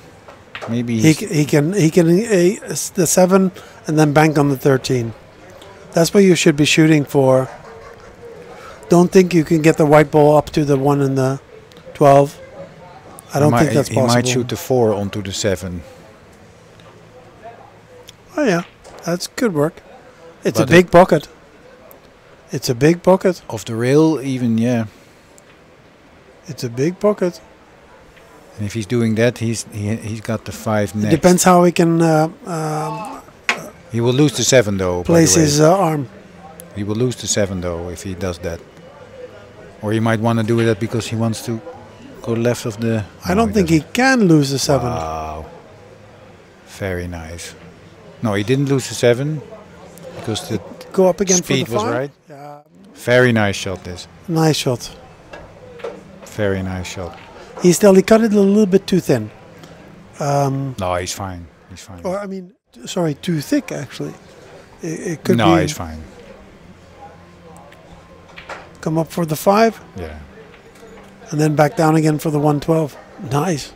maybe He can the 7 and then bank on the 13. That's what you should be shooting for. Don't think you can get the white ball up to the 1 and the 12. I don't think that's possible. He might shoot the 4 onto the 7. Oh yeah, that's good work. It's a big pocket. It's a big pocket. Off the rail even, yeah. It's a big pocket. And if he's doing that, he's got the 5 next. It depends how he can he will lose the 7 though. place his arm. He will lose the 7 though if he does that. Or he might want to do that because he wants to go left of the... I don't think he can lose the 7. Wow. Very nice. No, he didn't lose the 7 because the Go up again speed for the was 5. right. Yeah. Very nice shot this. Nice shot. Very nice shot. He cut it a little bit too thin. No, he's fine. He's fine. Or I mean, sorry, too thick actually. It could be. No, he's fine. Come up for the 5. Yeah. And then back down again for the 112. Nice.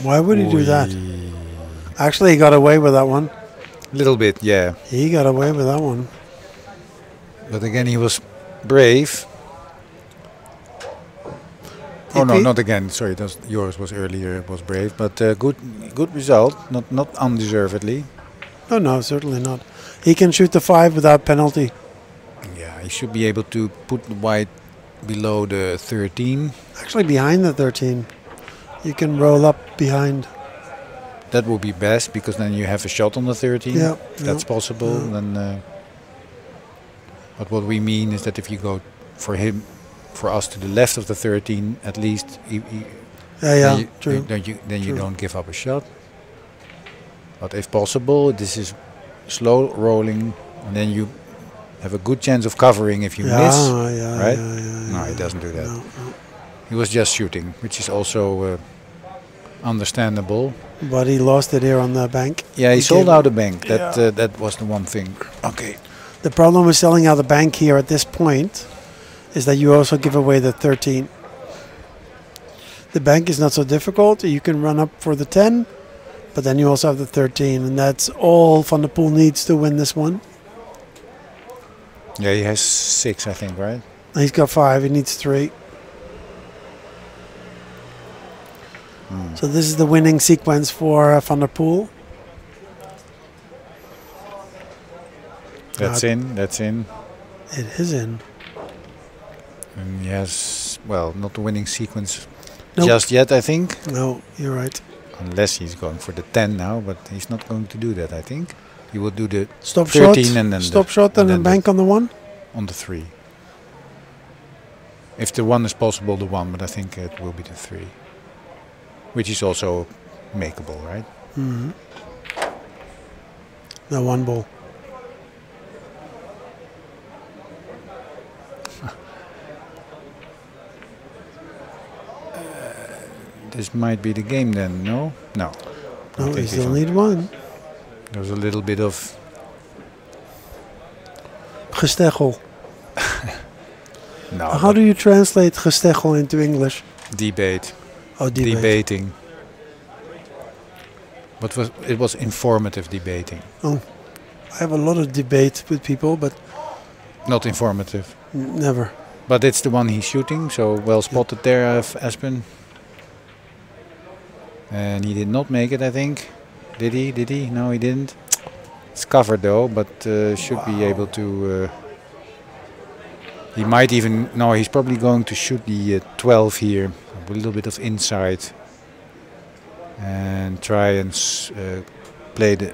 Why would he do that? Actually, he got away with that one. Little bit, yeah. He got away with that one. But again, he was brave. Oh no, not again. Sorry, yours was earlier. Was brave, but good result. Not undeservedly. No, certainly not. He can shoot the 5 without penalty. Yeah, he should be able to put the white below the 13. Actually, behind the 13. You can roll up behind. That would be best because then you have a shot on the 13. Yeah, that's possible. Yeah. Then, but what we mean is that if you go for us to the left of the 13, at least, true. Then you don't give up a shot. But if possible, this is slow rolling, and then you have a good chance of covering if you miss. Right? No, he doesn't do that. No. He was just shooting, which is also understandable. But he lost it here on the bank. Yeah, he sold out the bank. That was the one thing. Okay. The problem with selling out the bank here at this point is that you also give away the 13. The bank is not so difficult. You can run up for the 10, but then you also have the 13, and that's all Van der Poel needs to win this one. Yeah, he has 6, I think, right? He's got 5. He needs 3. So this is the winning sequence for Van der Poel. That's in. That's in. It is in. And he has, well, not the winning sequence Nope. just yet, I think. No, you're right. Unless he's going for the 10 now, but he's not going to do that, I think. He will do the Stop 13 shot, and then stop shot and then bank on the 1. On the 3. If the 1 is possible, the 1, but I think it will be the 3. Which is also makeable, right? Mm-hmm. The 1 ball. This might be the game then, no? No. No, we still need 1. There's a little bit of... Gesteggel. No. How do you translate gesteggel into English? Debate. Oh, debate. Debating. But it was informative debating. Oh, I have a lot of debate with people, but... Not informative. Never. But it's the one he's shooting, so well spotted there, Aspen. And he did not make it, I think. Did he? Did he? No, he didn't. It's covered though, but should be able to... he might even... No, he's probably going to shoot the 12 here. A little bit of inside. And try and play the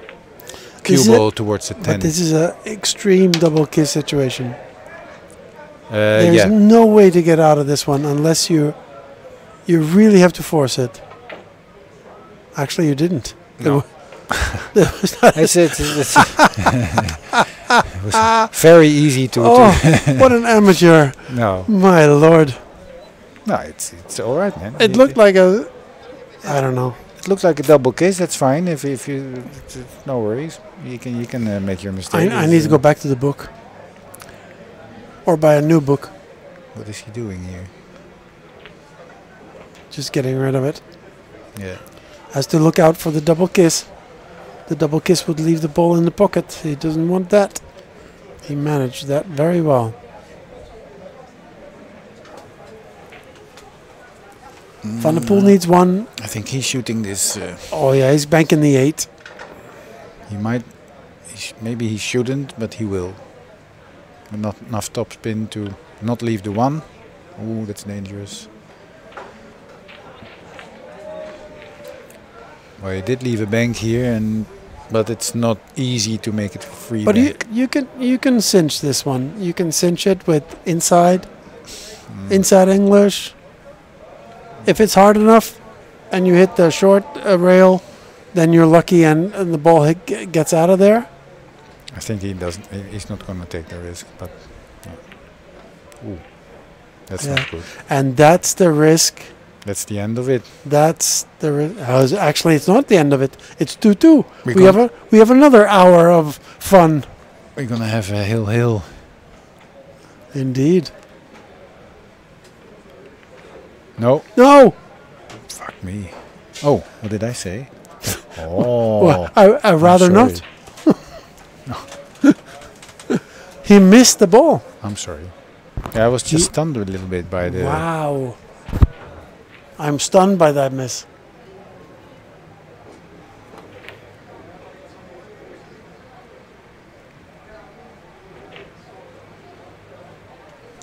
cue ball towards the 10. But this is an extreme double kiss situation. There's Yeah. no way to get out of this one unless you really have to force it. Actually, you didn't. No. There was not It's it was very easy to. oh, what an amateur! No, My lord. no, it's all right, man. It looked like a, I don't know. It looks like a double kiss. That's fine. If you, no worries. You can make your mistake. I need to go back to the book. Or buy a new book. What is he doing here? Just getting rid of it. Yeah. Has to look out for the double kiss. The double kiss would leave the ball in the pocket. He doesn't want that. He managed that very well. Van der Poel needs one. I think he's shooting this. Oh yeah, he's banking the 8. He might. Maybe he shouldn't, but he will. Not enough topspin to not leave the 1. Ooh, that's dangerous. Well, he did leave a bank here, but it's not easy to make it free. But bank. you can cinch this one. You can cinch it with inside English. If it's hard enough, and you hit the short rail, then you're lucky, and the ball gets out of there. I think he doesn't. He's not going to take the risk. But ooh, that's not good. And that's the risk. That's the end of it. That's the actually it's not the end of it. It's 2-2. We're We have another hour of fun. We're gonna have a hill. Indeed. No. No. Fuck me. Oh, what did I say? Oh. Well, I rather sorry. not. He missed the ball. I'm sorry. Yeah, I was just stunned a little bit by the. Wow. I'm stunned by that miss.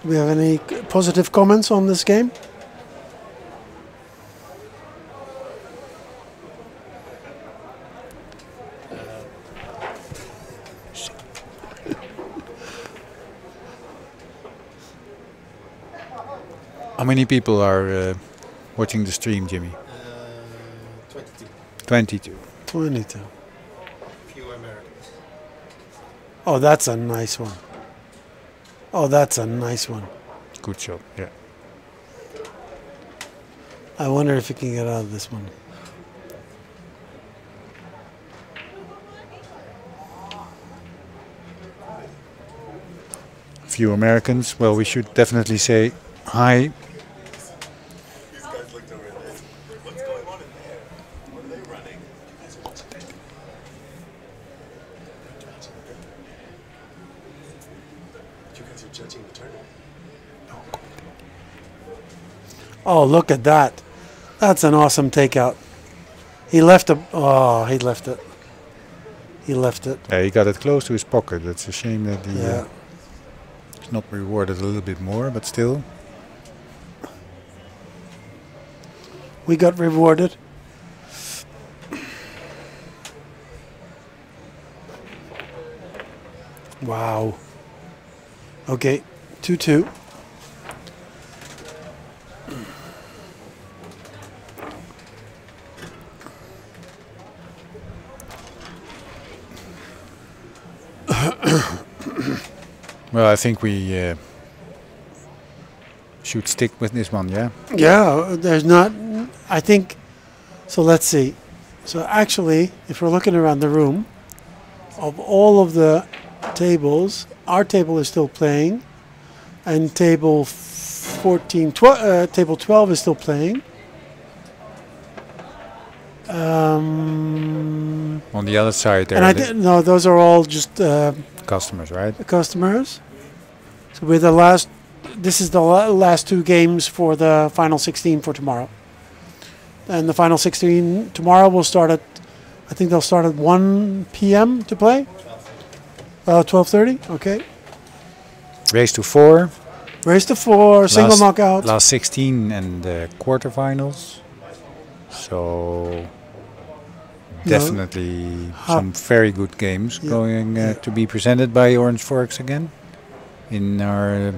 Do we have any positive comments on this game? How many people are watching the stream, Jimmy? 22. 22. 22. Few Americans. Oh, that's a nice one. Oh, that's a nice one. Good shot. Yeah. I wonder if he can get out of this one. Few Americans. Well, we should definitely say hi. These guys looked over there. What's going on in there? What are they running? You guys are judging the tournament. Oh, look at that. That's an awesome takeout. He left it. Oh, he left it. He left it. Yeah, he got it close to his pocket. That's a shame that he Yeah. is not rewarded a little bit more, but still. We got rewarded. Wow. Okay, 2-2. Well, I think we should stick with this one, yeah? Yeah, there's not, I think, so let's see. So actually, if we're looking around the room, of all of the tables, our table is still playing, and table 14, table 12 is still playing. On the other side there, And I the didn't know, those are all just customers, right? customers. So we're the last, this is the last 2 games for the final 16 for tomorrow. And the final 16 tomorrow will start at, I think they'll start at 1 p.m. to play. 12:30, okay. Race to 4. Race to 4, single knockout. Last 16 and the quarterfinals. So definitely some very good games going to be presented by Orange Forks again in our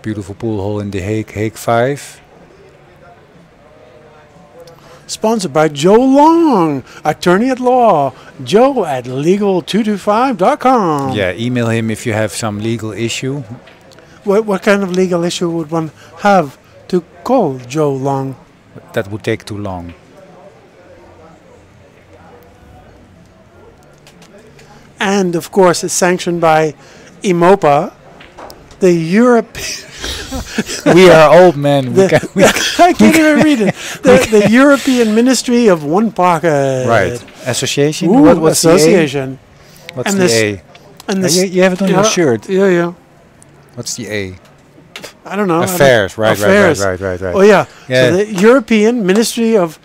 beautiful pool hole in the Hague, Hague 5. Sponsored by Joe Long, attorney at law. Joe at legal225.com. Yeah, email him if you have some legal issue. What kind of legal issue would one have to call Joe Long? That would take too long. And of course, it's sanctioned by IMOPA, the Europe. We are old men. I can't even read it. The European Ministry of One Pocket. Right. Association? Ooh, What's association. The A? What's And the this- A? And this, You have it on your shirt. Yeah, yeah. What's the A? I don't know. Affairs. Right. Affairs. Right. Oh yeah. Yeah. So the European Ministry of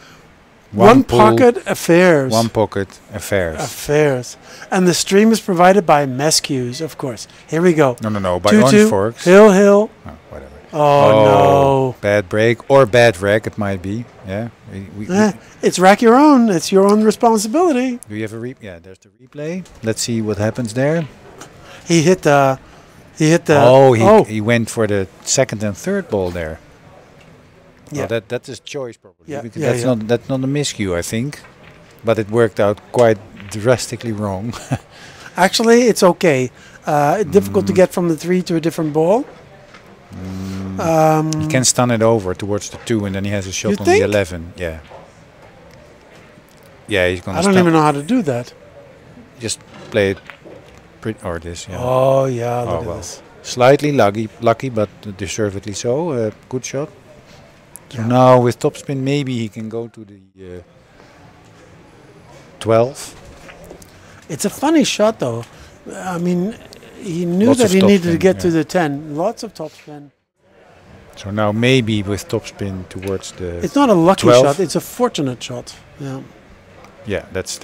One pool, Pocket Affairs. One pocket affairs. Affairs. And the stream is provided by Mescues, of course. Here we go. No. By Tutu, Orange Forks. Hill. Oh, whatever. Oh, no. Bad break or bad wreck. It might be. Yeah. It's rack your own. It's your own responsibility. Do you have a Yeah. There's the replay. Let's see what happens there. He hit the. He went for the second and third ball there. Yeah. Well, that's his choice probably. Yeah, Because yeah, that's not a miscue, I think. But it worked out quite drastically wrong. Actually, it's okay. Difficult to get from the 3 to a different ball. He can stun it over towards the 2 and then he has a shot You on think? the 11. Yeah. Yeah, he's gonna I don't even know how to do that. just play it or this, yeah. Oh, yeah. Look Oh, at well. this. Slightly lucky, but deservedly so. Good shot. So now with topspin, maybe he can go to the 12. It's a funny shot, though. I mean, he knew Lots that of he needed to topspin, get to yeah. the 10. Lots of topspin. So now maybe with topspin towards the It's not a lucky 12. shot. It's a fortunate shot. Yeah. yeah, that's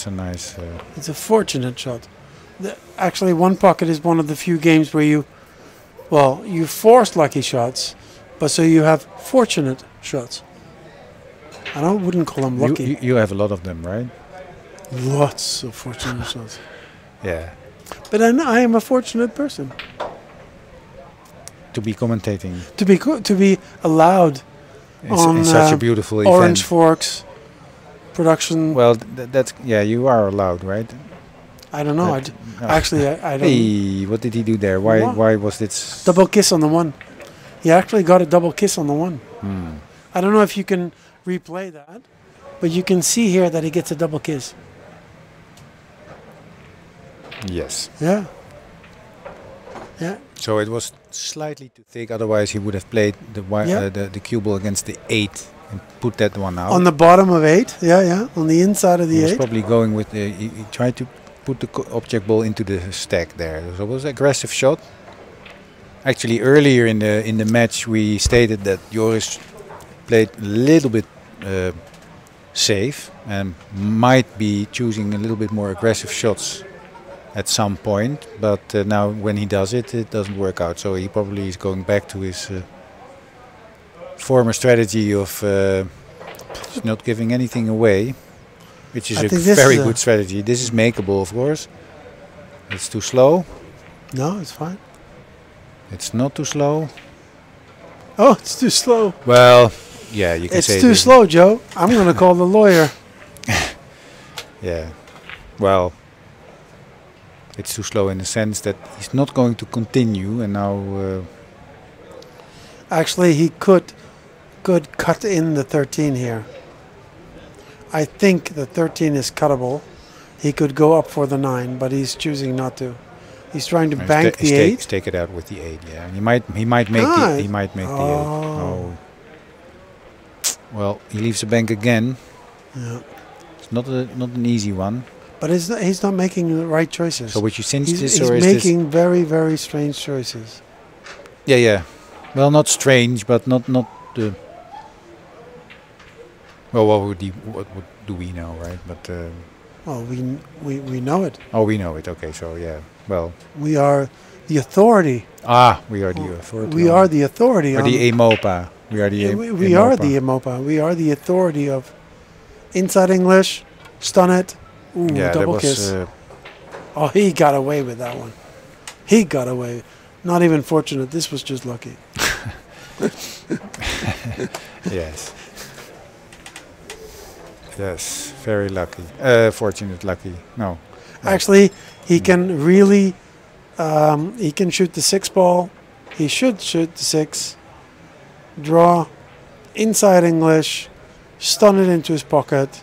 a nice. It's a fortunate shot. Actually, One Pocket is one of the few games where you force lucky shots, but so you have fortunate shots. I wouldn't call them lucky. You have a lot of them, right? Lots of fortunate shots. Yeah. But I am a fortunate person To be commentating to be allowed on in such a beautiful event. Orange Forks production. Well, that's you are allowed, right? I don't know. Actually, I don't. Hey, what did he do there? What? Why was this? Double kiss on the 1. He actually got a double kiss on the 1. Hmm. I don't know if you can replay that, but you can see here that he gets a double kiss. Yes. Yeah. Yeah. So it was slightly too thick. Otherwise, he would have played the cue ball against the 8 and put that one out. On the bottom of 8. Yeah. On the inside of he the was 8. probably going with the. He tried to put the object ball into the stack there. So it was an aggressive shot. Actually, earlier in the match, we stated that Joris played a little bit safe and might be choosing a little bit more aggressive shots at some point. But now when he does it, it doesn't work out. So he probably is going back to his former strategy of just not giving anything away, which is I a think this very is good strategy. This is makeable, of course. It's too slow. No, it's fine. It's not too slow. Oh, it's too slow. Well, yeah, you can It's say too this. slow, Joe. I'm going to call the lawyer. Yeah. Well, it's too slow in the sense that he's not going to continue, and now Actually, he could cut in the 13 here. I think the 13 is cuttable. He could go up for the 9, but he's choosing not to. He's trying to bank the 8. Take it out with the 8. Yeah, he might make the 8. Oh. Well, he leaves the bank again. Yeah. It's not an easy one. But he's not making the right choices. So would you cinch He's this, or is this? making very, very strange choices. Yeah. Well, not strange, but not the. Well, what do we know, right? But Well, we know it. oh, we know it. Okay, so yeah. Well, We are the authority. we are the authority. We are the authority. Or on the EMOPA. We are the Yeah, we are the IMOPA. We are the authority of inside English, stun it, ooh, Yeah, that double was. kiss. Oh, he got away with that one. He got away. Not even fortunate. This was just lucky. Yes. Yes, very lucky. Fortunate, lucky. No. Actually, he can really, he can shoot the 6 ball. He should shoot the 6. Draw, inside English, stun it into his pocket,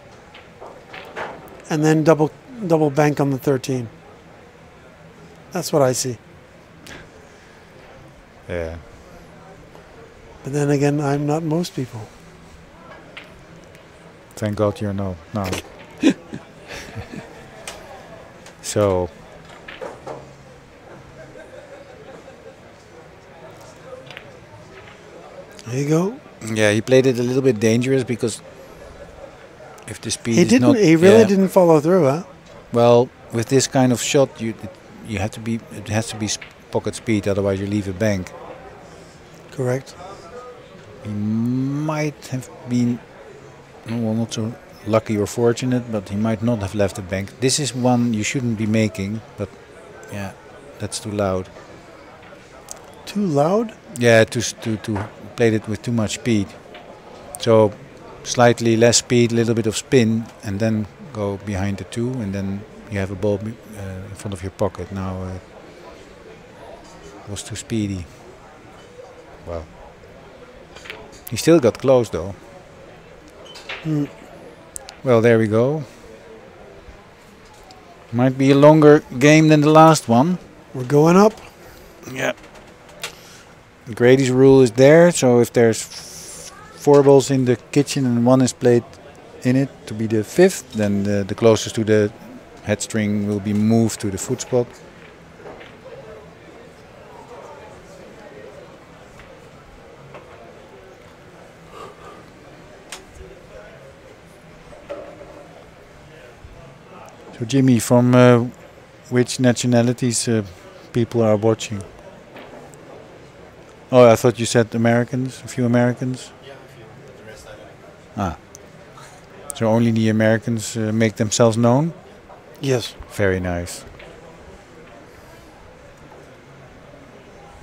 and then double bank on the 13. That's what I see. Yeah. But then again, I'm not most people. Thank God you're no. So. There you go. Yeah, he played it a little bit dangerous because if the speed He is didn't. not, He really yeah. didn't follow through, huh? Well, with this kind of shot, you have to be. It has to be pocket speed, otherwise you leave a bank. Correct. He might have been, well, not so lucky or fortunate, but he might not have left a bank. This is one you shouldn't be making, but yeah, that's too loud. Too loud? Yeah, to played it with too much speed. So slightly less speed, a little bit of spin, and then go behind the 2, and then you have a ball in front of your pocket. Now it was too speedy. Well, he still got close though. Mm. Well, there we go. Might be a longer game than the last one. We're going up. Yeah. Grady's rule is there, so if there's 4 balls in the kitchen and 1 is played in it to be the 5th, then the closest to the head string will be moved to the foot spot. So Jimmy, from which nationalities people are watching? Oh, I thought you said Americans, a few Americans. Yeah, a few, but the rest I don't know. Ah. So only the Americans make themselves known? Yes. Very nice.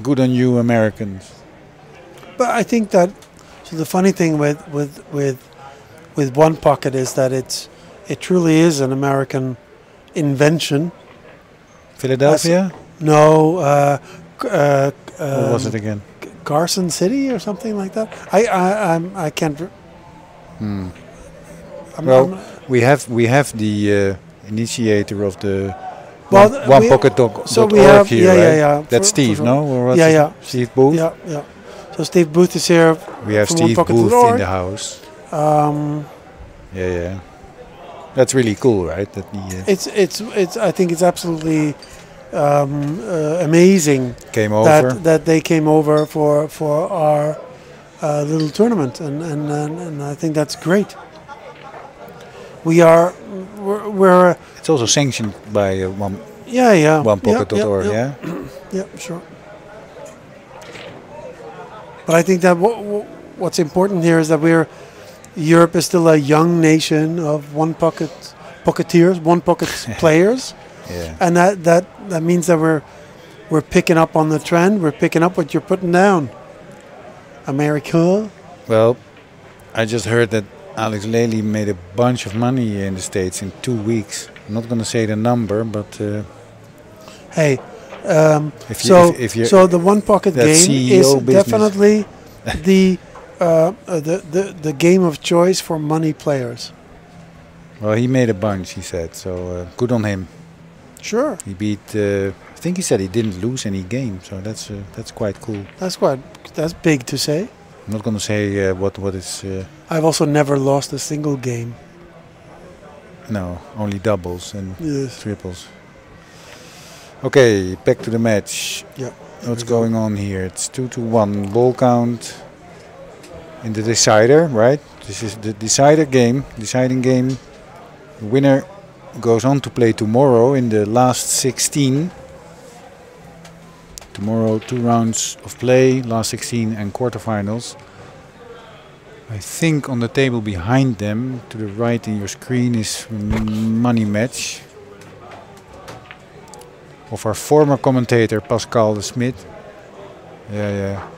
Good on you, Americans. But I think that so the funny thing with one pocket is that it truly is an American invention. Philadelphia? No, What was it again? Carson City or something like that. I can't. I'm Well, we have the initiator of the Well, one we- pocket dog. so we .org have- here, yeah, right? yeah, yeah. That's For- Steve, for- no? Or what's Yeah, it? yeah. Steve Booth. Yeah. So Steve Booth is here. We have From Steve One Pocket Booth .org. in the house. Um, Yeah. That's really cool, right? That he it's. I think it's absolutely amazing came over. that they came over for our little tournament, and I think that's great. We're It's also sanctioned by one pocket.org, yeah? Yeah, sure. But I think that what's important here is that Europe is still a young nation of pocketeers, one pocket players, Yeah. and that means that we're picking up on the trend. We're picking up what you're putting down. America. Well, I just heard that Alex Lely made a bunch of money in the States in 2 weeks. I'm not going to say the number, but Hey, if you, if you so the one pocket that game CEO is business. definitely the game of choice for money players. well, he made a bunch, he said. So good on him. Sure, He beat. I think he said he didn't lose any game, so that's quite cool. that's big to say. I'm not going to say what is. I've also never lost a single game. No, only doubles and Yes. triples. Okay, back to the match. Yeah. What's going on here? It's 2-1 ball count in the decider, right? This is the deciding game. The winner goes on to play tomorrow in the last 16. Tomorrow 2 rounds of play, last 16 and quarterfinals. I think on the table behind them, to the right in your screen, is money match of our former commentator Pascal de Smit. Yeah, yeah.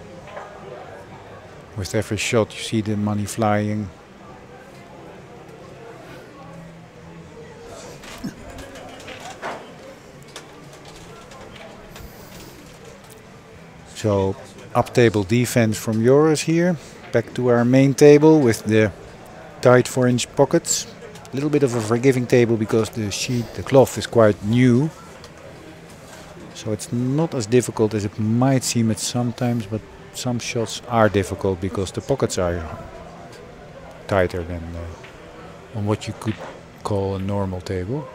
With every shot, you see the money flying. So, up table defense from Joris here. Back to our main table with the tight 4-inch pockets. A little bit of a forgiving table because the cloth is quite new. So it's not as difficult as it might seem at sometimes, but some shots are difficult because the pockets are tighter than on what you could call a normal table.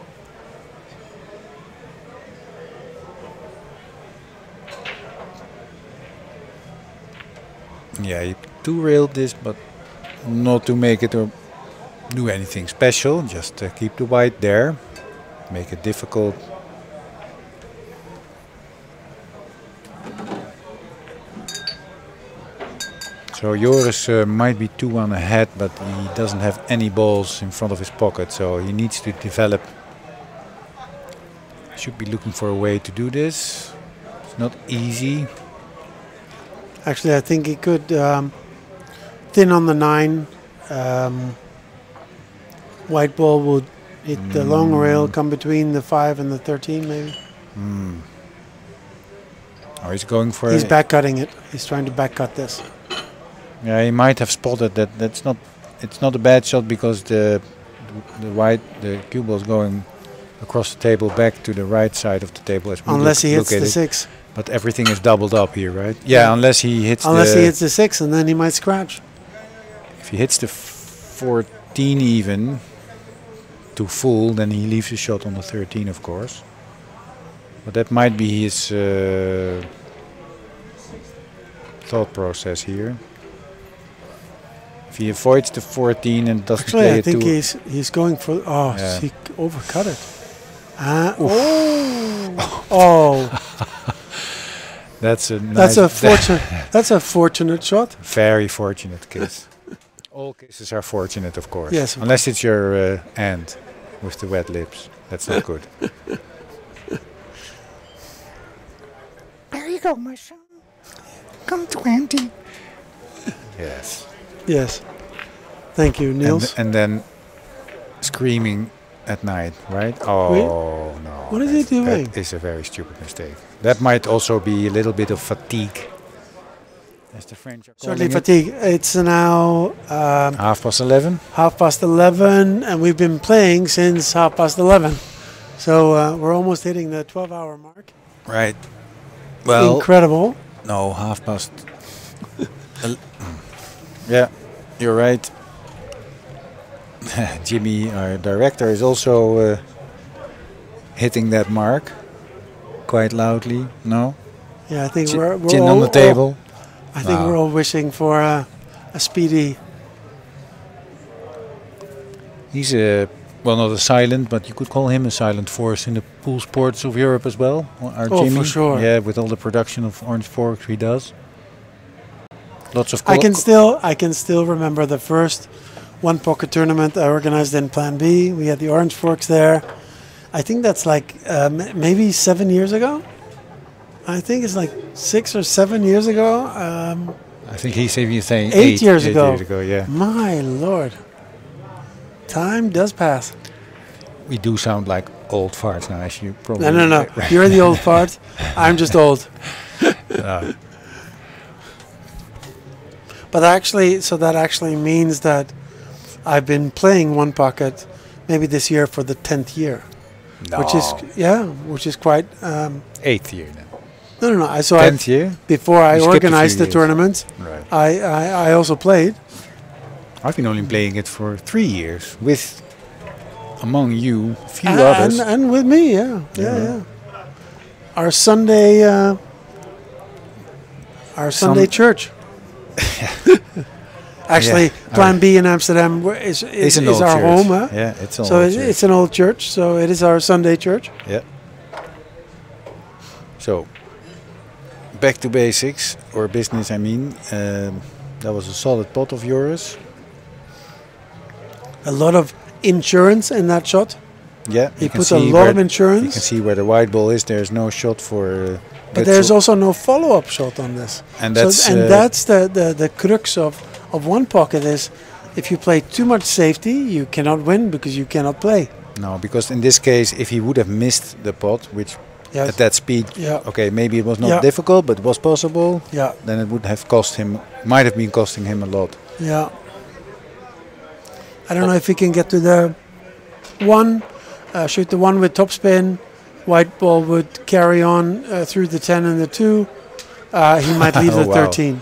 Yeah, you two-railed this, but not to make it or do anything special. Just keep the white there, make it difficult. So Joris might be 2-1 ahead, but he doesn't have any balls in front of his pocket, so he needs to develop. Should be looking for a way to do this. It's not easy. Actually, I think he could thin on the 9. White ball would hit the long rail, come between the 5 and the 13, maybe. Oh, he's going for. He's back cutting it. He's trying to back cut this. Yeah, he might have spotted that. That's not. It's not a bad shot because the cue ball is going across the table back to the right side of the table. As we Unless he hits look the at 6. But everything is doubled up here, right? Yeah, unless he hits. Unless he hits the 6, and then he might scratch. If he hits the 14 even to full, then he leaves the shot on the 13, of course. But that might be his thought process here. If he avoids the 14 and doesn't Actually, play I it think too. he's going for. Oh, Yeah. he overcut it. Oh. That's a nice. That's a fortunate shot. Very fortunate kiss. All kisses are fortunate, of course. Yes, of unless it's your aunt with the wet lips. That's not good. There you go, my son. Come to Auntie. Yes. Yes. Thank you, Niels. And then screaming at night, right? Oh, no. What is he doing? That is a very stupid mistake. That might also be a little bit of fatigue. As the French are Certainly calling fatigue. It's now 11:30. 11:30, and we've been playing since 11:30. So we're almost hitting the 12-hour mark. Right. Well, Incredible. no, 11:30. Yeah, you're right. Jimmy, our director, is also hitting that mark quite loudly. No? Yeah, I think we're Chin all, on the table. I think we're all wishing for a speedy. He's well, not a silent, but you could call him a silent force in the pool sports of Europe as well. Our Oh, Jimmy. for sure. Yeah, with all the production of orange forks he does. Lots of. I can still remember the first one pocket tournament I organized in Plan B. We had the orange forks there. I think that's like maybe 7 years ago. I think it's like 6 or 7 years ago. I think he's saying 8 years ago. 8 years ago, yeah. My Lord. Time does pass. We do sound like old farts now, as you probably. No. You're the old part. I'm just old. But actually, so that actually means that I've been playing one pocket maybe this year for the 10th year. No. Which is quite 8th year then. No. So 10th year? Before I You skipped a organized few the years. tournament, Right. I also played. I've been only playing it for 3 years with, among you, a few others. And with me, yeah. Our Sunday church. Actually, Plan B in Amsterdam is an old our church. home. Huh? Yeah, it's an So old church. it's an old church. So it is our Sunday church. Yeah. So, back to basics, or business, I mean. That was a solid pot of yours. A lot of insurance in that shot. Yeah. He you can put a see lot where of insurance. You can see where the white ball is. There's no shot for But there's also no follow-up shot on this. And that's that's the crux of one pocket is if you play too much safety, you cannot win because you cannot play. no, because in this case, if he would have missed the pot, which Yes. at that speed, Yeah. okay, maybe it was not Yeah. difficult, but it was possible. Yeah. Then it would have cost him, might have been costing him a lot. Yeah. I don't know if he can get to the one, shoot the one with topspin. White ball would carry on through the 10 and the 2. He might leave Oh, the wow. 13.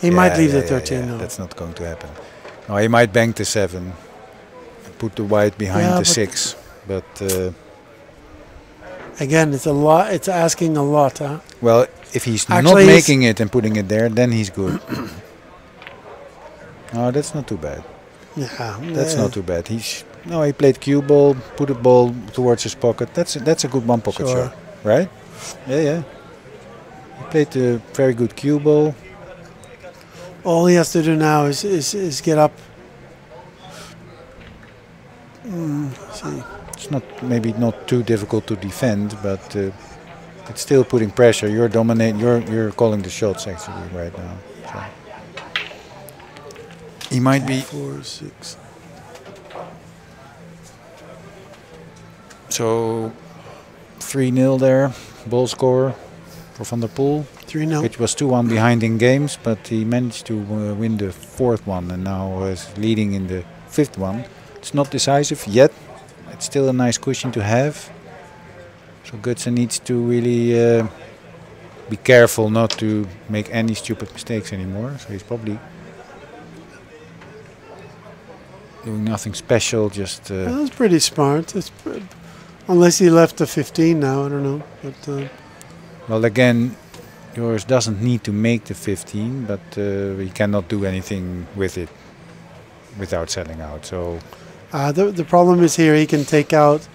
He might leave the 13 now. That's not going to happen. No, he might bank the 7, and put the white behind Yeah, the but 6, but Again, it's a lot. It's asking a lot, huh? well, if he's Actually, not he's- making it and putting it there, then he's good. No, that's not too bad. Yeah. That's not too bad. He played cue ball, put a ball towards his pocket. That's a good one pocket Sure. shot, right? Yeah. He played a very good cue ball. All he has to do now is get up. See. It's maybe not too difficult to defend, but it's still putting pressure. You're dominating. You're calling the shots actually right now. So. He might be 4, 6. so 3-0 there, ball score for Van der Poel, 3-0. which was 2-1 behind in games, but he managed to win the 4th one and now is leading in the 5th one. It's not decisive yet. It's still a nice cushion to have. So Gutsen needs to really be careful not to make any stupid mistakes anymore. So he's probably doing nothing special, just That's pretty smart. Unless he left the 15 now, I don't know. But well, again, Joris doesn't need to make the 15, but he cannot do anything with it without selling out. So the problem is here he can take out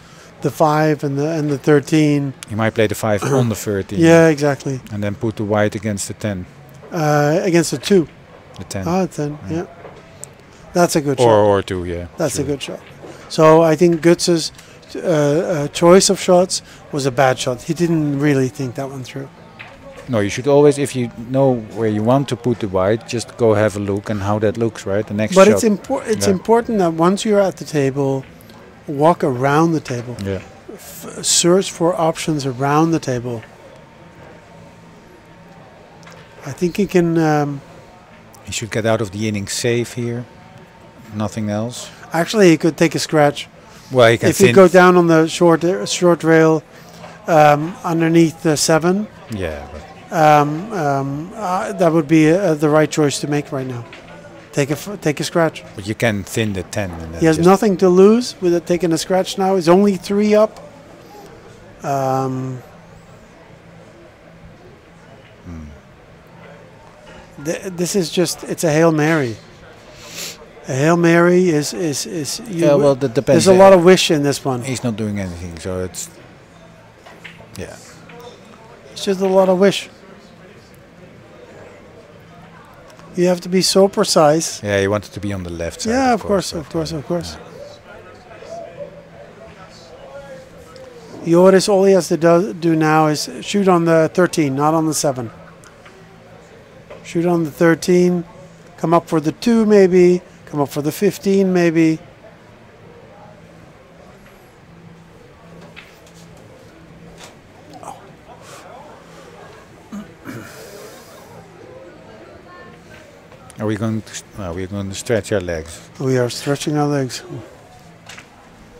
the 5 and the 13. he might play the 5 on the 13. Yeah, exactly. And then put the white against the 10. Against the 2. The 10. Ah, 10. Yeah. That's a good or, shot. or 2, yeah. That's sure. a good shot. So I think Gutsen's choice of shots was a bad shot. He didn't really think that one through. No, you should always, if you know where you want to put the white, just go have a look and how that looks, right? The next But shot. it's Yeah. important that once you're at the table, walk around the table. Yeah. Search for options around the table. I think he can. He should get out of the inning safe here. Nothing else. Actually, he could take a scratch. Well, he can If you go down on the short rail underneath the 7, Yeah, but that would be the right choice to make right now. Take a scratch. but you can thin the 10. And then He has just nothing to lose with it taking a scratch now. He's only 3 up. This is just, it's a Hail Mary. A Hail Mary is Yeah, well, that depends. there's a lot of wish in this one. He's not doing anything, so it's. Yeah. It's just a lot of wish. You have to be so precise. Yeah, he wanted to be on the left side. Yeah, of course. Joris, all he has to do now is shoot on the 13, not on the 7. Shoot on the 13, come up for the 2 maybe, come up for the 15 maybe. Are we going to? We're going to stretch our legs. We are stretching our legs.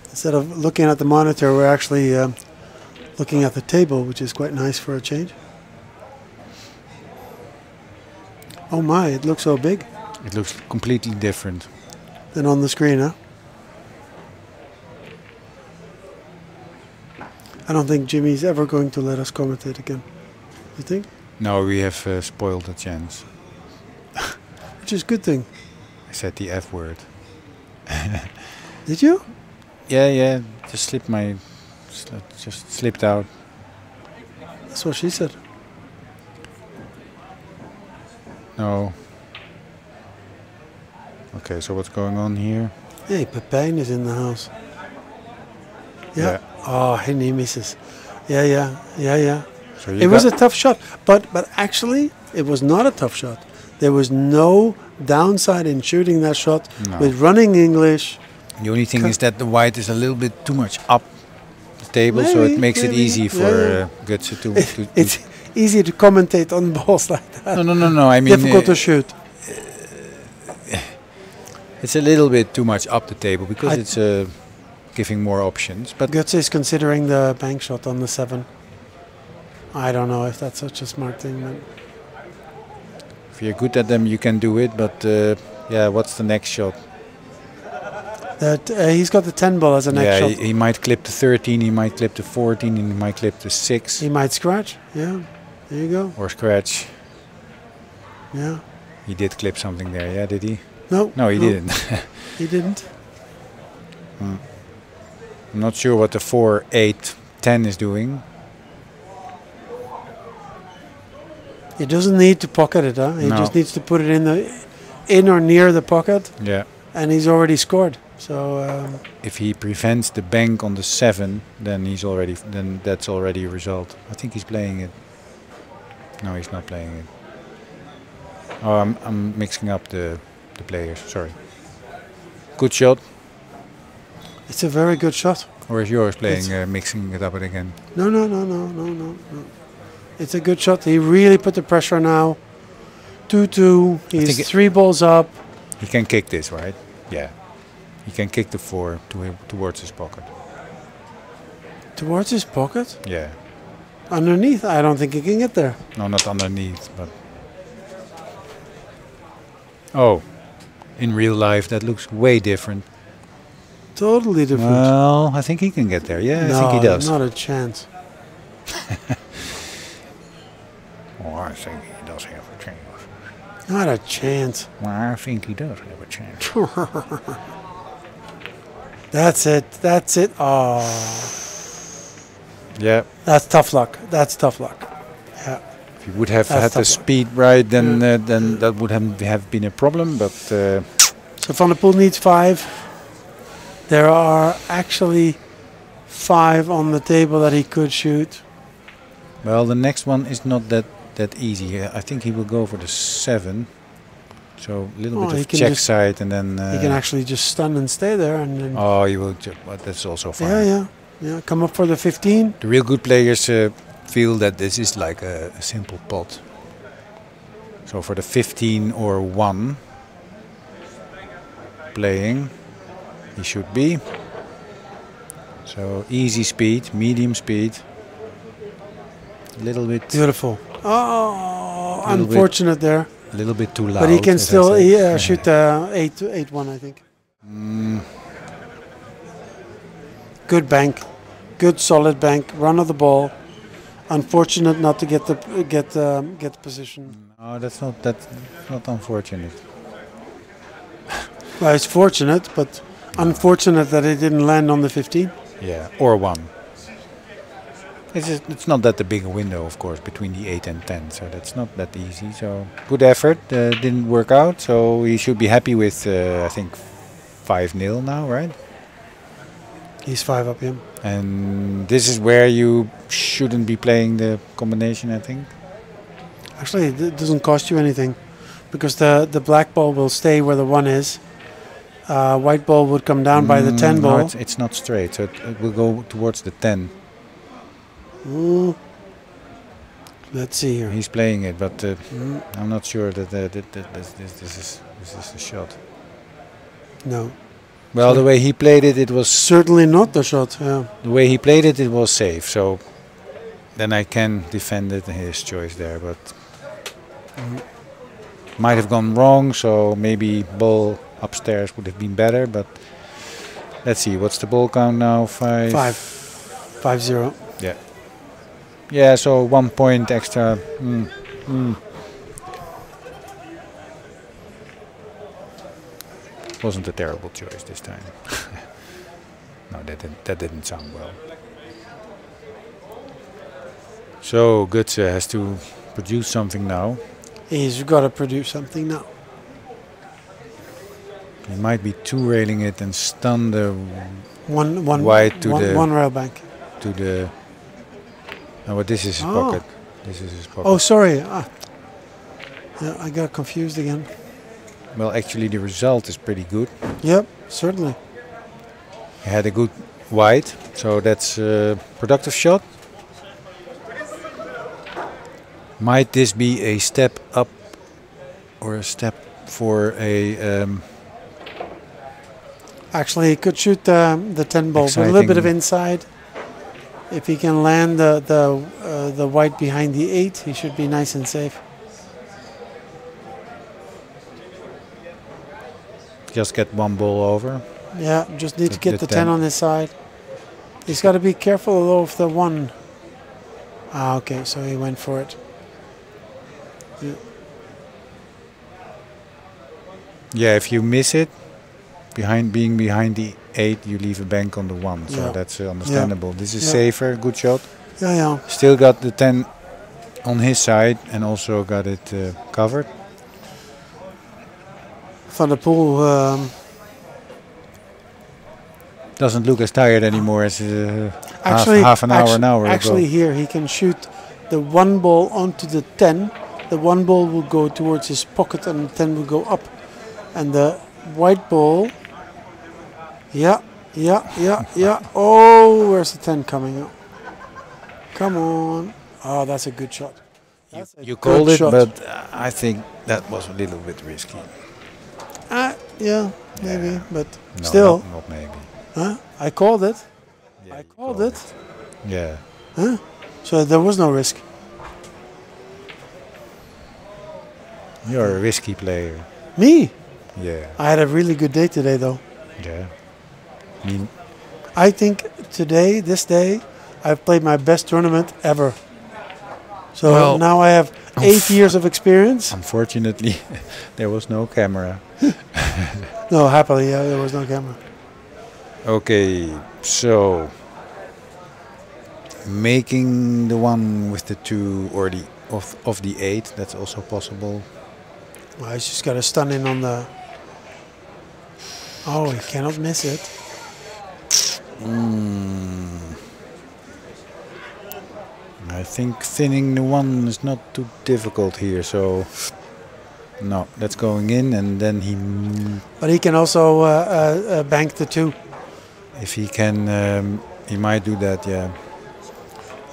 Instead of looking at the monitor, we're actually looking at the table, which is quite nice for a change. Oh my, it looks so big It looks completely different. than on the screen, huh? I don't think Jimmy's ever going to let us commentate again. You think? No, we have spoiled the chance. Which is a good thing. I said the F word. Did you? Yeah. Just slipped out. That's what she said. No. Okay, so what's going on here? Hey, Pepijn is in the house. Yeah. Oh, and he misses. Yeah. So you It was a got- tough shot, but actually it was not a tough shot. There was no downside in shooting that shot No. with running English. The only thing is that the white is a little bit too much up the table, so Maybe, it makes it maybe. easy for Yeah, Gutse to. It's easy to commentate on balls like that. No. I mean, Difficult to shoot. it's a little bit too much up the table because I- it's giving more options. But Götze is considering the bank shot on the 7. I don't know if that's such a smart thing. But if you're good at them, you can do it. But yeah, what's the next shot? that he's got the 10 ball as a next Yeah, shot. he might clip the 13, he might clip the 14, and he might clip the 6 He might scratch. Yeah, there you go. or scratch. Yeah. He did clip something there, yeah, did he? No. No, he didn't. He didn't. I'm not sure what the 4, 8, 10 is doing. He doesn't need to pocket it, huh? He No. just needs to put it in or near the pocket, Yeah. and he's already scored. So If he prevents the bank on the 7, then that's already a result. I think he's playing it. No, he's not playing it. Oh, I'm mixing up the players. Sorry. Good shot. it's a very good shot. Or is yours playing, mixing it up again? No. It's a good shot. He really put the pressure now. 2-2. think He's it- 3 balls up. He can kick this, right? Yeah. He can kick the 4 towards his pocket. Towards his pocket. Yeah. Underneath, I don't think he can get there. No, not underneath, but. Oh, in real life that looks way different. Totally different. Well, I think he can get there. Yeah, I think he does. Not a chance. Oh, I think he does have a chance. Not a chance. Well, I think he does have a chance. That's it. That's it. Oh, Yeah, that's tough luck. That's tough luck. Yeah. if he would have That's had the tough luck. speed right, then that would have been a problem. But So Van der Poel needs 5. There are actually 5 on the table that he could shoot. well, the next one is not that easy. I think he will go for the 7. So a little Oh, bit he of can check just- side, and then. He can actually just stun and stay there, and then Oh, he will. But that's also fine. yeah. Come up for the 15. The real good players feel that this is like a simple pot. So for the 15 or 1 playing, he should be. So easy speed, medium speed. A little bit, Beautiful. Oh, Little bit. unfortunate there. a little bit too loud. But he can as I still say. shoot 8-1, I think. Good bank, good solid bank. Run of the ball. Unfortunate not to get the position. No, that's not unfortunate. Well, it's fortunate, but unfortunate that it didn't land on the 15. Yeah, or 1. It's not that big a window, of course, between the 8 and 10, so that's not that easy. So good effort, didn't work out, so he should be happy with, I think, 5-0 now, right? He's 5 up him. And this is where you shouldn't be playing the combination, I think. Actually, it doesn't cost you anything, because the black ball will stay where the 1 is. White ball would come down by the 10 ball. No, it's not straight, so it will go towards the 10. Let's see here. He's playing it, but I'm not sure that this is a shot. No, Well, the way he played it, it was certainly not the shot. Yeah. the way he played it, it was safe. So then I can defend it, his choice there, but might have gone wrong. So maybe ball upstairs would have been better. But let's see, what's the ball count now? 5. 5-0. Yeah. Yeah. So 1 point extra. Wasn't a terrible choice this time. No, that didn't sound well. So Gutse has to produce something now. He's got to produce something now. He might be two-railing it and stun the One Wide to the- one rail bank. to the. No, but this is his pocket. This is his pocket. Oh, sorry. Yeah, I got confused again. Well, actually, the result is pretty good. Yep, certainly. He had a good wide, so that's a productive shot. Might this be a step up or a step for a... Actually, he could shoot the 10 ball with a little bit of inside. If he can land the white behind the 8, he should be nice and safe. Just get one ball over. Yeah, just need to get the 10 on his side. He's got to be careful though of the 1. Ah, okay, so he went for it. Yeah. Yeah, if you miss it, being behind the 8, you leave a bank on the 1. So Yeah. that's understandable. Yeah. This is Yeah. safer, good shot. Yeah, yeah. Still got the 10 on his side and also got it covered. Van der Poel. Doesn't look as tired anymore as Actually, half an hour actually ago. here he can shoot the 1 ball onto the 10. The 1 ball will go towards his pocket and the 10 will go up. And the white ball, yeah. Oh, where's the 10 coming up? Come on. Oh, that's a good shot. That's a You good called it, shot. but I think that was a little bit risky. Yeah, maybe, but No, still. not maybe. Huh? I called it. Yeah, I you called it. Yeah. Huh? So there was no risk. You're a risky player. Me? Yeah. I had a really good day today, though. Yeah. I mean, I think today, this day, I've played my best tournament ever. So Well, now I have 8 years of experience. unfortunately, there was no camera. No, happily, yeah, there was no camera. Okay, so making the one with the 2 or the of the 8, that's also possible. Well, he's just got to stun in on the... Oh, he cannot miss it. I think thinning the 1 is not too difficult here, so no, that's going in, and then But he can also bank the 2. if he can, he might do that, yeah.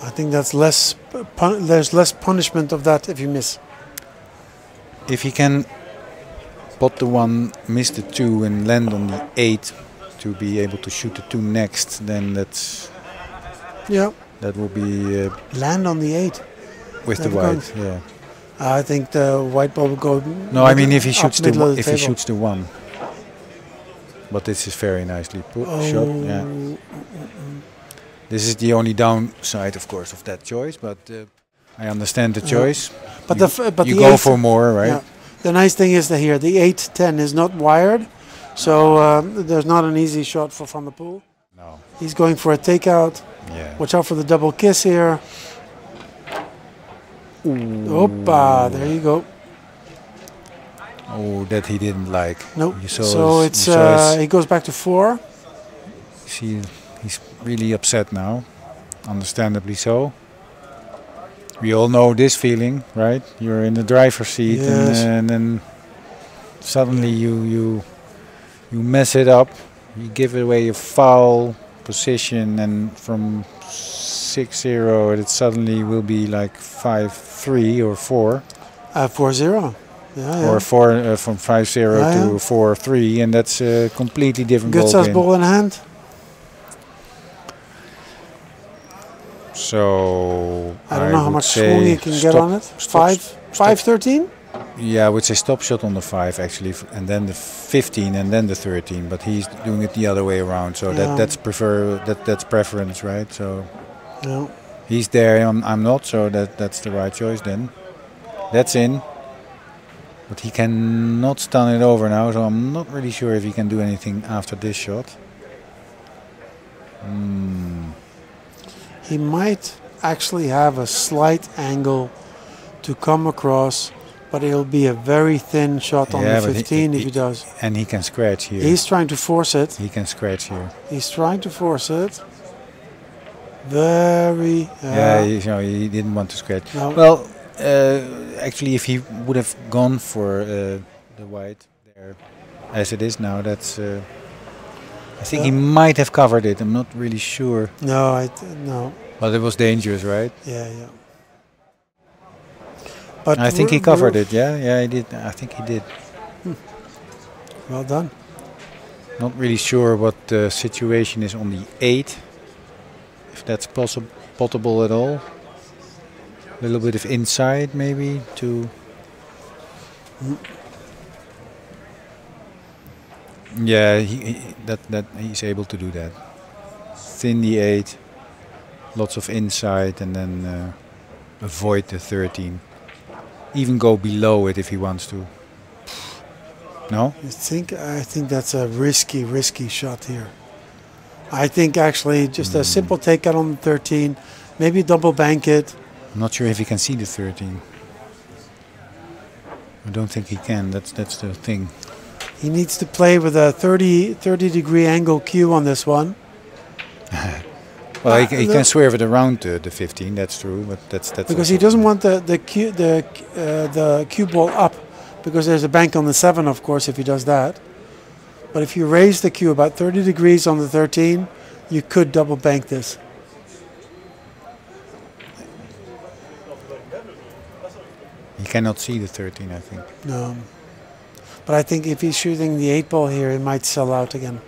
I think that's less. There's less punishment of that if you miss. If he can pot the 1, miss the 2, and land on the 8 to be able to shoot the 2 next, then that will be Land on the 8. with the Never white. Yeah. I think the white ball will go. No, I mean if he up shoots middle of the if he table. shoots the 1. But this is very nicely put Oh. shot. Yeah. This is the only downside, of course, of that choice. But I understand the choice. But you the go 8 for more, right? Yeah. The nice thing is that here the 8-10 is not wired, so there's not an easy shot for Van der Poel. No. He's going for a takeout. Yeah. Watch out for the double kiss here. Opa, there you go. Oh, that he didn't like. Nope. You saw So his- it's you saw his- he goes back to 4. see, he's really upset now, understandably so. We all know this feeling, right? You're in the driver's seat, Yes. and then suddenly you mess it up. You give away a foul position, and from 6-0, it suddenly will be like 5-3 or 4, 4-0. Yeah, or 4 from 5-0 Yeah, to yeah. 4-3, and that's a completely different Good size ballgame. ball in hand. So I don't know how would much say swing you can get stop- on it. stop- 5-13? Yeah, I would say stop shot on the 5 actually, and then the 15, and then the 13. But he's doing it the other way around, so Yeah. that's preference, right? So Yeah. he's there, I'm not, so that's the right choice then. That's in, but he cannot stun it over now, so I'm not really sure if he can do anything after this shot. He might actually have a slight angle to come across, but it'll be a very thin shot on Yeah, the but 15 if he does. And he can scratch here. He's trying to force it. He can scratch here. He's trying to force it. Very. Yeah, he didn't want to scratch. No. Well, actually, if he would have gone for the white there, as it is now, that's. I think he might have covered it. I'm not really sure. No, no. But it was dangerous, right? Yeah, yeah. But I think he covered it. Yeah, he did. I think he did. Well done. Not really sure what the situation is on the 8. If that's potable at all. A little bit of inside maybe to. Yeah, that he's able to do that. Thin the 8, lots of inside, and then avoid the 13. Even go below it if he wants to. No? I think that's a risky shot here. I think actually just a simple takeout on the 13, maybe double bank it. I'm not sure if he can see the 13. I don't think he can. That's the thing. He needs to play with a 30 degree angle cue on this one. Well, he can swerve it around the 15. That's true, but that's because he doesn't want the cue ball up, because there's a bank on the 7, of course, if he does that. But if you raise the cue about 30 degrees on the 13, you could double bank this. He cannot see the 13, I think. No. But I think if he's shooting the 8 ball here, it might sell out again.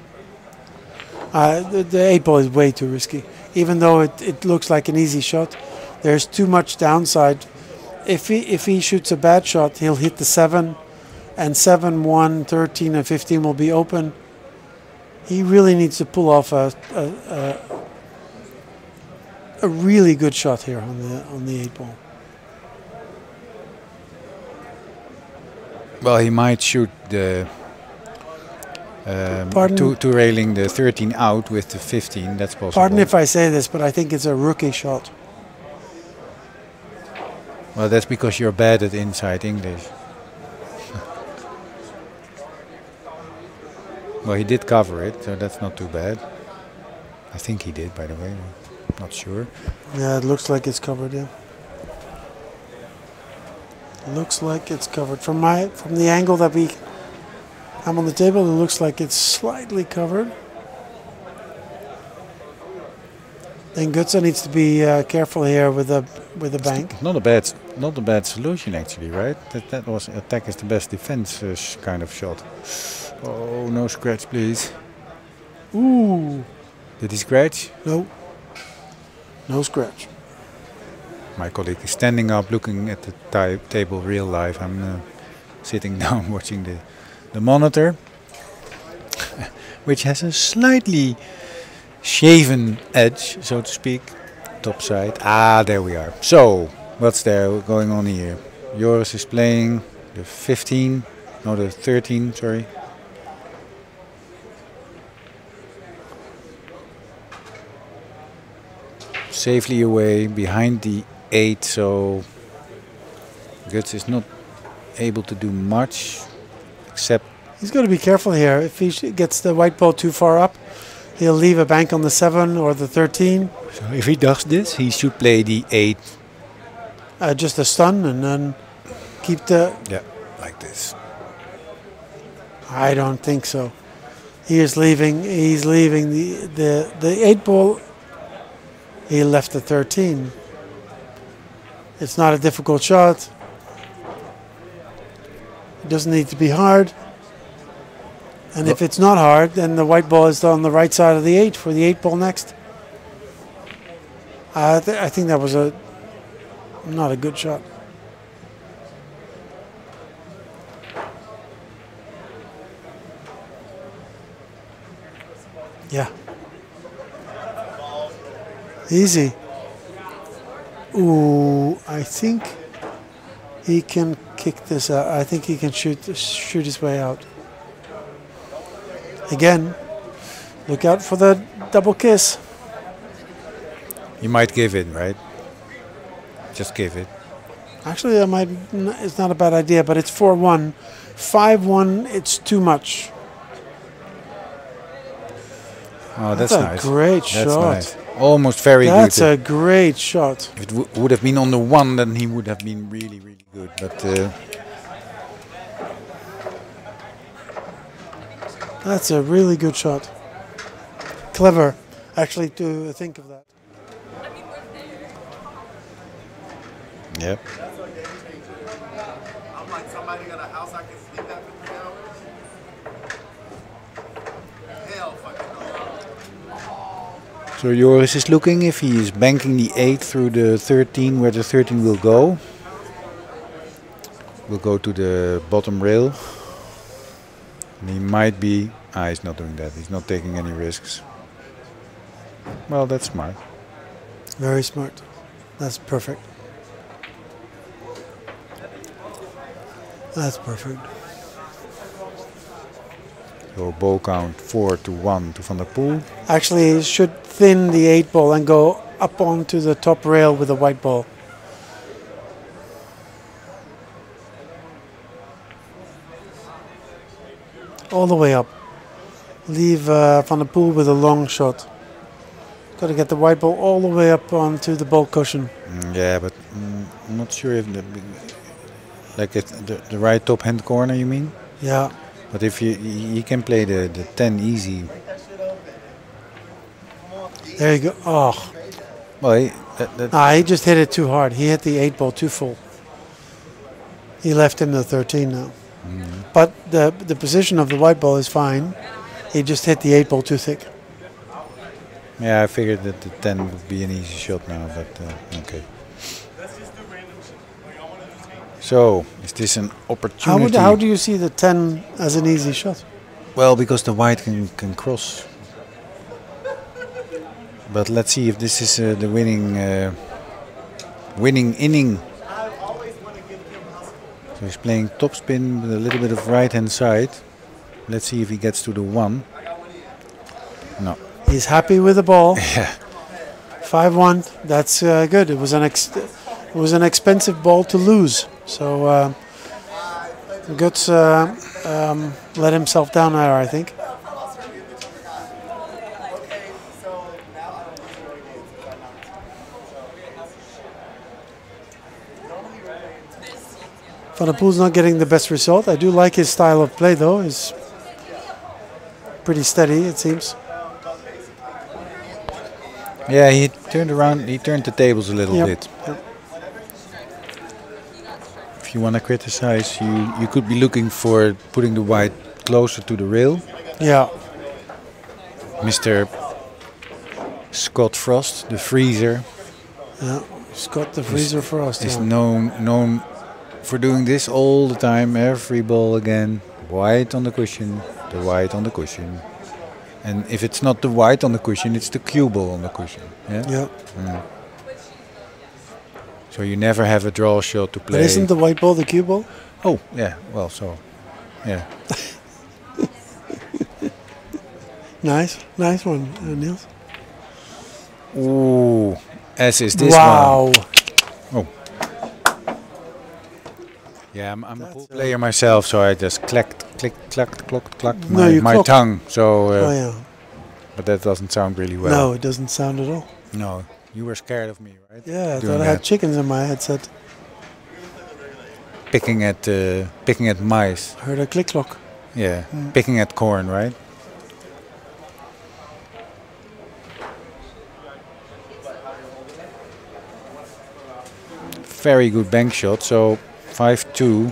The 8 ball is way too risky. Even though it looks like an easy shot, there's too much downside. If he shoots a bad shot, he'll hit the 7, and 7, 1, 13, and 15 will be open. He really needs to pull off a really good shot here on the 8 ball. Well, he might shoot the two railing the 13 out with the 15. That's possible. Pardon if I say this, but I think it's a rookie shot. Well, that's because you're bad at inside English. Well, he did cover it, so that's not too bad. I think he did, by the way. Not sure. Yeah, it looks like it's covered. Yeah. Looks like it's covered from the angle that I'm on the table. It looks like it's slightly covered. Then Gutsa needs to be careful here with the bank. Not a bad solution actually, right? That was attack is the best defense kind of shot. Oh, no scratch, please. Ooh. Did he scratch? No. No scratch. My colleague is standing up, looking at the table real live. I'm sitting down watching the monitor, which has a slightly shaven edge, so to speak, top side. Ah, there we are. So, what's there going on here? Joris is playing the 15, no, the 13, sorry. Safely away behind the 8, so Guts is not able to do much except. He's got to be careful here. If he gets the white ball too far up, he'll leave a bank on the 7 or the 13. So if he does this, he should play the 8. Just a stun and then keep the. Yeah, like this. I don't think so. He's leaving the 8 ball. He left the 13. It's not a difficult shot. It doesn't need to be hard. And if it's not hard, then the white ball is on the right side of the 8 for the 8 ball next. I think that was not a good shot. Yeah. Easy. Ooh, I think he can kick this out. I think he can shoot his way out. Again, look out for the double kiss. You might give it, right? Just give it. Actually, it's not a bad idea, but it's 4-1. 5-1, it's too much. Oh, that's a nice. great That's shot. Nice. Almost very good. That's a great shot. If it would have been on the 1, then he would have been really, really good. But That's a really good shot. Clever, actually, to think of that. yep. That's a game changer. I'm like, somebody got a house I can sleep at for 3 hours? Hell fucking no. So Joris is looking if he is banking the 8 through the 13, where the 13 will go. Will go to the bottom rail. And he might be... he's not doing that. He's not taking any risks. Well, that's smart. Very smart. That's perfect. That's perfect. So ball count 4-1 to Van der Poel. Actually, it should thin the 8 ball and go up onto the top rail with the white ball. All the way up. Leave Van der Poel with a long shot. Got to get the white ball all the way up onto the ball cushion. Yeah, but I'm not sure if like the right top hand corner, you mean? Yeah. But if you can play the 10 easy. There you go. Oh. Well, He just hit it too hard. He hit the 8 ball too full. He left him the 13 now. But the position of the white ball is fine. He just hit the 8 ball too thick. yeah, I figured that the 10 would be an easy shot now, but okay. So, is this an opportunity? How do you see the 10 as an easy shot? Well, because the white can cross. But let's see if this is the winning inning. So he's playing topspin with a little bit of right hand side. Let's see if he gets to the 1. No. He's happy with the ball. Yeah. 5-1. That's good. It was an expensive ball to lose. So Guts let himself down there, I think. Van der Poel's not getting the best result. I do like his style of play, though. It's pretty steady, it seems. Yeah, he turned around. He turned the tables a little bit. Yep. If you want to criticize, you could be looking for putting the white closer to the rail. Yeah. Mr. Scott Frost, the freezer, Yeah. Scott the Freezer Frost. is Yeah. known for doing this all the time. Every ball again, white on the cushion, the white on the cushion. And if it's not the white on the cushion, it's the cue ball on the cushion. Yeah. Yeah. So you never have a draw shot to play. But isn't the white ball the cue ball? Oh, yeah. Well, so, yeah. Nice one, Niels. Ooh, as is this Wow. one. Oh. Yeah, I'm a pool player myself, so I just clacked No, you my clocked. tongue. So, Oh yeah. but that doesn't sound really well. No, it doesn't sound at all. No, you were scared of me, right? Yeah, I Doing thought I had that. chickens in my headset. Picking at mice. I heard a click clock. Yeah, picking at corn, right? Very good bank shot. So 5-2,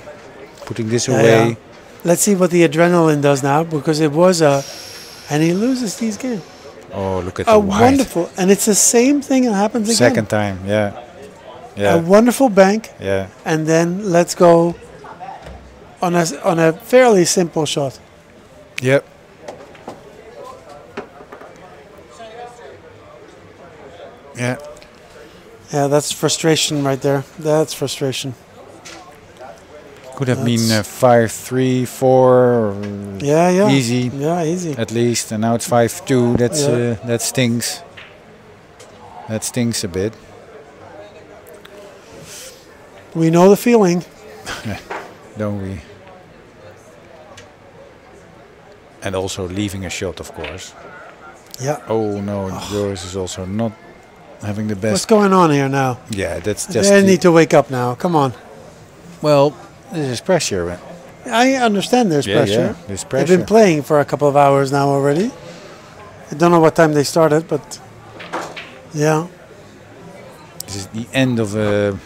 putting this away. Yeah. Let's see what the adrenaline does now, because it was and he loses these games. Oh, look at the white. Wonderful, and it's the same thing that happens again. Second time, yeah. A Yeah, wonderful bank, yeah. and then let's go on a fairly simple shot. Yep. Yeah. Yeah, that's frustration right there. That's frustration. Could have been 5-3, 4. Yeah. Easy. Yeah, easy. At least, and now it's 5-2. That's Yeah. that stings. That stings a bit. We know the feeling. Don't we? And also leaving a shot, of course. Yeah. Oh no, Joris is also not having the best. What's going on here now? Yeah, that's just. They need to wake up now. Come on. Well, this is pressure. I understand there's pressure. Yeah, there's pressure. They've been playing for a couple of hours now already. I don't know what time they started, but yeah. This is the end of a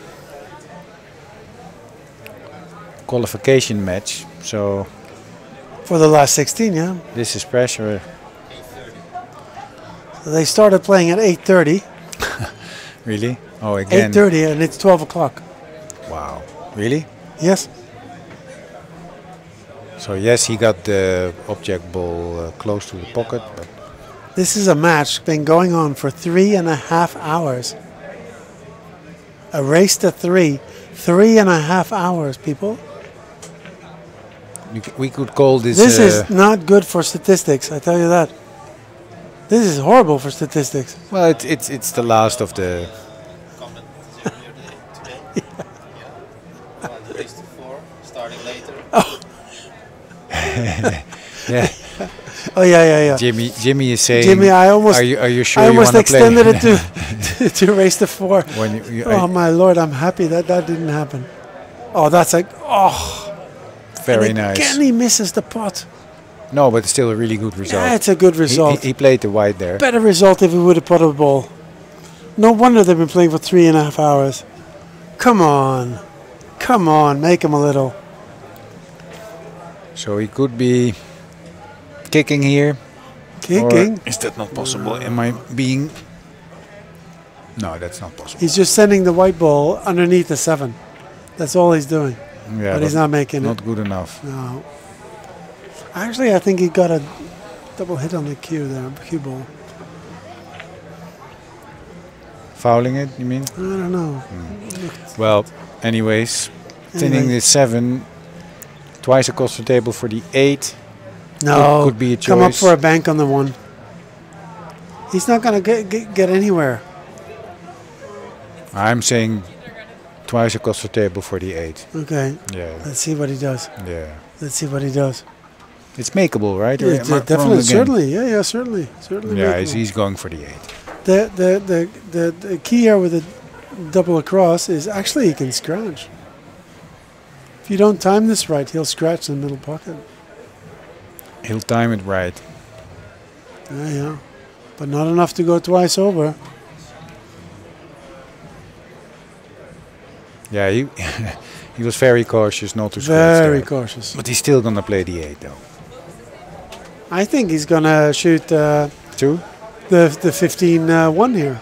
qualification match, so For the last 16, yeah. this is pressure. They started playing at 8:30. Really? Oh, again. 8:30 and it's 12 o'clock. Wow. Really? Yes. So yes, he got the object ball close to the pocket, but This is a match been going on for 3.5 hours. A race to 3. 3.5 hours, people. we could call this. This is not good for statistics, I tell you that. This is horrible for statistics. well, it's the last of the. Comment today. Well, the race to 4, starting later. Yeah, Oh yeah. Jimmy is saying. Jimmy, I almost Are you sure I you almost want to play? extended it to race to 4. When Oh my lord, I'm happy that didn't happen. Oh, that's like very and nice. again he misses the pot. No, but it's still a really good result. Yeah, it's a good result. He played the white there. Better result if he would have put a ball. No wonder they've been playing for 3.5 hours. Come on, make him a little. So he could be kicking here. Kicking. Or is that not possible? Am I being? No, that's not possible. He's just sending the white ball underneath the 7. That's all he's doing. Yeah, But he's not making not it. good enough. No. Actually, I think he got a double hit on the cue there, cue ball. Fouling it, you mean? I don't know. Well, anyways, thinning Anyway. the 7, twice across the table for the 8. No, could be a come up choice. for a bank on the 1. He's not going to get anywhere. I'm saying twice across the table for the 8. Okay, Yeah, let's see what he does. yeah. Let's see what he does. It's makeable, right? Or Yeah, am I wrong definitely, again? certainly, certainly. Yeah, makeable. he's going for the 8. The key here with the double across is actually he can scratch. If you don't time this right, he'll scratch in the middle pocket. He'll time it right. Yeah, but not enough to go twice over. Yeah, he he was very cautious not to scratch Very there. cautious. But he's still gonna play the 8 though. I think he's gonna shoot 2? the 15-1 here.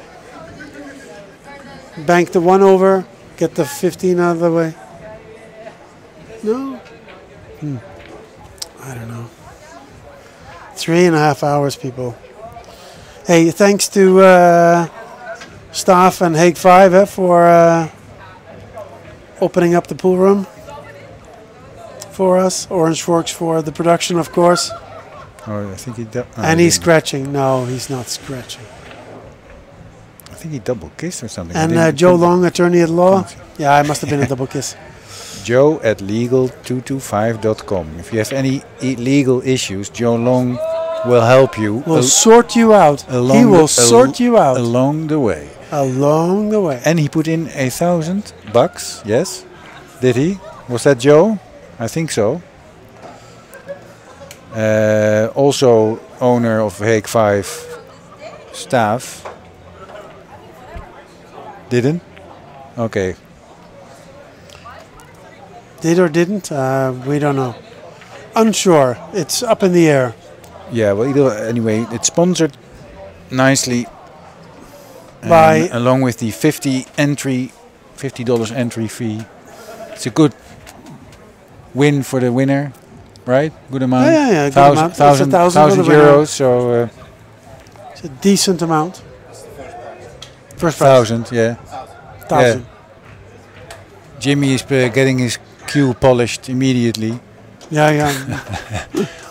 Bank the 1 over, get the 15 out of the way. No? I don't know. 3.5 hours, people. Hey, thanks to staff and Hague 5 for opening up the pool room for us. Orange Forks for the production, of course. Oh, I think he. And he's scratching. No, he's not scratching. I think he double kissed or something. And Joe Long, attorney at law. Yeah, I must have been a double kiss. Joe at legal225.com. If you have any legal issues, Joe Long will help you. Will sort you out. He will sort you out along the way. along the way. And he put in $1,000. Yes, did he? Was that Joe? I think so. Also owner of Hague 5 staff. Didn't? Okay. Did or didn't? We don't know. Unsure. It's up in the air. Yeah, well, anyway, it's sponsored nicely By along with the $50 entry fee. It's a good win for the winner, right? Good amount. Yeah, good amount. It's 1,000 1,000 for the winner. euros. So It's a decent amount. First prize. 1,000, yeah. 1,000. Jimmy is getting his cue polished immediately. Yeah.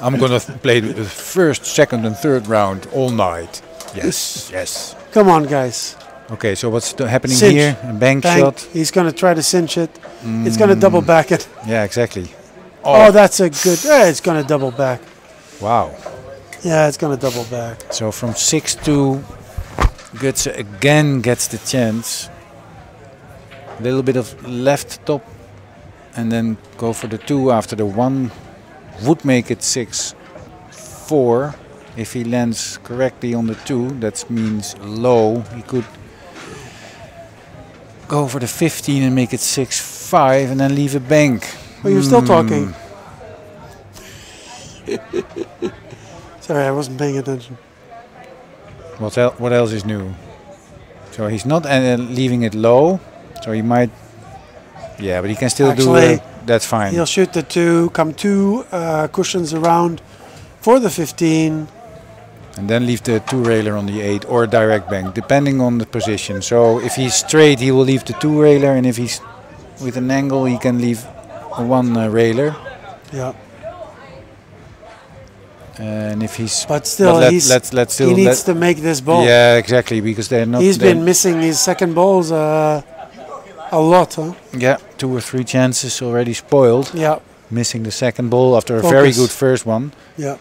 I'm gonna play the first, second, and third round all night. Yes. Come on, guys. Okay, so what's happening Cinch. here? A bank Bang. shot. He's going to try to cinch it. It's going to double back it. Yeah, exactly. Oh, that's a good. It's going to double back. Wow. Yeah, it's going to double back. So from 6-2, Guts again gets the chance. A little bit of left top, and then go for the 2 after the 1 would make it 6-4. If he lands correctly on the 2, that means low. He could go for the 15 and make it 6-5 and then leave a bank. Oh, you're still talking. Sorry, I wasn't paying attention. What else is new? So he's not leaving it low, so he might. Yeah, but he can still do it. That's fine. He'll shoot the 2, come 2 cushions around for the 15. And then leave the 2-railer on the 8 or direct bank, depending on the position. So if he's straight, he will leave the 2-railer, and if he's with an angle, he can leave a 1-railer. Yeah. And if he's, but still, he needs to make this ball. Yeah, exactly, because they're not. He's been missing his second balls a lot, huh? Yeah, 2 or 3 chances already spoiled. Yeah. Missing the second ball after a very good first one. Yeah.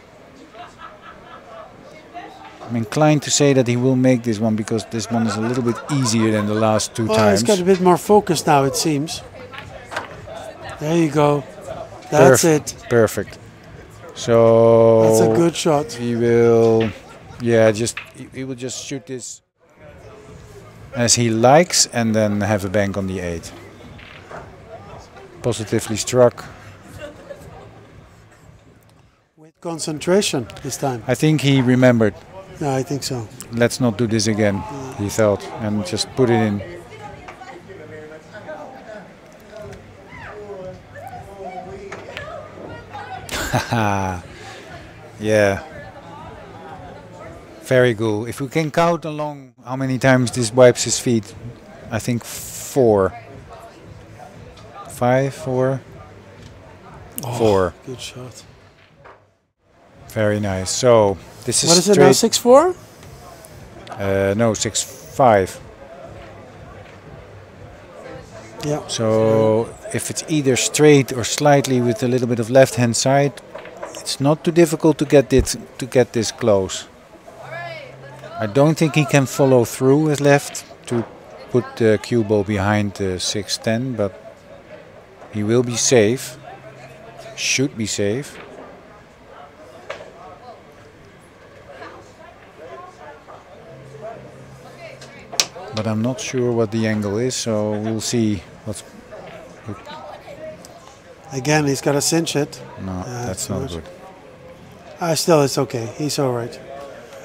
I'm inclined to say that he will make this one because this one is a little bit easier than the last 2 times. He's got a bit more focus now, it seems. There you go. That's it. Perfect. So that's a good shot. He will, yeah, he will just shoot this as he likes and then have a bank on the 8. Positively struck. With concentration this time. I think he remembered. Yeah, I think so. Let's not do this again, he thought, and just put it in. Yeah. Very good. If we can count along how many times this wipes his feet, I think 4. 5, 4. 4. Good shot. Very nice. So this is. What is it now? 6-4? No, 6-5. Yeah. So if it's either straight or slightly with a little bit of left hand side, it's not too difficult to get this close. I don't think he can follow through his left to put the cue ball behind the 6-10, but he will be safe. Should be safe. But I'm not sure what the angle is, so we'll see what's. Again, he's got to cinch it. No, that's not good. Still, it's okay. He's all right.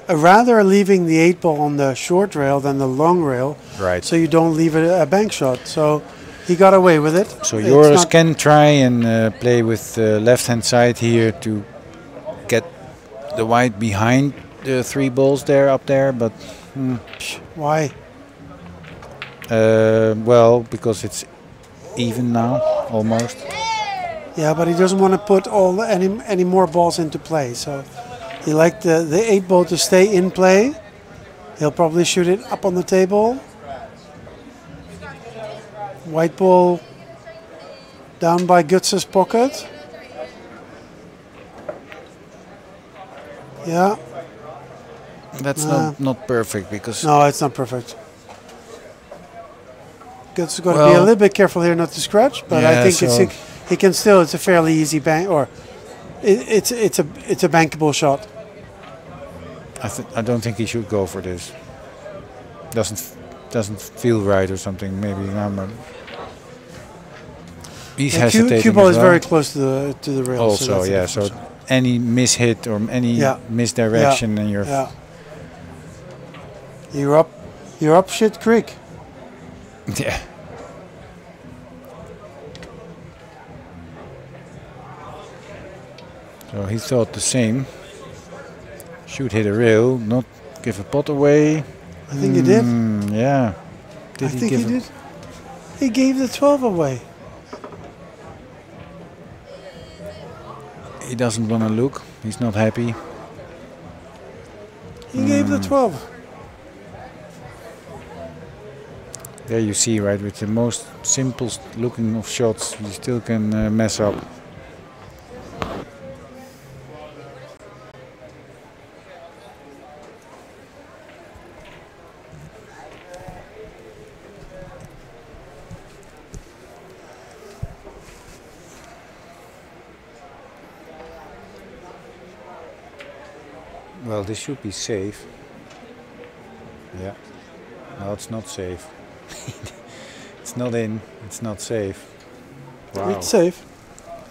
Rather leaving the 8 ball on the short rail than the long rail. Right. So you don't leave it a bank shot. So he got away with it. So Joris can try and play with the left-hand side here to get the white behind the 3 balls there, up there, but. Why? Well, because it's even now, almost. Yeah, but he doesn't want to put any more balls into play. So he liked the 8 ball to stay in play. He'll probably shoot it up on the table. White ball down by Guts's pocket. Yeah. That's not perfect because. No, it's not perfect. Guts has got to be a little bit careful here not to scratch, but I think he can still. It's a fairly easy bank, or it's a bankable shot. I don't think he should go for this. Doesn't feel right or something. Maybe he's hesitating. Cue ball is very close to the rail. Also, yeah. So any mishit or any misdirection, and you're up shit creek. Yeah. So he thought the same. Should hit a rail, not give a pot away. I think he did. Yeah. I think he did. He gave the 12 away. He doesn't want to look. He's not happy. He gave the 12. There you see, right, with the most simple looking of shots, you still can mess up. Well, this should be safe. Yeah. No, it's not safe. It's not in. It's not safe. Wow. It's safe.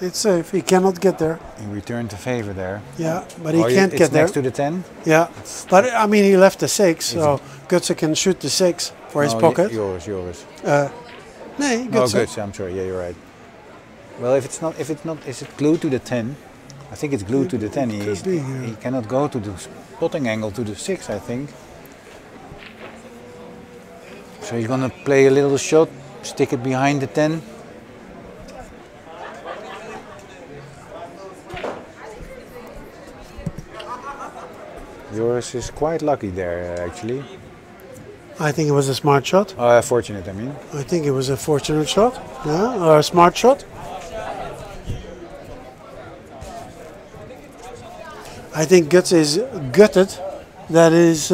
It's safe. He cannot get there. He returned the favor there. Yeah, but he Oh, can't it's get there. next to the 10? Yeah, but I mean, he left the 6, so Gutsen can shoot the 6 for his pocket. Joris. Nee, Oh, Gutsen. good. I'm sorry. Yeah, you're right. Well, if it's not, is it glued to the 10? I think it's glued to the 10. Could be, yeah. He cannot go to the spotting angle to the 6, I think. So he's gonna play a little shot, stick it behind the 10. Joris is quite lucky there, actually. I think it was a smart shot. Fortunate, I mean. I think it was a fortunate shot. Yeah, or a smart shot. I think Guts is gutted. That is.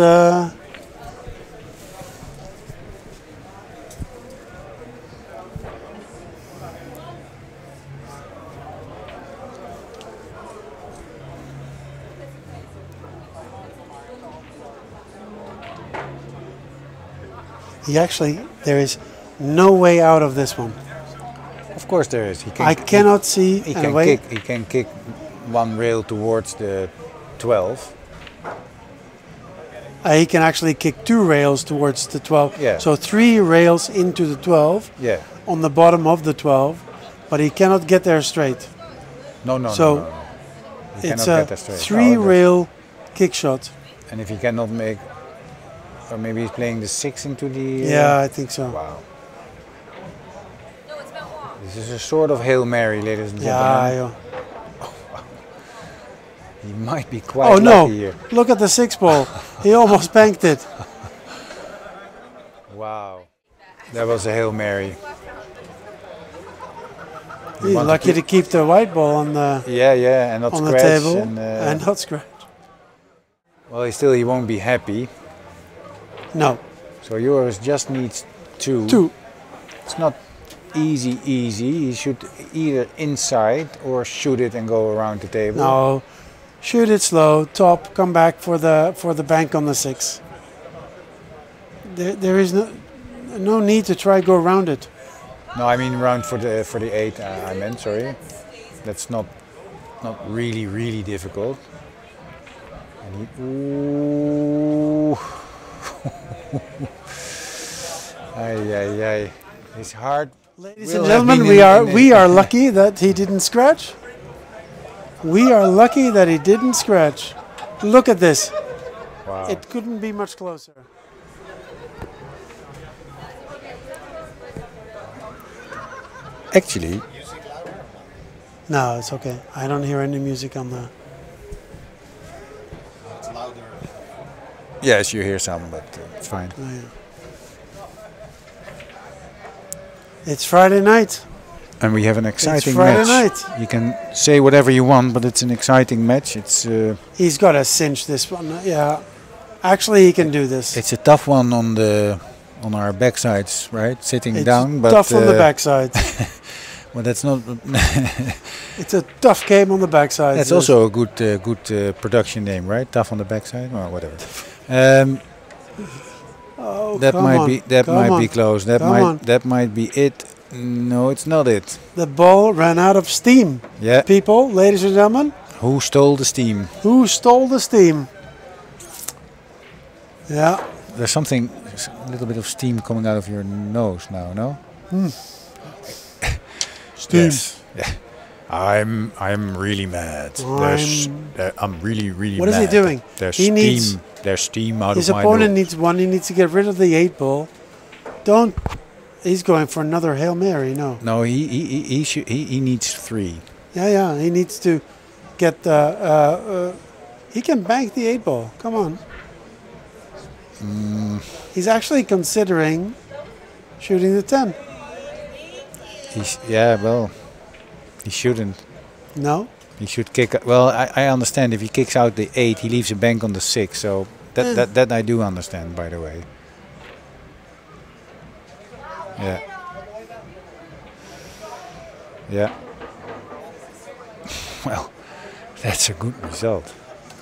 There is no way out of this one. Of course there is. I cannot see He a can way. kick. He can kick one rail towards the 12. He can actually kick 2 rails towards the 12. Yeah. So 3 rails into the 12 Yeah. on the bottom of the 12, but he cannot get there straight. No. So He it's cannot a get that straight. 3 rail kick shot. And if he cannot make, or maybe he's playing the 6 into the. Yeah, I think so. Wow. This is a sort of Hail Mary, ladies and Yeah. gentlemen. He might be quite Oh no! lucky here. Look at the 6 ball. He almost banked it. Wow. That was a Hail Mary. He's want lucky to keep the white ball on the Yeah, and not on the scratch. table And, not scratch. well, he won't be happy. No, So Joris just needs 2. 2. It's not easy. He should either inside or shoot it and go around the table. No, shoot it slow, top, come back for the bank on the 6. There is no need to try go around it. No, I mean round for the 8. I meant, sorry. That's not really difficult. And ooh. Ay. It's hard. Ladies and gentlemen, we are lucky that he didn't scratch. We are lucky that he didn't scratch. Look at this. Wow. It couldn't be much closer. Actually, No, it's okay. I don't hear any music on the. It's louder. yes, you hear some, but it's fine. Oh, yeah. It's Friday night. And we have an exciting Friday match. night. You can say whatever you want, but it's an exciting match. It's He's got to cinch this one. Yeah. Actually, he can do this. a tough one on our backsides, right? Sitting It's down, but tough on the backside. well, that's not. It's a tough game on the backside. That's also a good production name, right? Tough on the backside, or whatever. Oh, That come might on. be Come on. close. Come That might be it. No, it's not it. The ball ran out of steam. Yeah. People, ladies and gentlemen, Who stole the steam? who stole the steam? Yeah. There's something, a little bit of steam coming out of your nose now. No. Steam. Yes. Yeah. I'm really mad. I'm really What is mad. he doing? There's He steam. needs- There's steam out His of my opponent nose. needs one. He needs to get rid of the 8 ball. Don't. He's going for another Hail Mary. No. No, he needs 3. Yeah. He needs to get the. He can bank the 8 ball. Come on. He's actually considering shooting the 10. Well, he shouldn't. No. He should kick. Well, I understand if he kicks out the 8, he leaves a bank on the 6. So that I do understand, by the way. Yeah. Yeah. Well, that's a good result.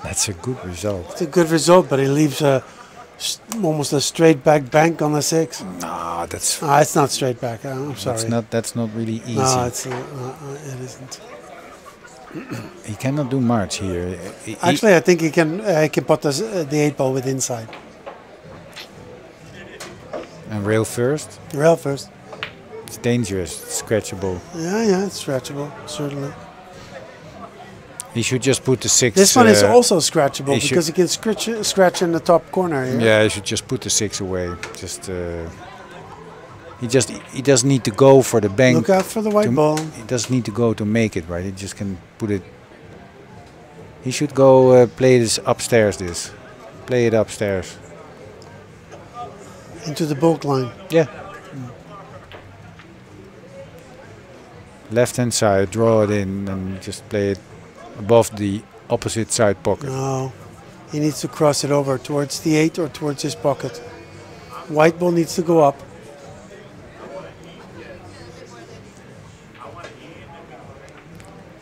That's a good result. It's a good result, but he leaves almost a straight back bank on the 6. Nah, that's It's not straight back. I'm sorry. that's not really easy. No, it isn't. He cannot do much here. Actually, I think he can put the 8 ball with inside. And rail first. Rail first. It's dangerous. It's scratchable. Yeah, it's stretchable, certainly. He should just put the 6. This one is also scratchable he because he can scratch in the top corner here. Yeah, he should just put the 6 away. He doesn't need to go for the bank. Look out for the white ball. He doesn't need to go to make it, right? He just can put it. He should go play this upstairs. Play it upstairs. Into the bulk line. Yeah. Left hand side, draw it in, and just play it above the opposite side pocket. No, he needs to cross it over towards the 8 or towards his pocket. White ball needs to go up.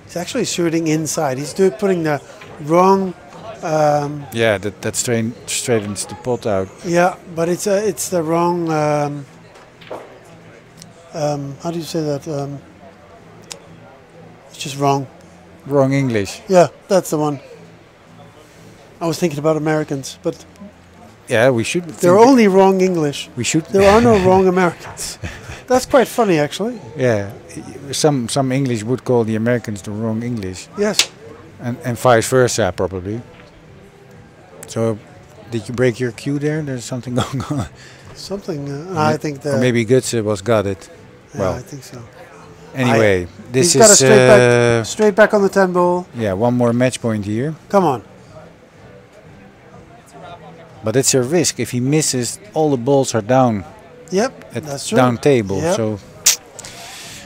He's actually shooting inside. He's putting the wrong. Yeah, that straightens the pot out. Yeah, but it's the wrong. How do you say that? It's just wrong. Wrong English. Yeah, that's the one. I was thinking about Americans, but yeah, we should. They're only wrong English. We should. There are no wrong Americans. That's quite funny, actually. Yeah, some English would call the Americans the wrong English. Yes. And vice versa, probably. So, did you break your cue there? There's something going on. Something. I think that. Or maybe Gutse was got it. Yeah, well, I think so. Anyway, this he's got is a straight back on the 10 ball. Yeah, one more match point here. Come on. But it's a risk. If he misses, all the balls are down. Yep, that's true. Down table. Yep. So.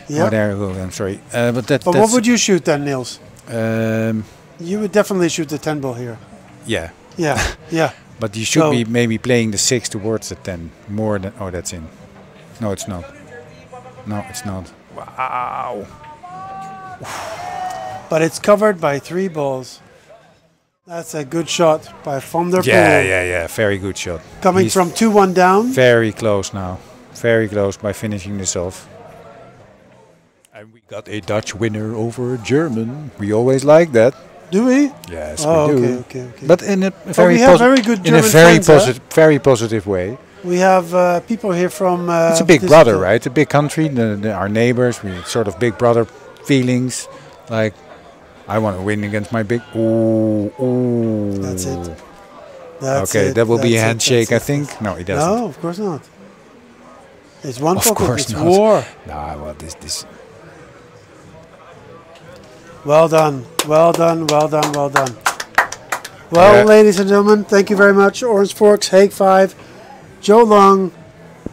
Yep. Oh, there you go. I'm sorry. But what would you shoot then, Niels? You would definitely shoot the 10 ball here. Yeah. Yeah. Yeah. But you should be maybe playing the 6 towards the 10 more than. Oh, that's in. No, it's not. No, it's not. Wow. But it's covered by 3 balls. That's a good shot by Van der Poel. Yeah. Very good shot. Coming from 2-1 down. Very close now. Very close by finishing this off. And we got a Dutch winner over a German. We always like that. Do we? Yes, we do. Okay. But in a very good German very positive way. We have people here from. It's a big brother, right? A big country. Our neighbors. We sort of big brother feelings. Like, I want to win against my big. Ooh. That's it. Okay, that will be a handshake, I think. No, it doesn't. No, of course not. It's one pocket. Of course it's not. war. Nah, well, this. Well done. Well, ladies and gentlemen, thank you very much. Orange Forks, Hague 5, Joe Long,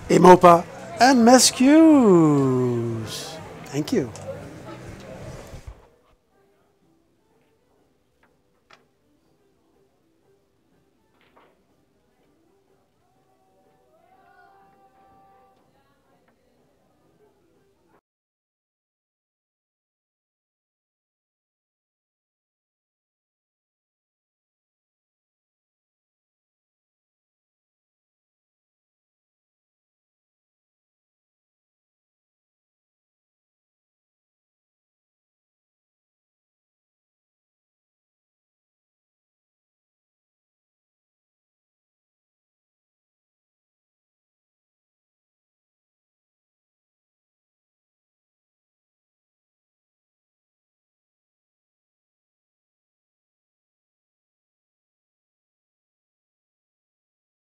Imopa, and Mescues. Thank you.